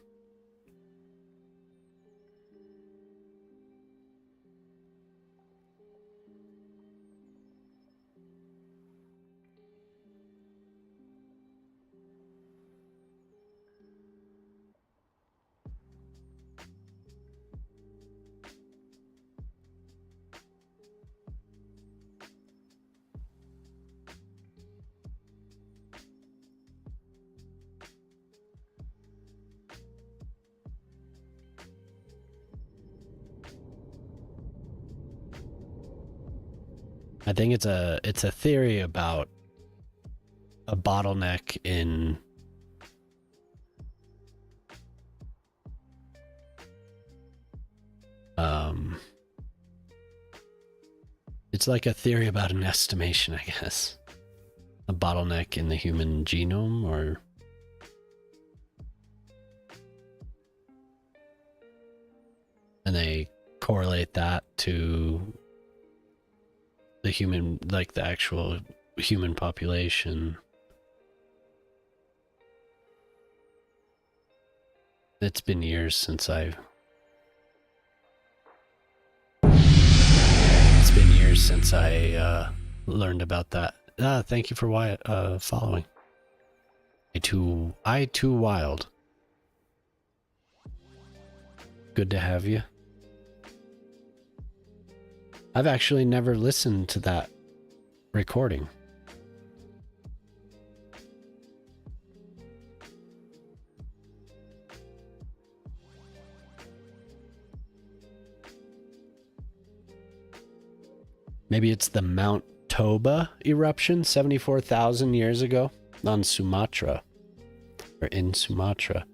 I think it's a theory about a bottleneck in it's like a theory about an estimation, I guess. A bottleneck in the human genome, or and they correlate that to the human, like the actual human population. It's been years since I learned about that. Thank you for following. I too wild. Good to have you. I've actually never listened to that recording. Maybe it's the Mount Toba eruption 74,000 years ago on Sumatra, or in Sumatra.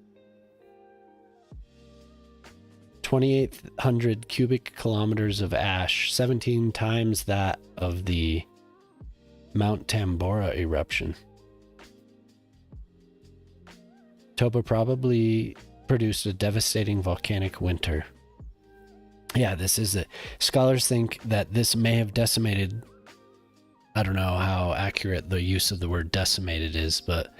2,800 cubic kilometers of ash, 17 times that of the Mount Tambora eruption. Toba probably produced a devastating volcanic winter. Yeah, this is it. Scholars think that this may have decimated, I don't know how accurate the use of the word decimated is, but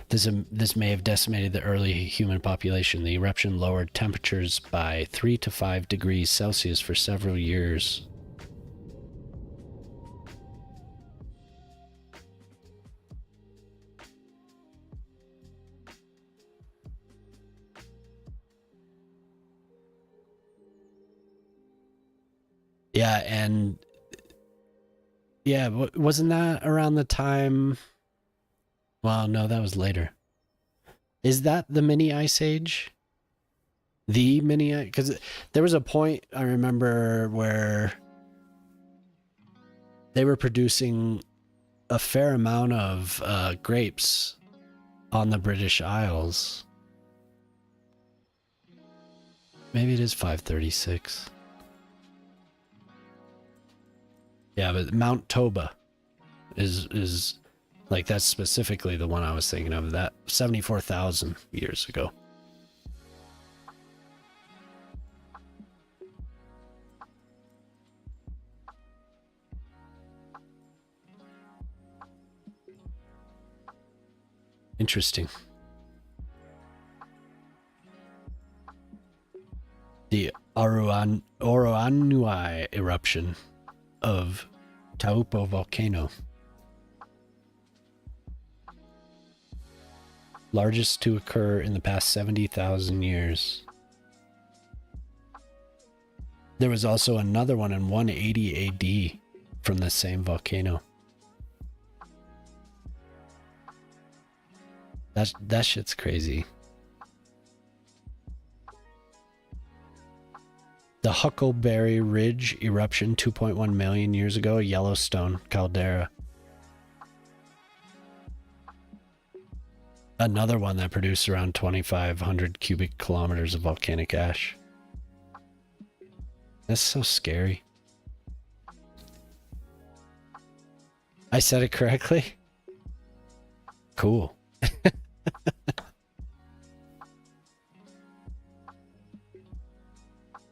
this may have decimated the early human population. The eruption lowered temperatures by 3 to 5 degrees Celsius for several years. Yeah, and yeah, wasn't that around the time? Well, no, that was later. Is that the mini ice age? The mini, because there was a point I remember where they were producing a fair amount of grapes on the British Isles. Maybe it is 536. Yeah, but Mount Toba is like, that's specifically the one I was thinking of. That 74,000 years ago. Interesting. The Oroanui eruption of Taupo volcano. Largest to occur in the past 70,000 years. There was also another one in 180 AD from the same volcano. That shit's crazy. The Huckleberry Ridge eruption 2.1 million years ago, Yellowstone caldera. Another one that produced around 2,500 cubic kilometers of volcanic ash. That's so scary. I said it correctly? Cool.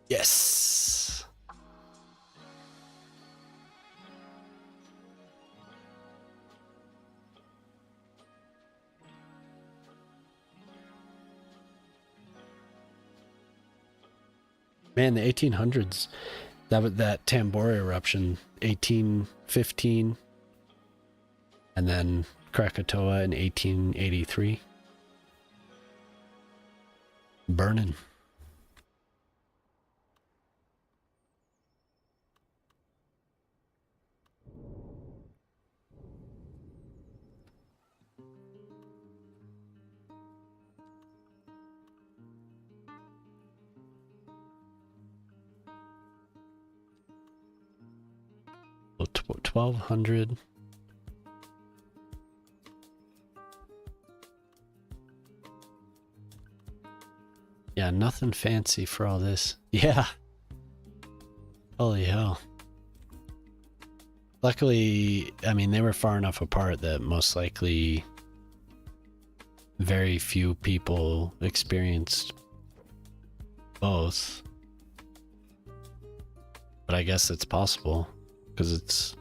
Yes. Man, the 1800s, that Tambora eruption, 1815, and then Krakatoa in 1883. Burning. So 1200. Yeah, nothing fancy for all this. Yeah. Holy hell. Luckily, I mean, they were far enough apart that most likely very few people experienced both. But I guess it's possible because it's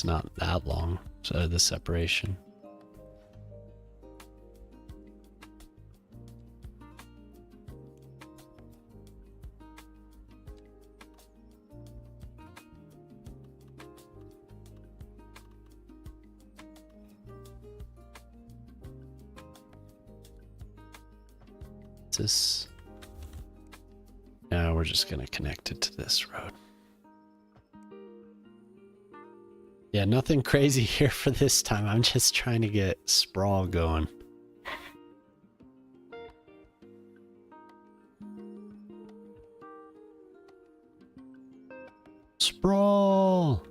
not that long, so the separation. This. Now we're just gonna connect it to this road. Yeah, nothing crazy here for this time. I'm just trying to get sprawl going. Sprawl!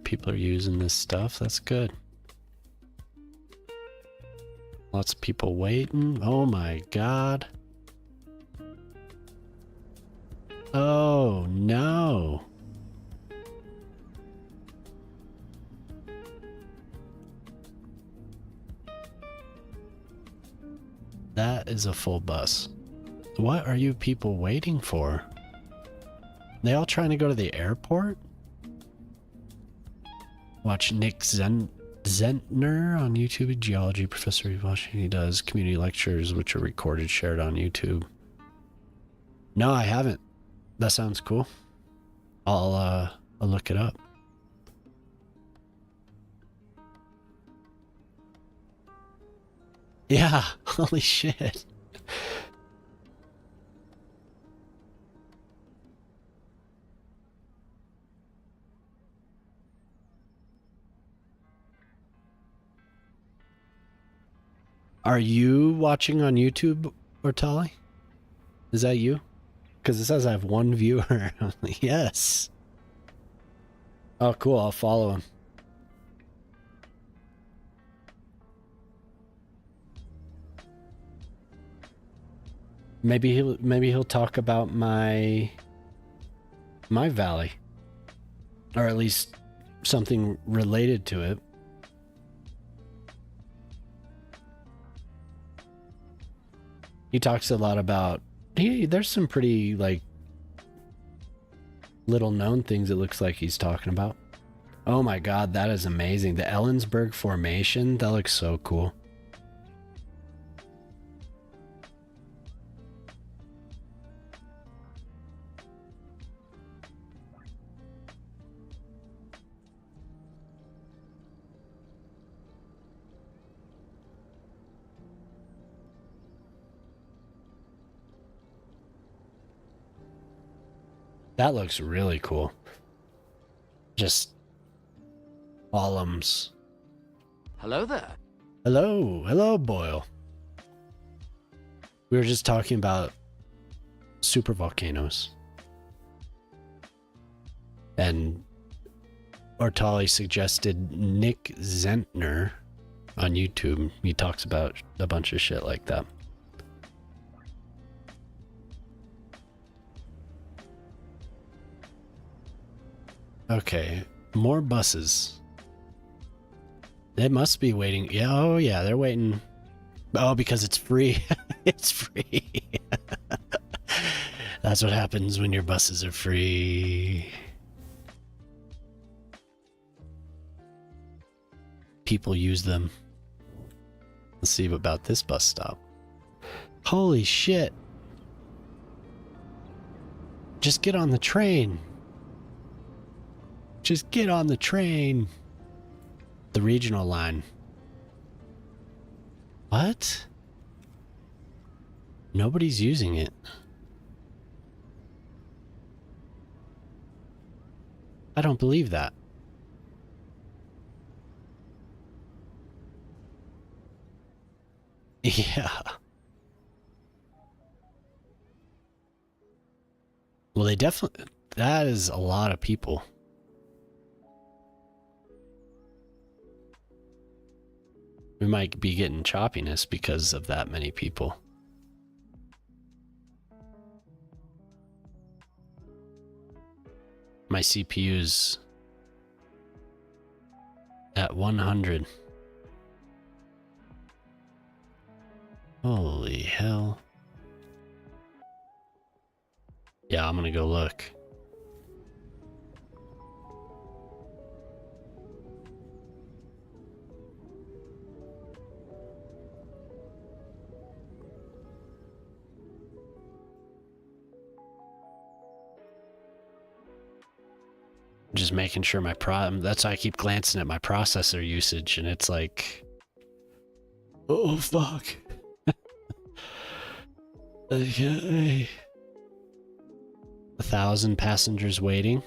People are using this stuff. That's good. Lots of people waiting. Oh my god. Oh no. That is a full bus. What are you people waiting for? They all trying to go to the airport? Watch Nick Zentner on YouTube, a geology professor of Washington. He does community lectures, which are recorded, shared on YouTube. No, I haven't. That sounds cool. I'll look it up. Yeah, holy shit. Are you watching on YouTube, Ortali? Is that you? Because it says I have one viewer. Yes. Oh, cool. I'll follow him. Maybe he'll talk about my valley, or at least something related to it. He talks a lot about, there's some pretty, like, little known things it looks like he's talking about. Oh my god, that is amazing. The Ellensburg Formation, that looks so cool. That looks really cool. Just columns. Hello there. Hello, Boyle. We were just talking about supervolcanoes. And Ortali suggested Nick Zentner on YouTube. He talks about a bunch of shit like that. Okay, more buses. They must be waiting. Yeah, oh yeah, they're waiting. Oh, because it's free. It's free. That's what happens when your buses are free. People use them. Let's see about this bus stop. Holy shit. Just get on the train. Just get on the train. The regional line. What? Nobody's using it. I don't believe that. Yeah. Well, they definitely... That is a lot of people. We might be getting choppiness because of that many people. My CPU's at 100. Holy hell. Yeah, I'm gonna go look. Just making sure that's why I keep glancing at my processor usage, and it's like, oh fuck. Okay. 1,000 passengers waiting.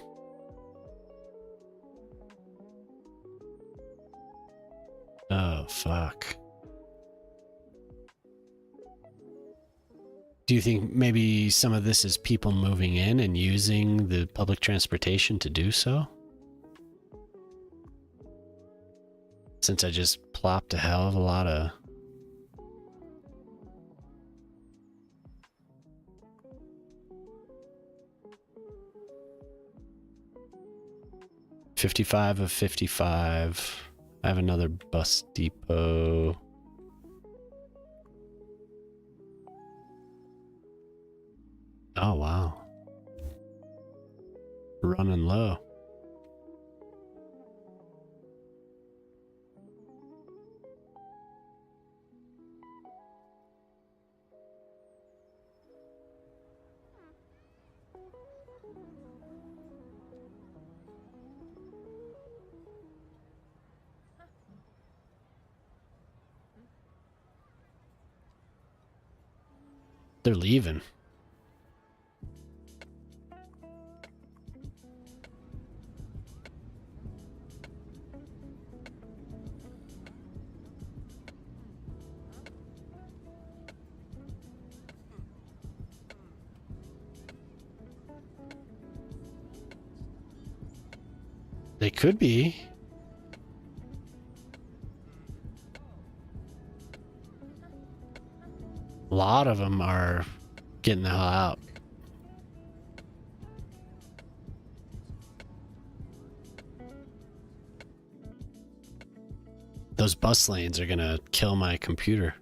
Oh fuck. Do you think maybe some of this is people moving in and using the public transportation to do so? Since I just plopped a hell of a lot of... $55 of 55. I have another bus depot. Oh, wow. Running low. They're leaving. They could be. A lot of them are getting the hell out. Those bus lanes are gonna kill my computer.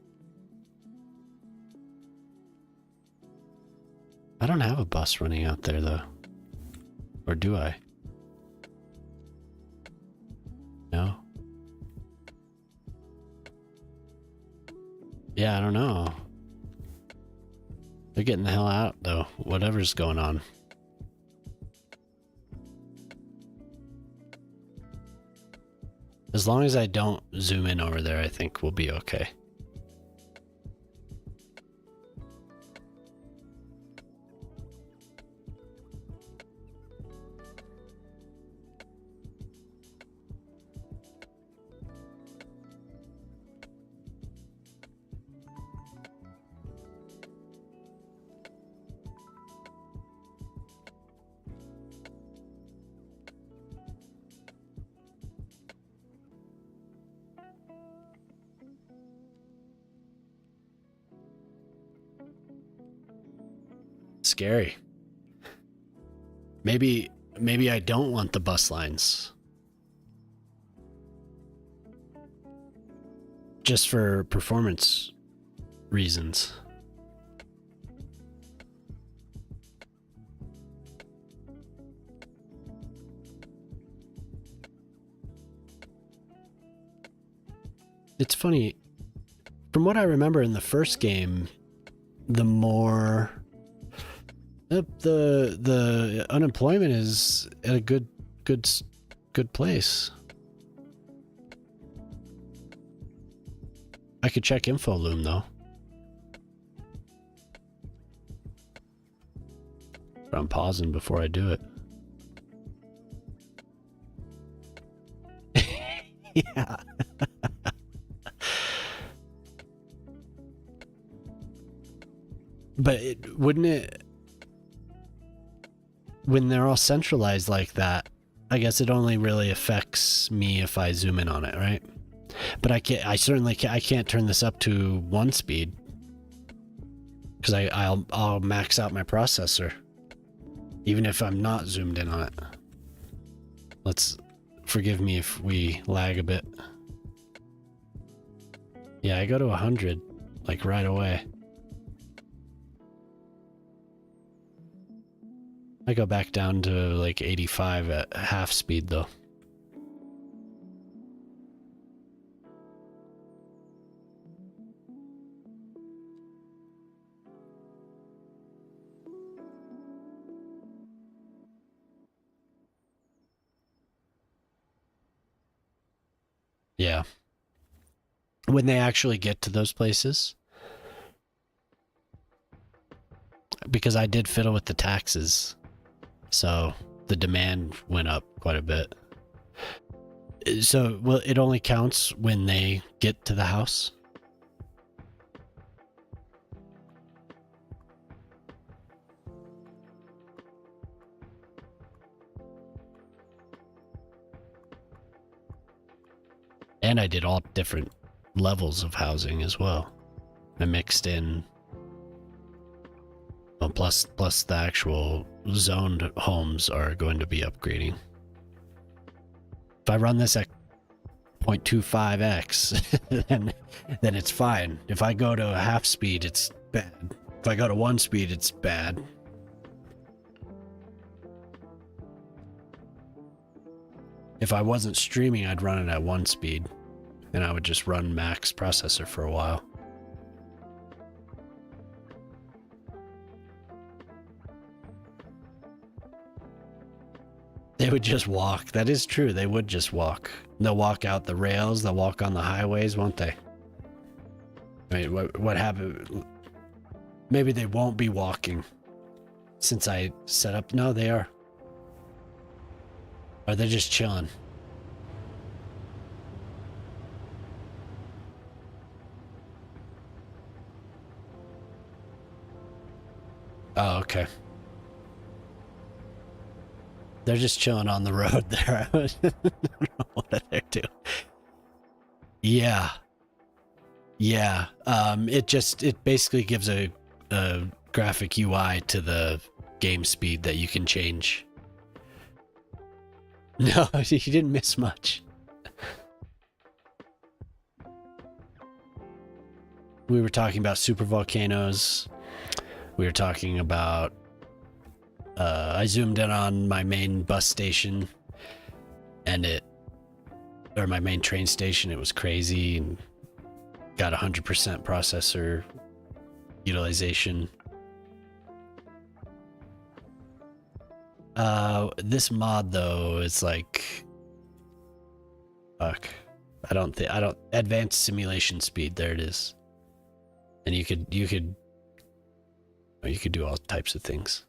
I don't have a bus running out there though. Or do I? No? Yeah, I don't know. They're getting the hell out though, whatever's going on. As long as I don't zoom in over there, I think we'll be okay. Scary. Maybe I don't want the bus lines. Just for performance reasons. It's funny. From what I remember in the first game, the more the unemployment is at a good place. I could check info loom though. But I'm pausing before I do it. Yeah. But wouldn't it, when they're all centralized like that, I guess it only really affects me if I zoom in on it, right? But I can't turn this up to 1 speed because I'll max out my processor even if I'm not zoomed in on it. Forgive me if we lag a bit. Yeah, I go to 100 like right away. I go back down to like 85 at half speed though. Yeah. When they actually get to those places, because I did fiddle with the taxes, so the demand went up quite a bit. So, well, it only counts when they get to the house? And I did all different levels of housing as well. I mixed in, well, plus the actual zoned homes are going to be upgrading. If I run this at 0.25x, then it's fine. If I go to a half speed, it's bad. If I go to 1 speed, it's bad. If I wasn't streaming, I'd run it at 1 speed, and I would just run max processor for a while. They would just walk. That is true. They would just walk. They'll walk out the rails. They'll walk on the highways, won't they? I mean, what happened? Maybe they won't be walking since I set up. No, they are. Or they're just chilling. Oh, okay. They're just chilling on the road there. I don't know what they're doing. Yeah. Yeah. It basically gives a graphic UI to the game speed that you can change. No, you didn't miss much. We were talking about super volcanoes. We were talking about I zoomed in on my main bus station or my main train station. It was crazy and got 100% processor utilization. This mod though is like, fuck. I don't advanced simulation speed. There it is. And you could do all types of things.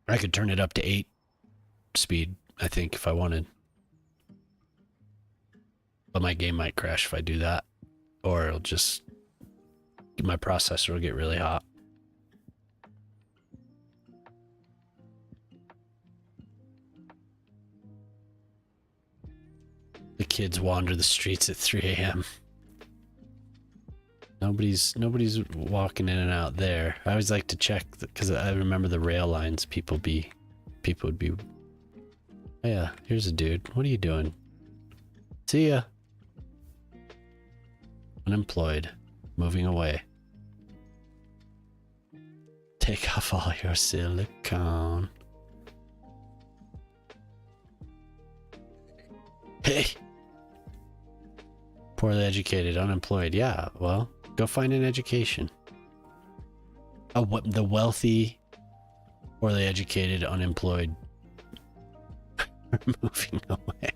I could turn it up to 8 speed, I think, if I wanted. But my game might crash if I do that. Or it'll just... my processor will get really hot. The kids wander the streets at 3 a.m. Nobody's walking in and out there. I always like to check because I remember the rail lines. People would be, oh yeah, here's a dude. What are you doing? See ya. Unemployed. Moving away. Take off all your silicone. Hey! Poorly educated, unemployed. Yeah, well, go find an education. Oh, what, the wealthy, poorly educated, unemployed are moving away.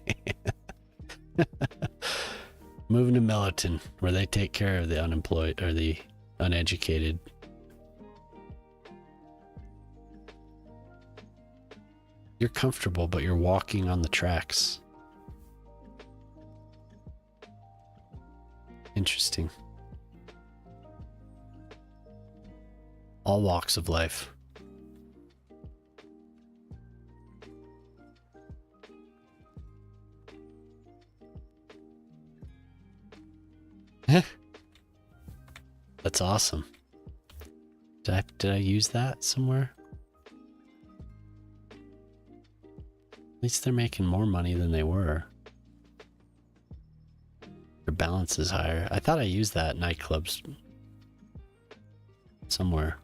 Moving to Melton, where they take care of the unemployed or the uneducated. You're comfortable, but you're walking on the tracks. Interesting. All walks of life. That's awesome. Did I use that somewhere? At least they're making more money than they were. Their balance is higher. I thought I used that at nightclubs somewhere.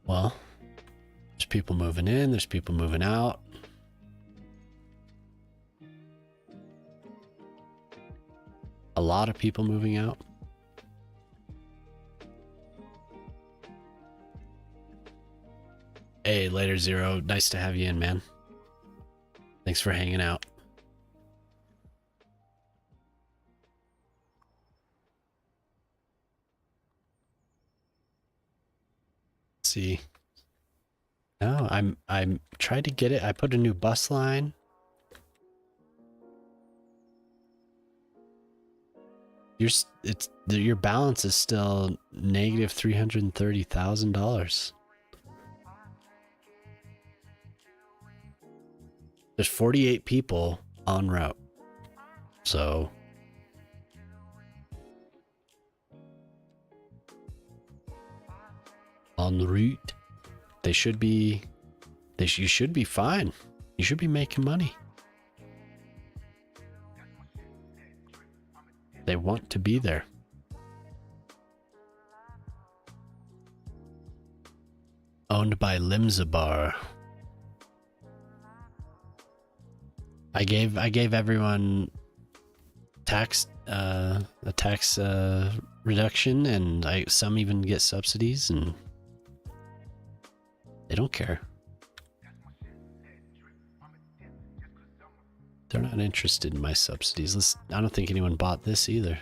Well, there's people moving in, there's people moving out. A lot of people moving out. Hey, later Zero. Nice to have you in, man. Thanks for hanging out. Let's see. No, I'm trying to get it. I put a new bus line. Your balance is still negative $330,000. There's 48 people en route. So en route, you should be fine. You should be making money. They want to be there. Owned by Limzabar. I gave everyone a tax reduction, and some even get subsidies, and they don't care. They're not interested in my subsidies. I don't think anyone bought this either.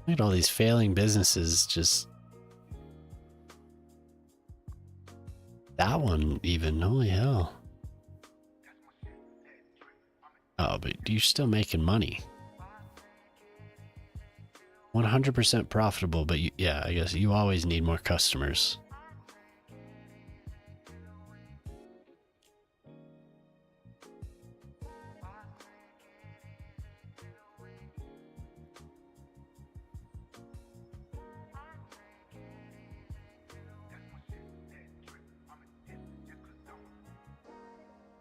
Look at all these failing businesses. Just that one, even. Holy hell. Oh, but you're still making money. 100% profitable, but yeah, I guess you always need more customers.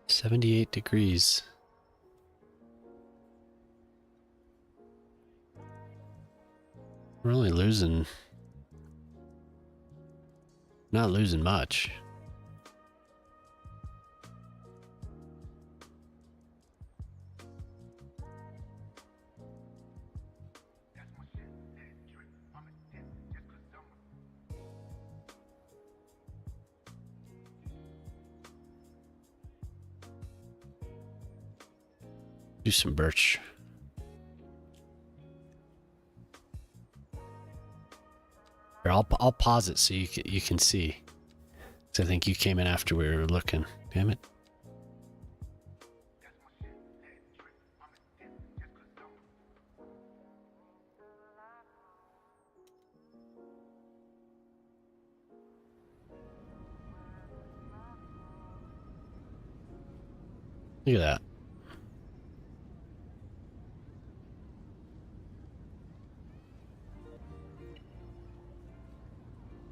$78 degrees. We're only losing, not losing much. Do some birch. Here, I'll pause it so you can see. So I think you came in after we were looking. Damn it. Look at that.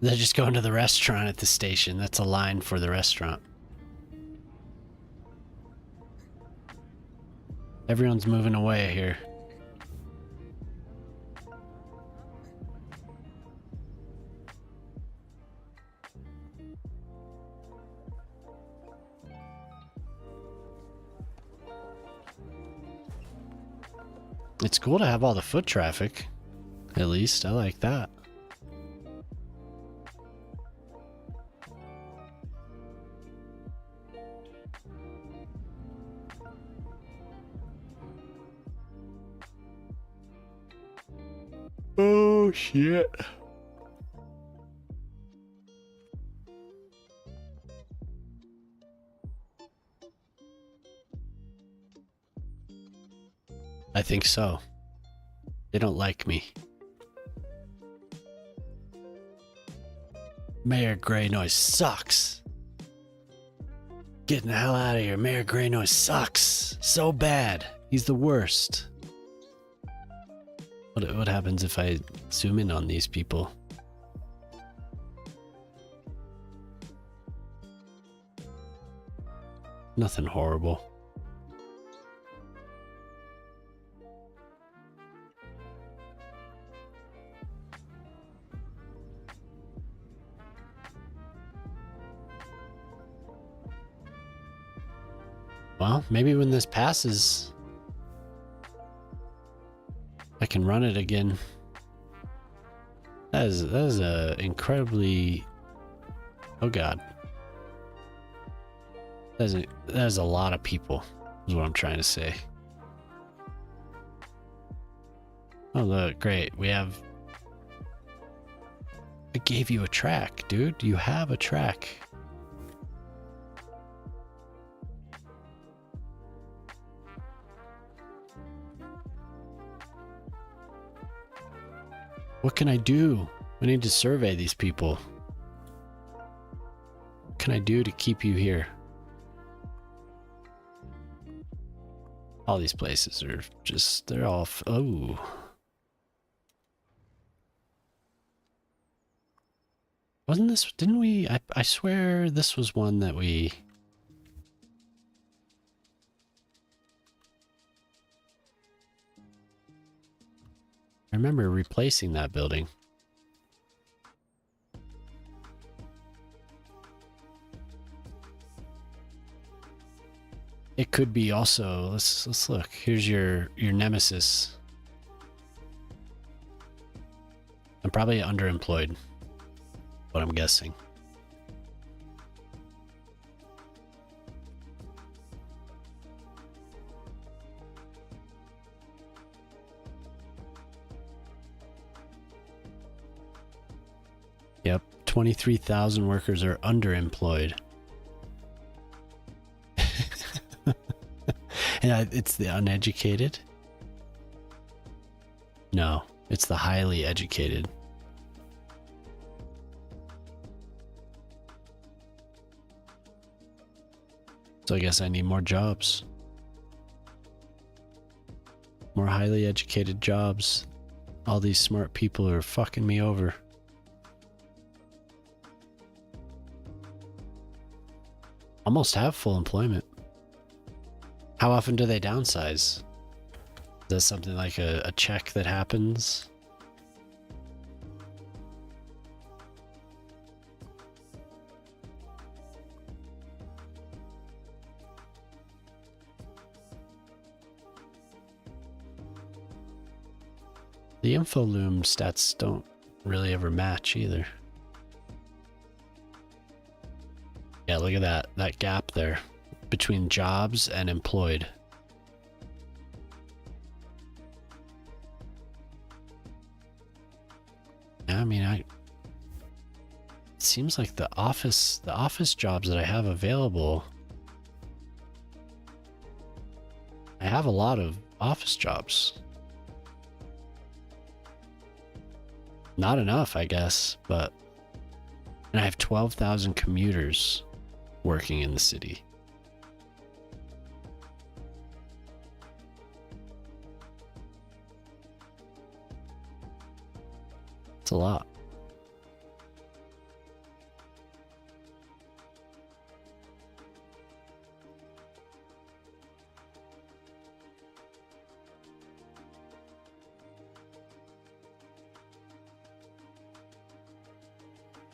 They're just going to the restaurant at the station. That's a line for the restaurant. Everyone's moving away here. It's cool to have all the foot traffic. At least, I like that. Oh, shit. I think so. They don't like me. Mayor Graynoise sucks. Getting the hell out of here. Mayor Graynoise sucks. So bad. He's the worst. What happens if I zoom in on these people? Nothing horrible. Well, maybe when this passes, I can run it again. That is a incredibly... Oh god. That is a lot of people, is what I'm trying to say. Oh look, great. We have... I gave you a track, dude. You have a track. What can I do? I need to survey these people. What can I do to keep you here? All these places are just, they're all, oh. Wasn't this, didn't we, I swear this was one that we... I remember replacing that building. It could be also, let's look. Here's your nemesis. I'm probably underemployed, what I'm guessing. Yep, 23,000 workers are underemployed. And it's the uneducated? No, it's the highly educated. So I guess I need more jobs. More highly educated jobs. All these smart people are fucking me over. Almost have full employment. How often do they downsize? Is that something like a check that happens? The InfoLoom stats don't really ever match either. Yeah, look at that gap there between jobs and employed. Yeah, I mean, it seems like the office jobs that I have available, I have a lot of office jobs. Not enough, I guess, but, and I have 12,000 commuters working in the city. It's a lot.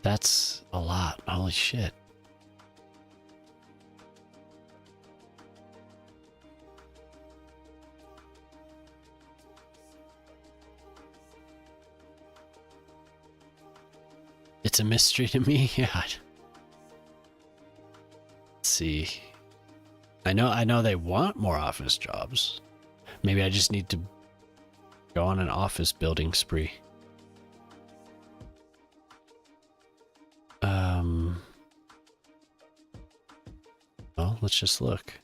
That's a lot. Holy shit. It's a mystery to me. Yeah. Let's see. I know they want more office jobs. Maybe I just need to go on an office building spree. Well, let's just look.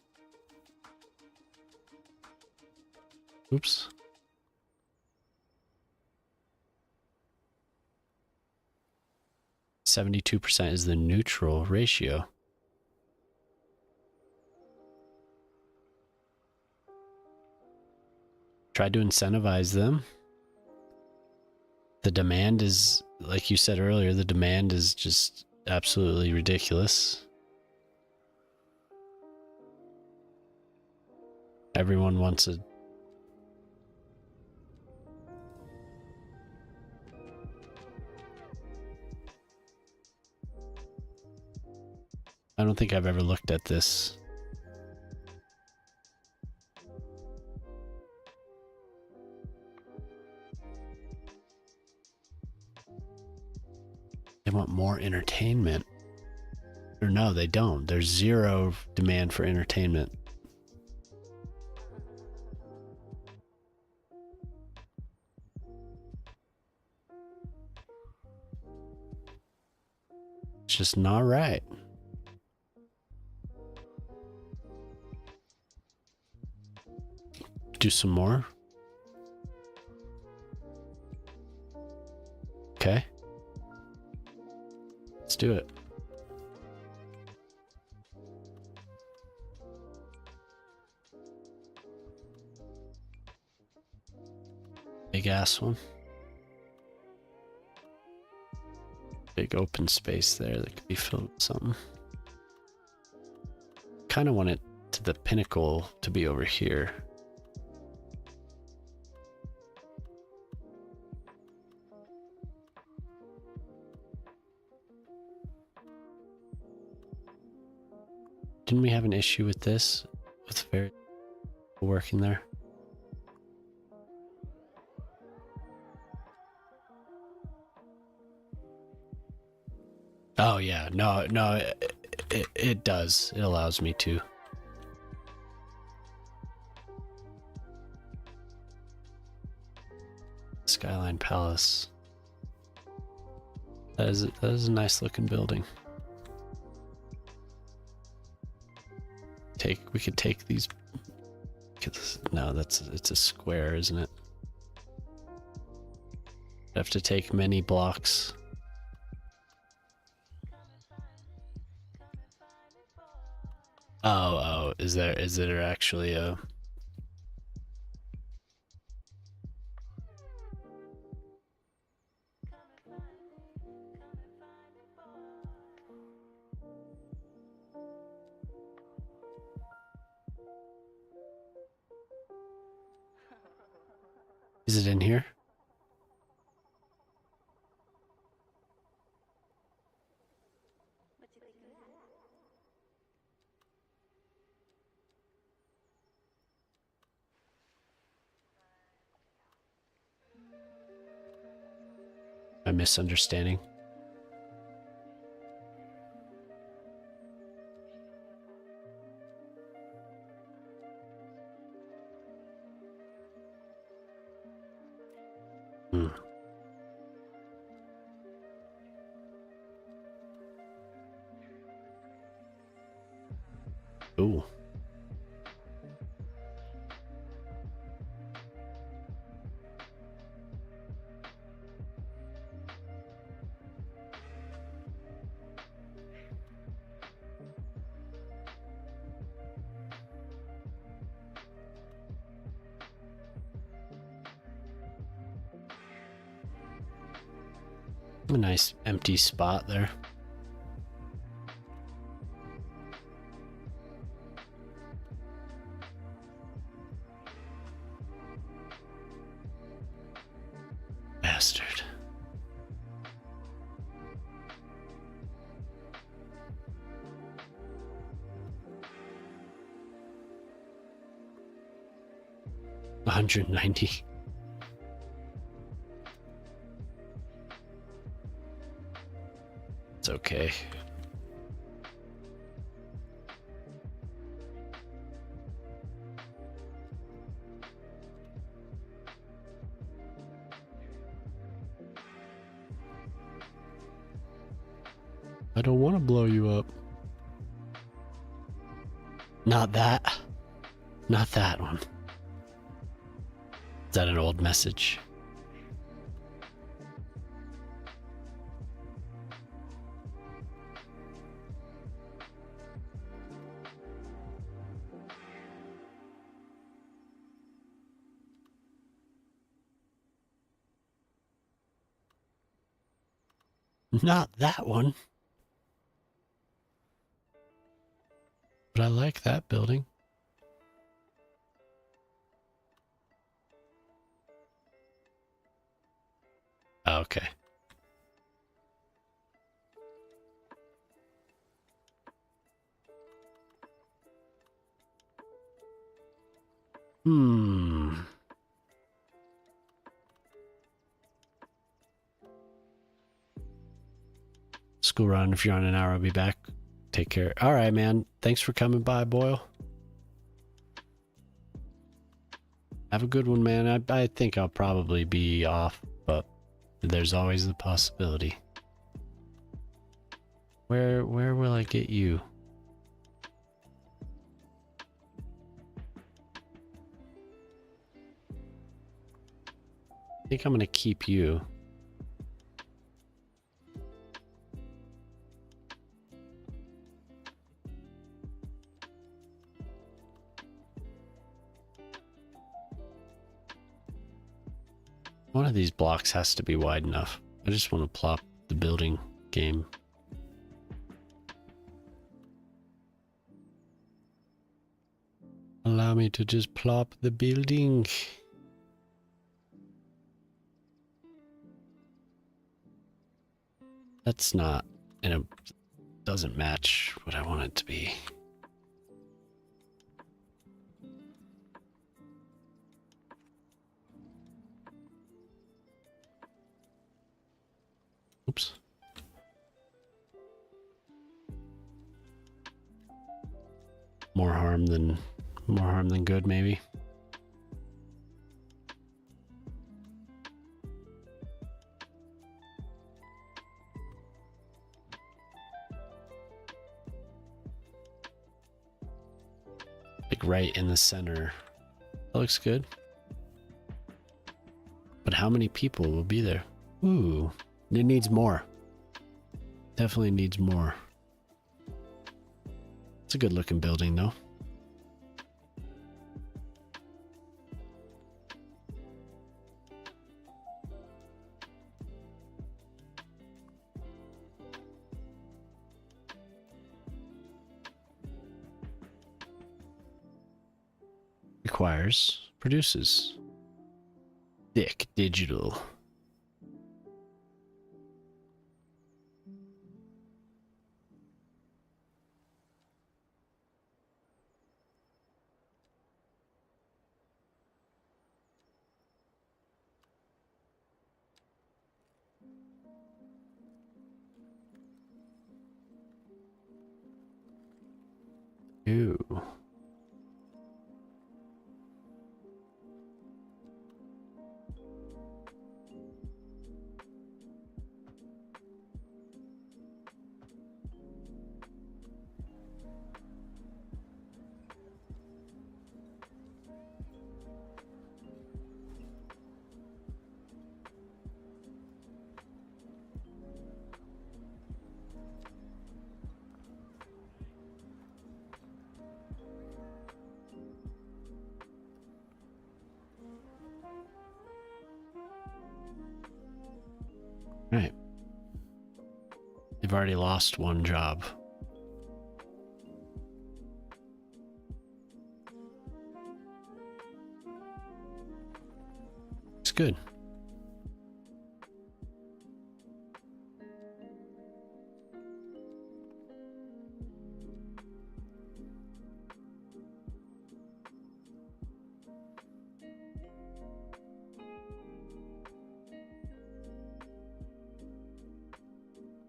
Oops. %72% is the neutral ratio. Tried to incentivize them. The demand is, like you said earlier, the demand is just absolutely ridiculous. Everyone wants a... I don't think I've ever looked at this. They want more entertainment. Or no, they don't. There's zero demand for entertainment. It's just not right. Do some more. Okay. Let's do it. Big ass one. Big open space there that could be filled with something. Kind of want it to the pinnacle to be over here. Didn't we have an issue with this? With very working there? Oh yeah, no, it does. It allows me to. Skyline Palace. That is a nice looking building. We could take these. No, it's a square, isn't it? I have to take many blocks. Oh, is there actually a... Is it in here? I'm misunderstanding. Ooh. A nice empty spot there. Bastard. 190. It's okay. I don't want to blow you up. Not that. Not that one. Is that an old message? Not that one. But I like that building. Okay. School run. If you're on an hour, I'll be back. Take care. All right, man. Thanks for coming by, Boyle. Have a good one, man. I think I'll probably be off, but there's always the possibility. Where will I get you? I think I'm gonna keep you. One of these blocks has to be wide enough. I just want to plop the building game. Allow me to just plop the building. That's not, and it doesn't match what I want it to be. Oops. More harm than good, maybe. Like right in the center. That looks good. But how many people will be there? Ooh, it needs more. Definitely needs more. It's a good looking building though. Requires, produces. Thick digital. Ooh. Right. They've already lost one job. It's good.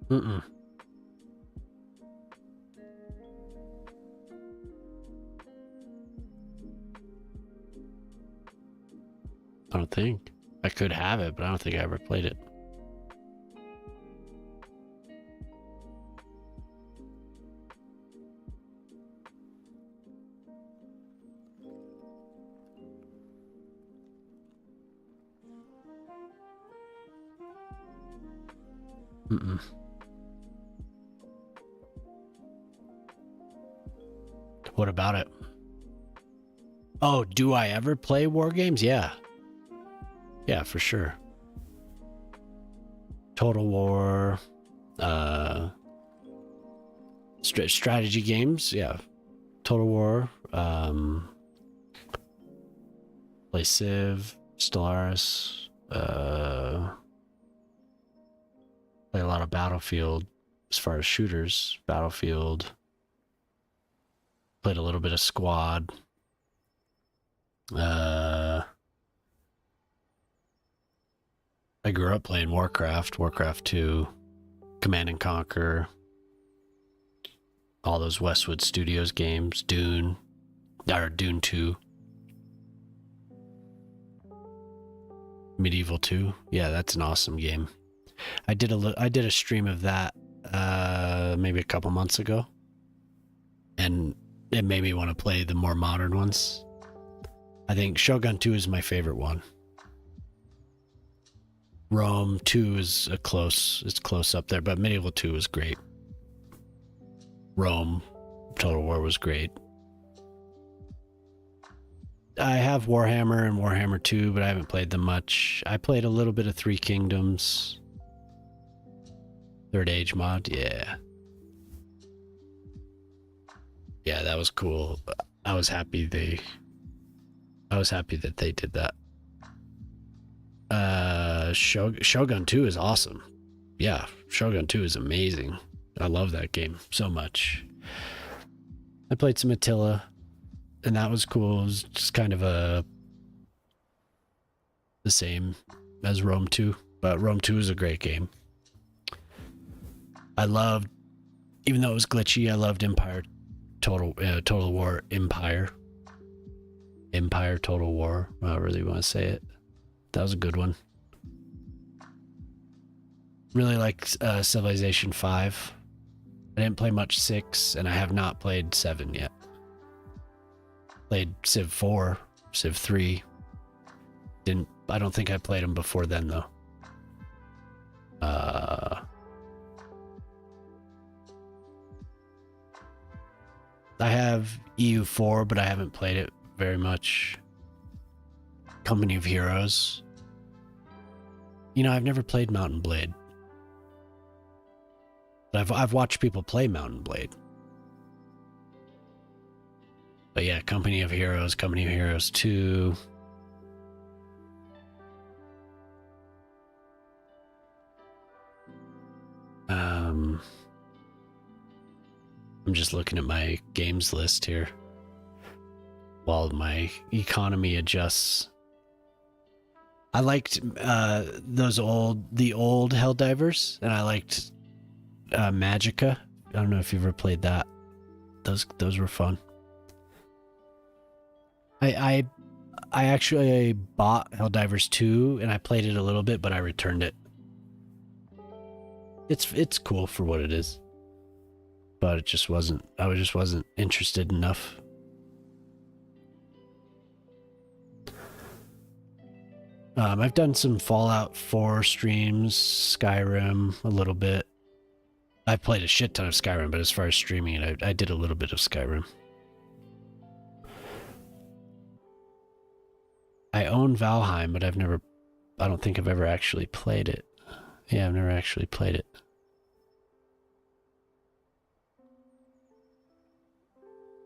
Mm-mm. I don't think. I could have it, but I don't think I ever played it. Mm-mm. What about it? Oh, do I ever play war games? Yeah. Yeah, for sure. Total War, strategy games, yeah. Total War, play Civ, Stellaris, play a lot of Battlefield as far as shooters. Battlefield, played a little bit of Squad. I grew up playing Warcraft 2, Command and Conquer, all those Westwood Studios games, Dune 2, Medieval 2. Yeah, that's an awesome game. I did a stream of that maybe a couple months ago, and it made me want to play the more modern ones. I think Shogun 2 is my favorite one. Rome 2 is it's close up there, but Medieval 2 was great. Rome Total War was great. I have Warhammer and Warhammer 2, but I haven't played them much. I played a little bit of Three Kingdoms. Third Age mod, yeah. Yeah, that was cool. I was happy that they did that. Shogun 2 is awesome. Yeah, Shogun 2 is amazing. I love that game so much. I played some Attila, and that was cool. It was just kind of the same as Rome 2, but Rome 2 is a great game. I loved, even though it was glitchy, I loved Total War Empire Total War, however you want to say it. That was a good one. Really like Civilization 5. I didn't play much 6, and I have not played 7 yet. Played Civ 4, Civ 3. I don't think I played them before then, though. I have EU4, but I haven't played it very much. Company of Heroes. You know, I've never played Mountain Blade. But I've watched people play Mountain Blade. But yeah, Company of Heroes 2. I'm just looking at my games list here while my economy adjusts. I liked the old Helldivers, and I liked Magica. I don't know if you've ever played that. Those were fun. I actually bought Helldivers 2 and I played it a little bit, but I returned it. It's cool for what it is, but it just wasn't. I just wasn't interested enough. I've done some Fallout 4 streams, Skyrim a little bit. I've played a shit ton of Skyrim, but as far as streaming it, I did a little bit of Skyrim. I own Valheim, but I don't think I've ever actually played it. Yeah, I've never actually played it.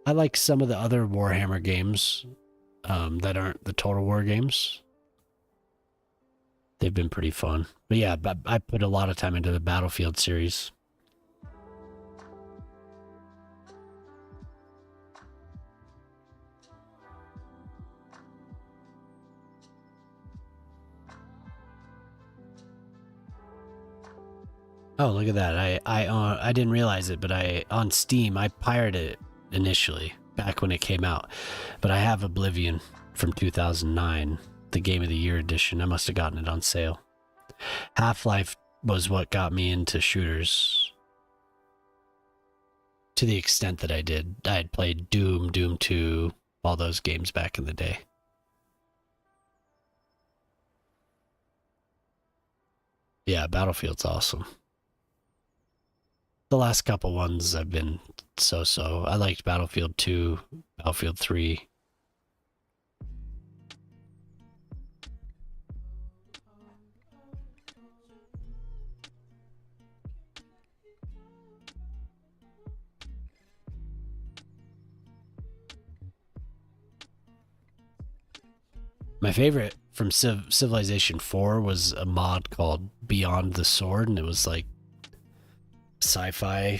I like some of the other Warhammer games that aren't the Total War games. They've been pretty fun. But yeah, I put a lot of time into the Battlefield series. Oh, look at that. I didn't realize it, but on Steam I pirated it initially back when it came out. But I have Oblivion from 2009, the Game of the Year edition. I must have gotten it on sale. Half-Life was what got me into shooters to the extent that I did. I had played Doom, Doom 2, all those games back in the day. Yeah, Battlefield's awesome. The last couple ones I've been so-so. I liked Battlefield 2, Battlefield 3. My favorite from Civilization 4 was a mod called Beyond the Sword, and it was like sci-fi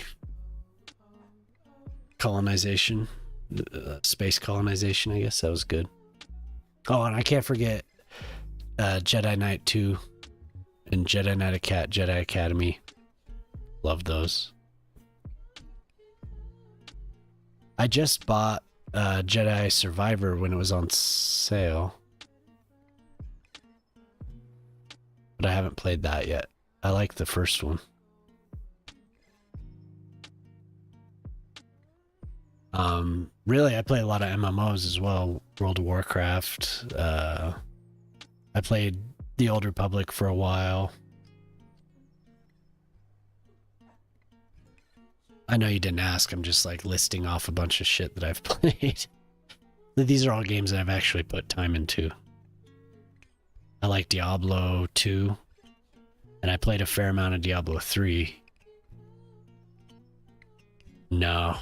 colonization, space colonization, I guess. That was good. Oh, and I can't forget Jedi Knight 2 and Jedi Academy. Love those. I just bought Jedi Survivor when it was on sale, but I haven't played that yet. I like the first one. Really, I play a lot of MMOs as well. World of Warcraft. I played The Old Republic for a while. I know you didn't ask. I'm just like listing off a bunch of shit that I've played. These are all games that I've actually put time into. I like Diablo 2, and I played a fair amount of Diablo 3. No.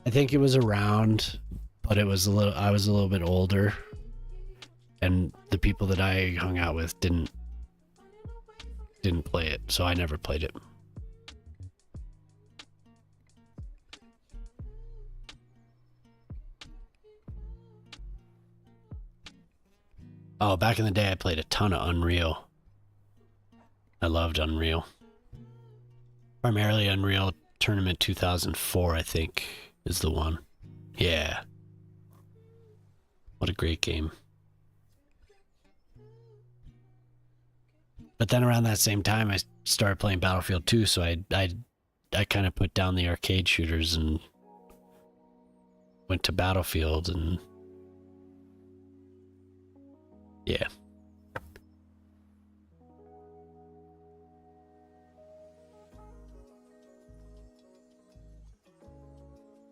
I think it was around, but I was a little bit older, and the people that I hung out with didn't play it, so I never played it. Oh, back in the day I played a ton of Unreal. I loved Unreal. Primarily Unreal Tournament 2004, I think, is the one. Yeah. What a great game. But then around that same time I started playing Battlefield 2, so I kind of put down the arcade shooters and went to Battlefield, and yeah.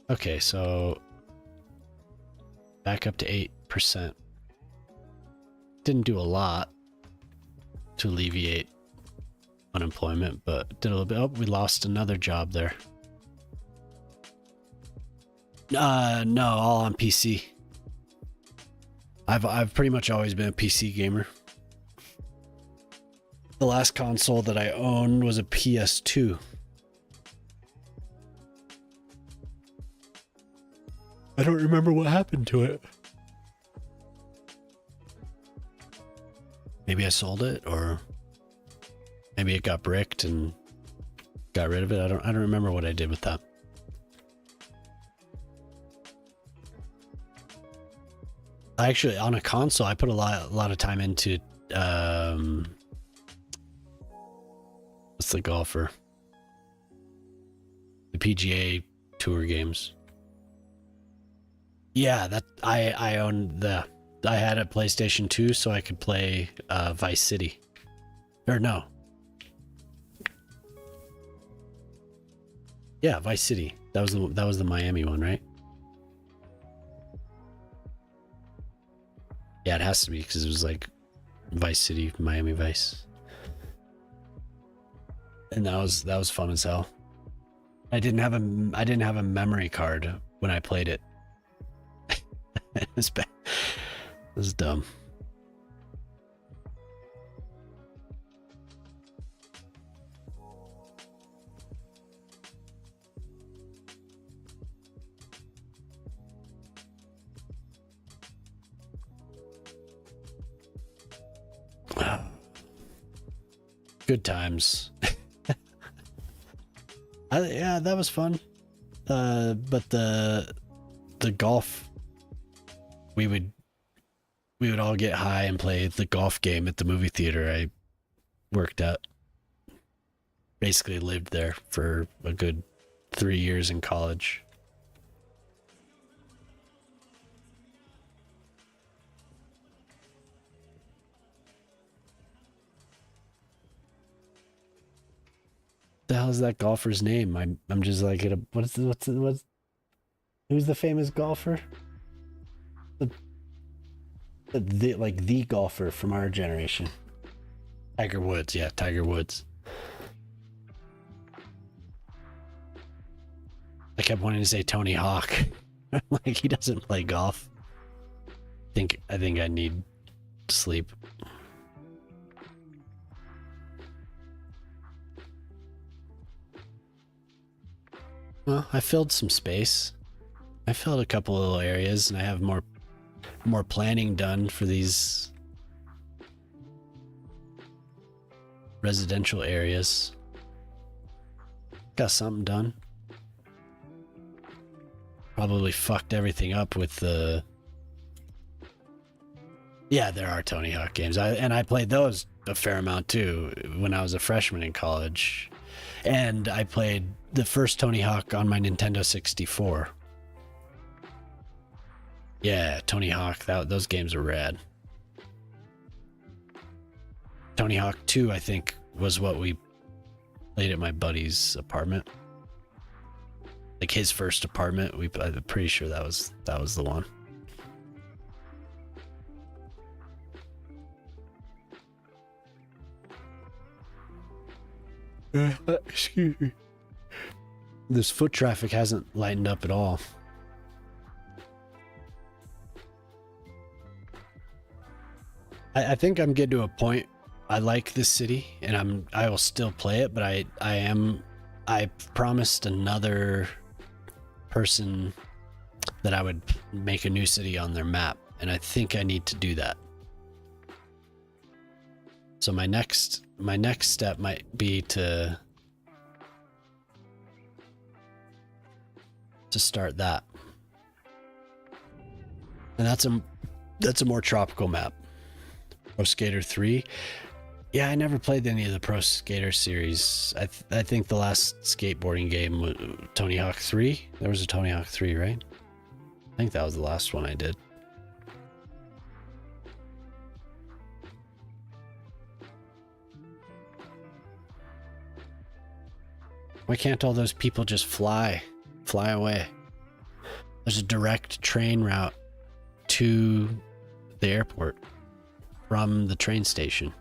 Okay, so back up to 8%. Didn't do a lot to alleviate unemployment, but did a little bit. Oh, we lost another job there. No, all on PC. I've pretty much always been a PC gamer. The last console that I owned was a PS2. I don't remember what happened to it. Maybe I sold it, or maybe it got bricked and got rid of it. I don't remember what I did with that. Actually, on a console, I put a lot of time into what's the golfer? The PGA Tour games. Yeah, that I owned the. I had a PlayStation 2, so I could play Vice City. Or no. Yeah, Vice City. That was the Miami one, right? Yeah, it has to be, because it was like Vice City, Miami Vice, and that was fun as hell. I didn't have a memory card when I played it. It was bad. It was dumb. Good times. Yeah, that was fun. But the golf, we would all get high and play the golf game at the movie theater I worked at. Basically lived there for a good 3 years in college. The hell is that golfer's name? I'm just like what's who's the famous golfer? The golfer from our generation. Tiger Woods, yeah, Tiger Woods. I kept wanting to say Tony Hawk. Like, he doesn't play golf. I think I need sleep. Well, I filled some space. I filled a couple little areas, and I have more planning done for these residential areas. Got something done. Probably fucked everything up with the... Yeah, there are Tony Hawk games. I played those a fair amount too when I was a freshman in college. And I played the first Tony Hawk on my Nintendo 64. Yeah, Tony Hawk, those games are rad. Tony Hawk 2, I think, was what we played at my buddy's apartment. Like his first apartment. I'm pretty sure that was the one. Excuse me. This foot traffic hasn't lightened up at all. I think I'm getting to a point. I like this city, and I will still play it, but I promised another person that I would make a new city on their map, and I think I need to do that. So my next step might be to start that. And that's a more tropical map. Pro Skater 3. Yeah, I never played any of the Pro Skater series. I think the last skateboarding game was Tony Hawk 3. There was a Tony Hawk 3, right? I think that was the last one I did. Why can't all those people just fly away? There's a direct train route to the airport from the train station.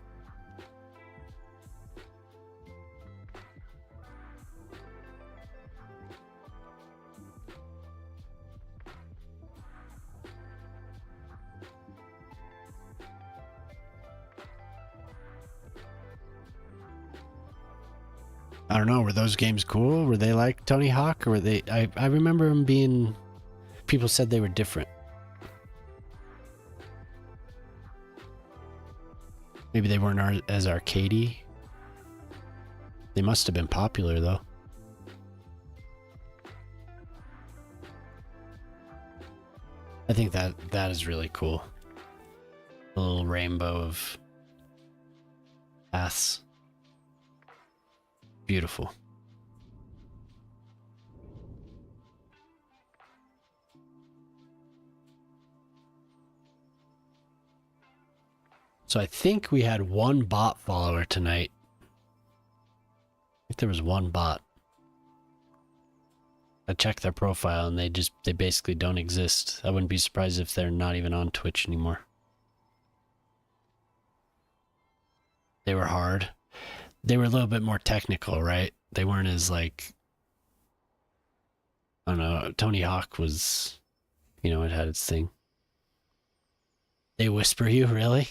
I don't know, were those games cool? Were they like Tony Hawk, or were they... I remember them being... People said they were different. Maybe they weren't as arcadey. They must have been popular, though. I think that is really cool. A little rainbow of paths. Beautiful. So I think we had one bot follower tonight. I think there was one bot. I checked their profile and they basically don't exist. I wouldn't be surprised if they're not even on Twitch anymore. They were hard. They were a little bit more technical, right? They weren't as like, I don't know, Tony Hawk was, it had its thing. They whisper you, really?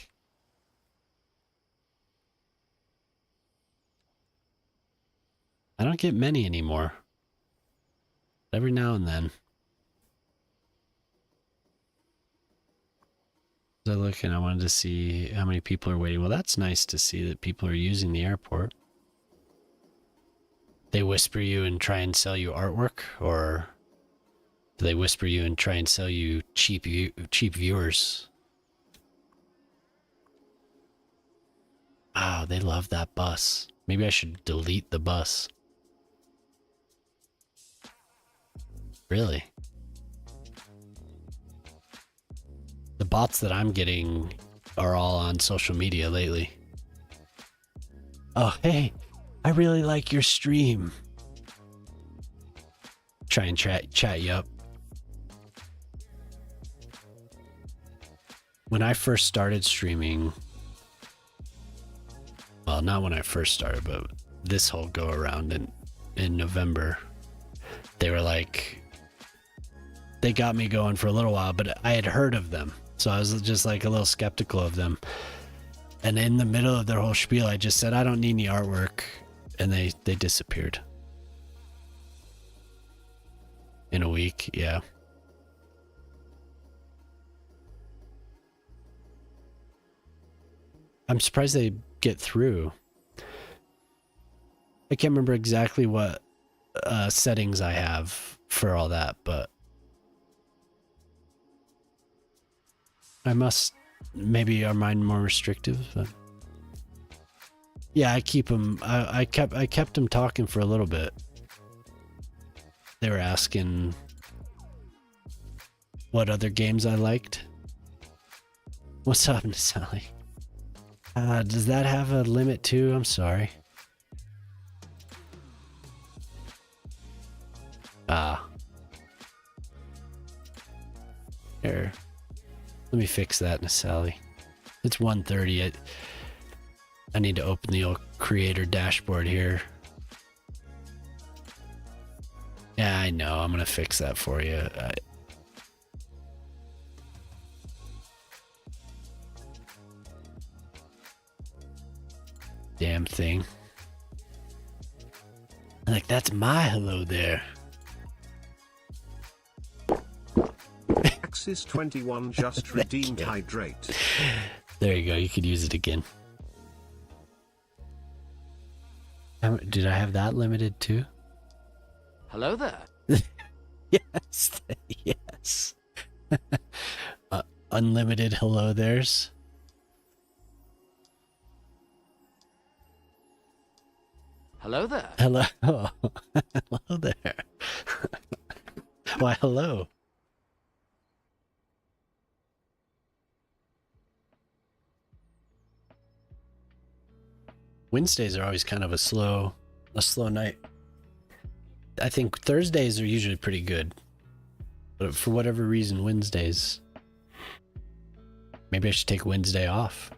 I don't get many anymore. Every now and then. I look and I wanted to see how many people are waiting. Well, that's nice to see that people are using the airport. They whisper you and try and sell you artwork, or do they whisper you and try and sell you cheap viewers? Wow, they love that bus. Maybe I should delete the bus. Really? The bots that I'm getting are all on social media lately. Oh, hey, I really like your stream. Try and chat you up. When I first started streaming, well, not when I first started, but this whole go around in November, they were like, they got me going for a little while, but I had heard of them. So I was just like a little skeptical of them. And in the middle of their whole spiel, I just said, I don't need any artwork. And they disappeared. In a week, yeah. I'm surprised they get through. I can't remember exactly what settings I have for all that, but I must, maybe are mine more restrictive? But yeah, I keep them. I kept them talking for a little bit. They were asking what other games I liked. What's up, Sally? Does that have a limit too? I'm sorry. Here. Let me fix that, Sally. It's 1:30. I need to open the old creator dashboard here. Yeah, I know. I'm gonna fix that for you. Damn thing. I'm like, that's my hello there. Axis 21 just redeemed hydrate. There you go. You could use it again. Did I have that limited too? Hello there. Yes. Yes. Unlimited hello there's. Hello there. Hello. Hello there. Why, hello. Wednesdays are always kind of a slow night. I think Thursdays are usually pretty good. But for whatever reason, Wednesdays. Maybe I should take Wednesday off.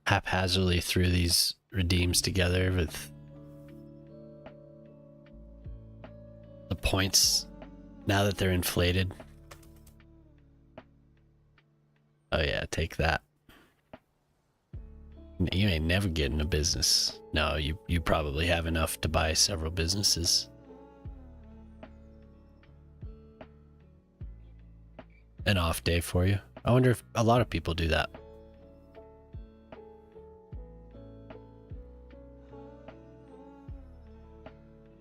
Haphazardly threw these redeems together with the points now that they're inflated. Oh yeah, take that. You ain't never getting a business. No, you probably have enough to buy several businesses. An off day for you. I wonder if a lot of people do that.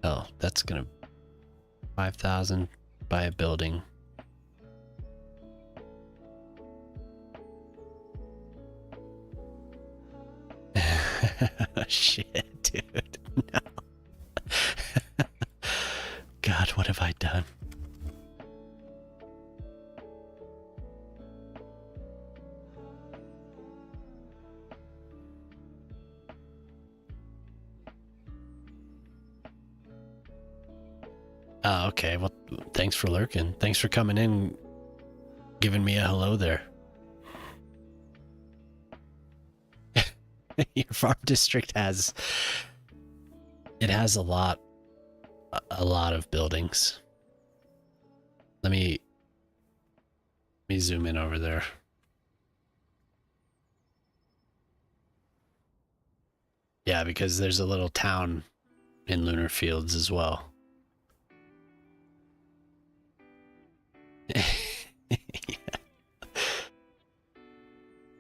Oh, that's gonna 5,000 buy a building. Shit, dude. No. God, what have I done? Oh, okay. Well, thanks for lurking. Thanks for coming in, giving me a hello there. Your farm district has a lot of buildings. Let me zoom in over there. Yeah, because there's a little town in Lunar Fields as well.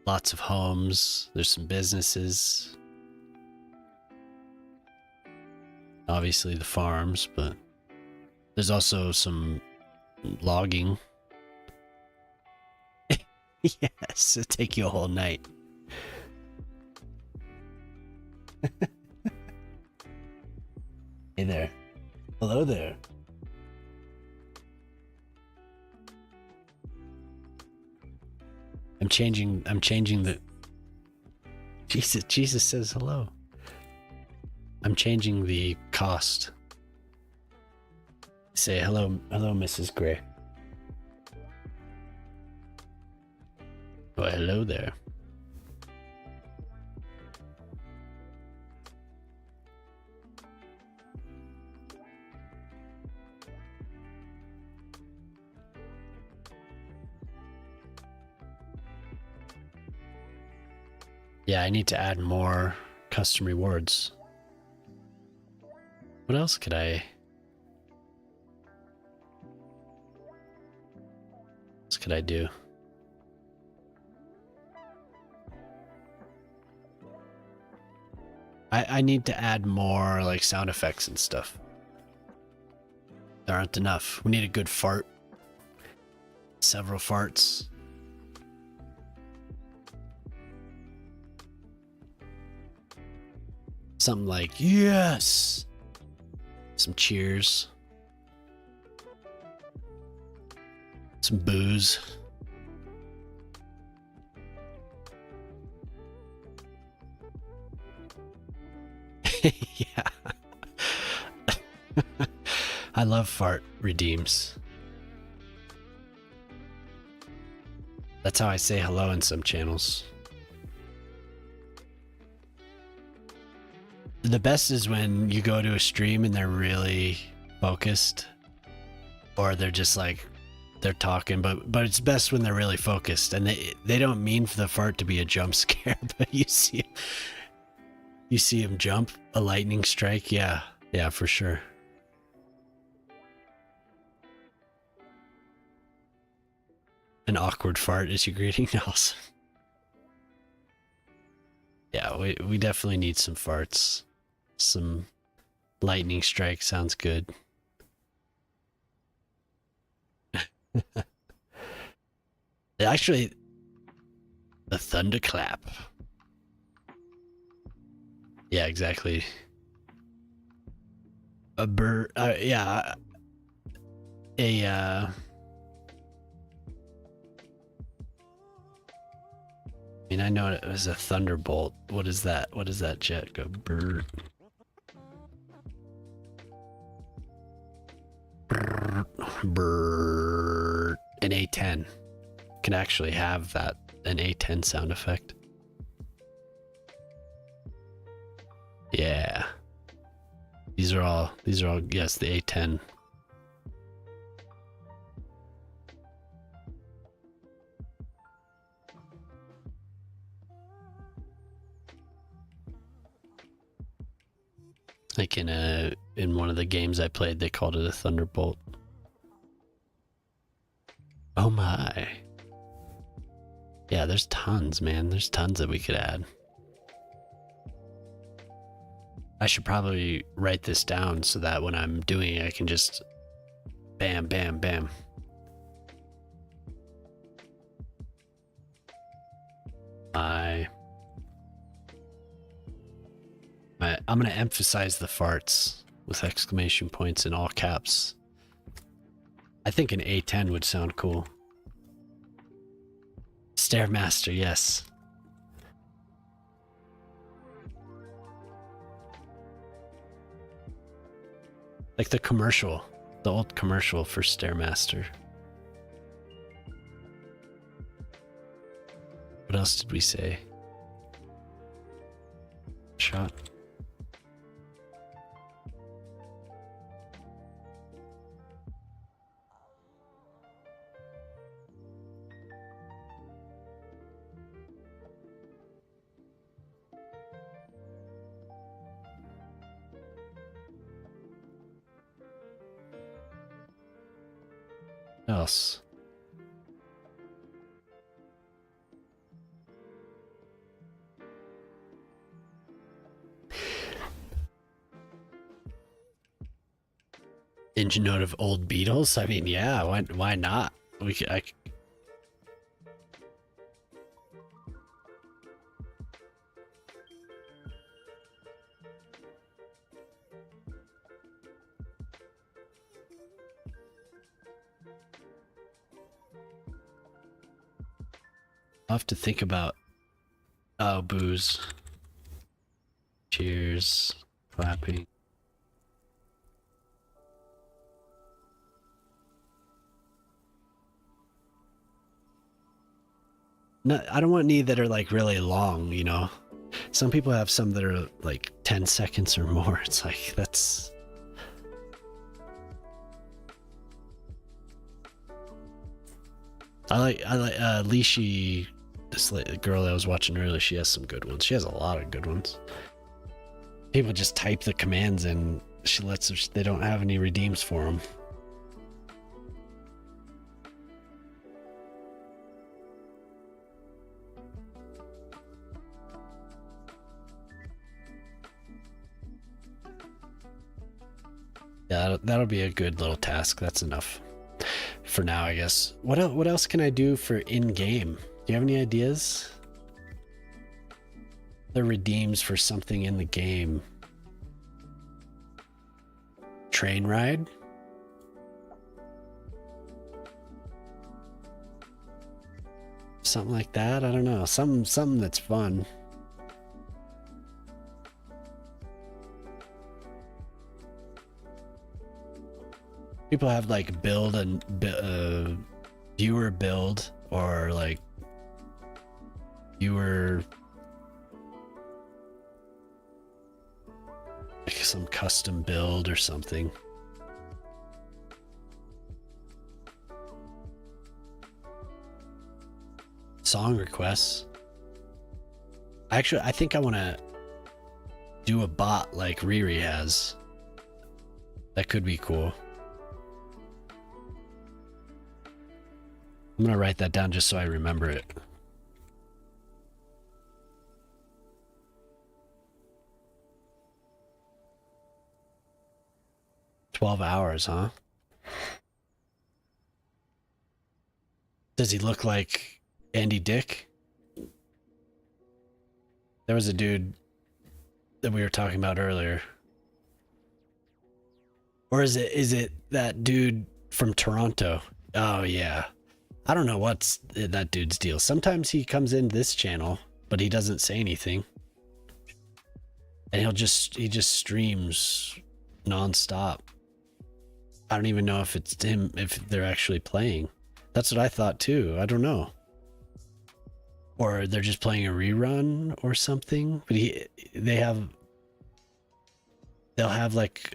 Lots of homes. There's some businesses. Obviously the farms, but there's also some logging. Yes, it'll take you a whole night. Hey there. Hello there. I'm changing the Jesus says hello. I'm changing the cost. Say hello, Mrs. Gray. Oh, hello there. Yeah, I need to add more custom rewards. What else could I... What could I do? I need to add more like sound effects and stuff. There aren't enough. We need a good fart. Several farts. Something like, yes! Some cheers. Some booze. Yeah. I love fart redeems. That's how I say hello in some channels. The best is when you go to a stream and they're really focused, or they're just like, they're talking, but it's best when they're really focused and they don't mean for the fart to be a jump scare, but you see him jump, a lightning strike. Yeah, for sure. An awkward fart is your greeting. Also. Yeah, we definitely need some farts. Some lightning strike sounds good. Actually, a thunderclap. Yeah, exactly. A bird. Yeah. I mean, I know it was a thunderbolt. What is that? What does that jet go? Bird. Bird. An A10 can actually have that, an A10 sound effect. Yeah. These are all, yes, the A10. Like in one of the games I played, they called it a thunderbolt. Oh my. Yeah, there's tons, man. There's tons that we could add. I should probably write this down so that when I'm doing it, I can just bam, bam, bam. I'm going to emphasize the farts with exclamation points in all caps. I think an A10 would sound cool. Stairmaster, yes. Like the commercial, the old commercial for Stairmaster. What else did we say? Shot. else. Engine note of old Beatles? I mean, yeah, why not? I'll have to think about... Oh, booze. Cheers. Clapping. No, I don't want any that are like really long, you know? Some people have some that are like 10 seconds or more. It's like, that's... I like Lishi, this girl I was watching earlier, she has some good ones. She has a lot of good ones. People just type the commands and she lets them, they don't have any redeems for them. Yeah, that'll be a good little task. That's enough for now, I guess. What else can I do for in-game? Do you have any ideas? The redeems for something in the game. Train ride? Something like that? I don't know. Something that's fun. People have like build and viewer build, or like viewer, like some custom build or something. Song requests. Actually, I think I want to do a bot like Riri has. That could be cool. I'm gonna write that down just so I remember it. $12 hours, huh? Does he look like Andy Dick? There was a dude that we were talking about earlier. Or is it that dude from Toronto? Oh yeah. I don't know what's that dude's deal. Sometimes he comes in this channel, but he doesn't say anything. And he just streams nonstop. I don't even know if it's him, if they're actually playing. That's what I thought too. I don't know. Or they're just playing a rerun or something. But they'll have like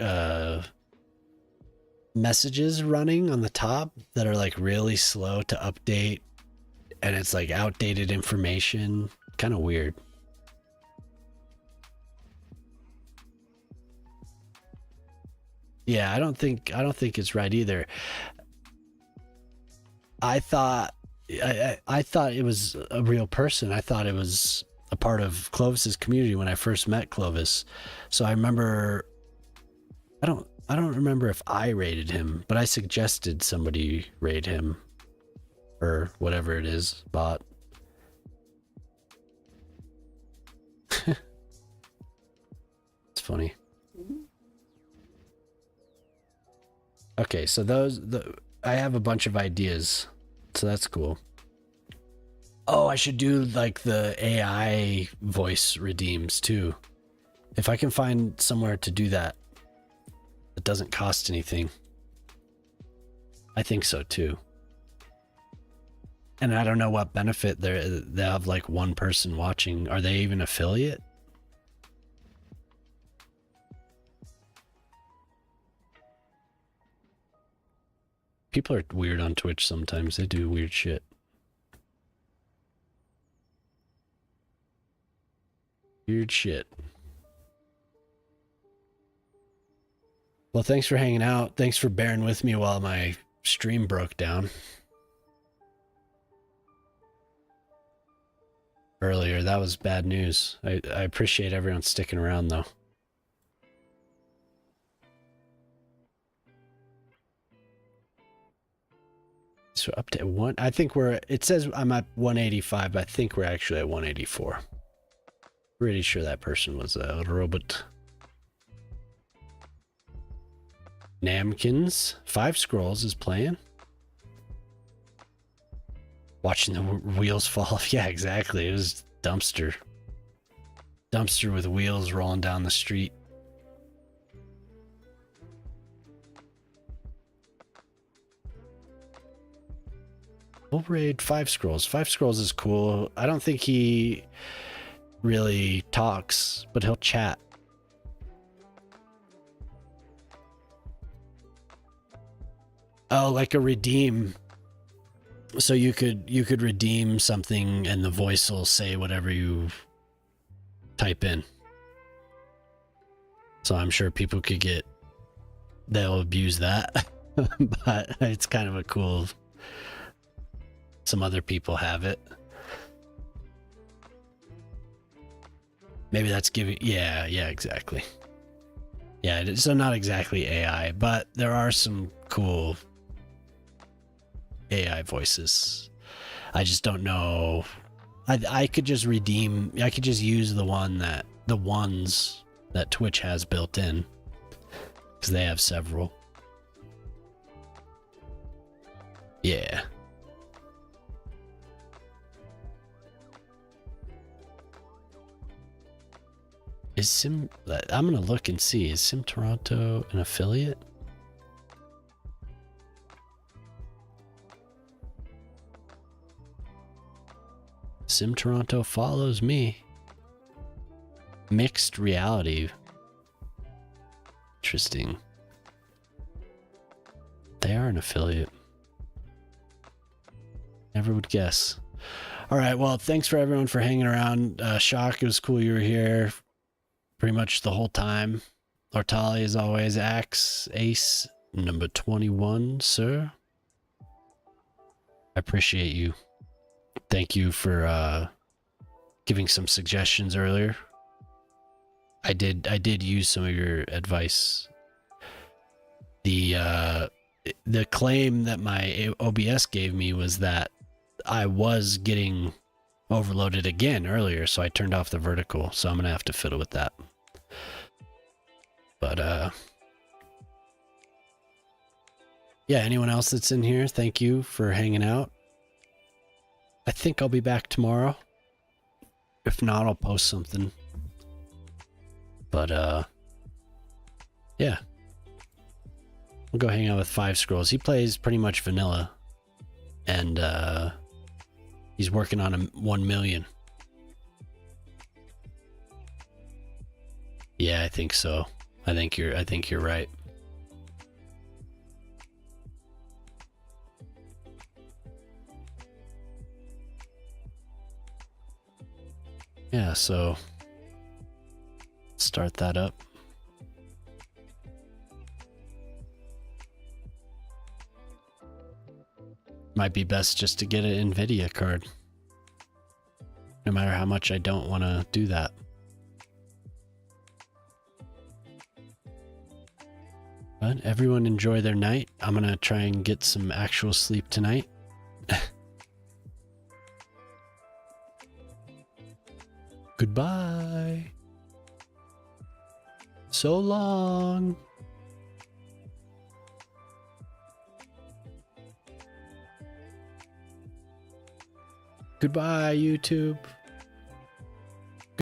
messages running on the top that are like really slow to update, and it's like outdated information. Kind of weird. Yeah, I don't think it's right either. I thought it was a real person. I thought it was a part of Clovis's community when I first met Clovis. So I remember, I don't remember if I rated him, but I suggested somebody raid him, or whatever it is, bot. It's funny. Okay, so I have a bunch of ideas, so that's cool. Oh, I should do like the AI voice redeems too. If I can find somewhere to do that, it doesn't cost anything. I think so too. And I don't know what benefit they have, like one person watching. Are they even affiliate? People are weird on Twitch sometimes. They do weird shit. Weird shit. Well, thanks for hanging out. Thanks for bearing with me while my stream broke down earlier. That was bad news. I appreciate everyone sticking around though. So up to one, I think it says I'm at 185, but I think we're actually at 184. Pretty sure that person was a robot. Namkins, 5 Scrolls is playing. Watching the wheels fall off. Yeah, exactly. It was dumpster. Dumpster with wheels rolling down the street. We'll raid 5 Scrolls. 5 Scrolls is cool. I don't think he really talks, but he'll chat. Oh, like a redeem. So you could redeem something and the voice will say whatever you type in. So I'm sure people they'll abuse that. But it's kind of a cool, some other people have it. Maybe that's giving, yeah, exactly. Yeah, so not exactly AI, but there are some cool AI voices. I just don't know. I could just use the ones that Twitch has built in, because they have several. Yeah. I'm gonna look and see. Is Sim Toronto an affiliate? Sim Toronto follows me. Mixed reality. Interesting. They are an affiliate. Never would guess. All right, well, thanks for everyone for hanging around. Shock, it was cool you were here pretty much the whole time. Ortali, as always. Ace number 21, sir. I appreciate you. Thank you for giving some suggestions earlier. I did use some of your advice. The claim that my OBS gave me was that I was getting overloaded again earlier, so I turned off the vertical, so I'm gonna have to fiddle with that. But yeah, anyone else that's in here, thank you for hanging out. I think I'll be back tomorrow. If not, I'll post something. But yeah, we'll go hang out with 5 Scrolls. He plays pretty much vanilla, and he's working on 1 million. Yeah, I think so. I think you're right. Yeah, so start that up. Might be best just to get an Nvidia card. No matter how much I don't want to do that. But everyone enjoy their night. I'm gonna try and get some actual sleep tonight. Goodbye. So long. Goodbye, YouTube.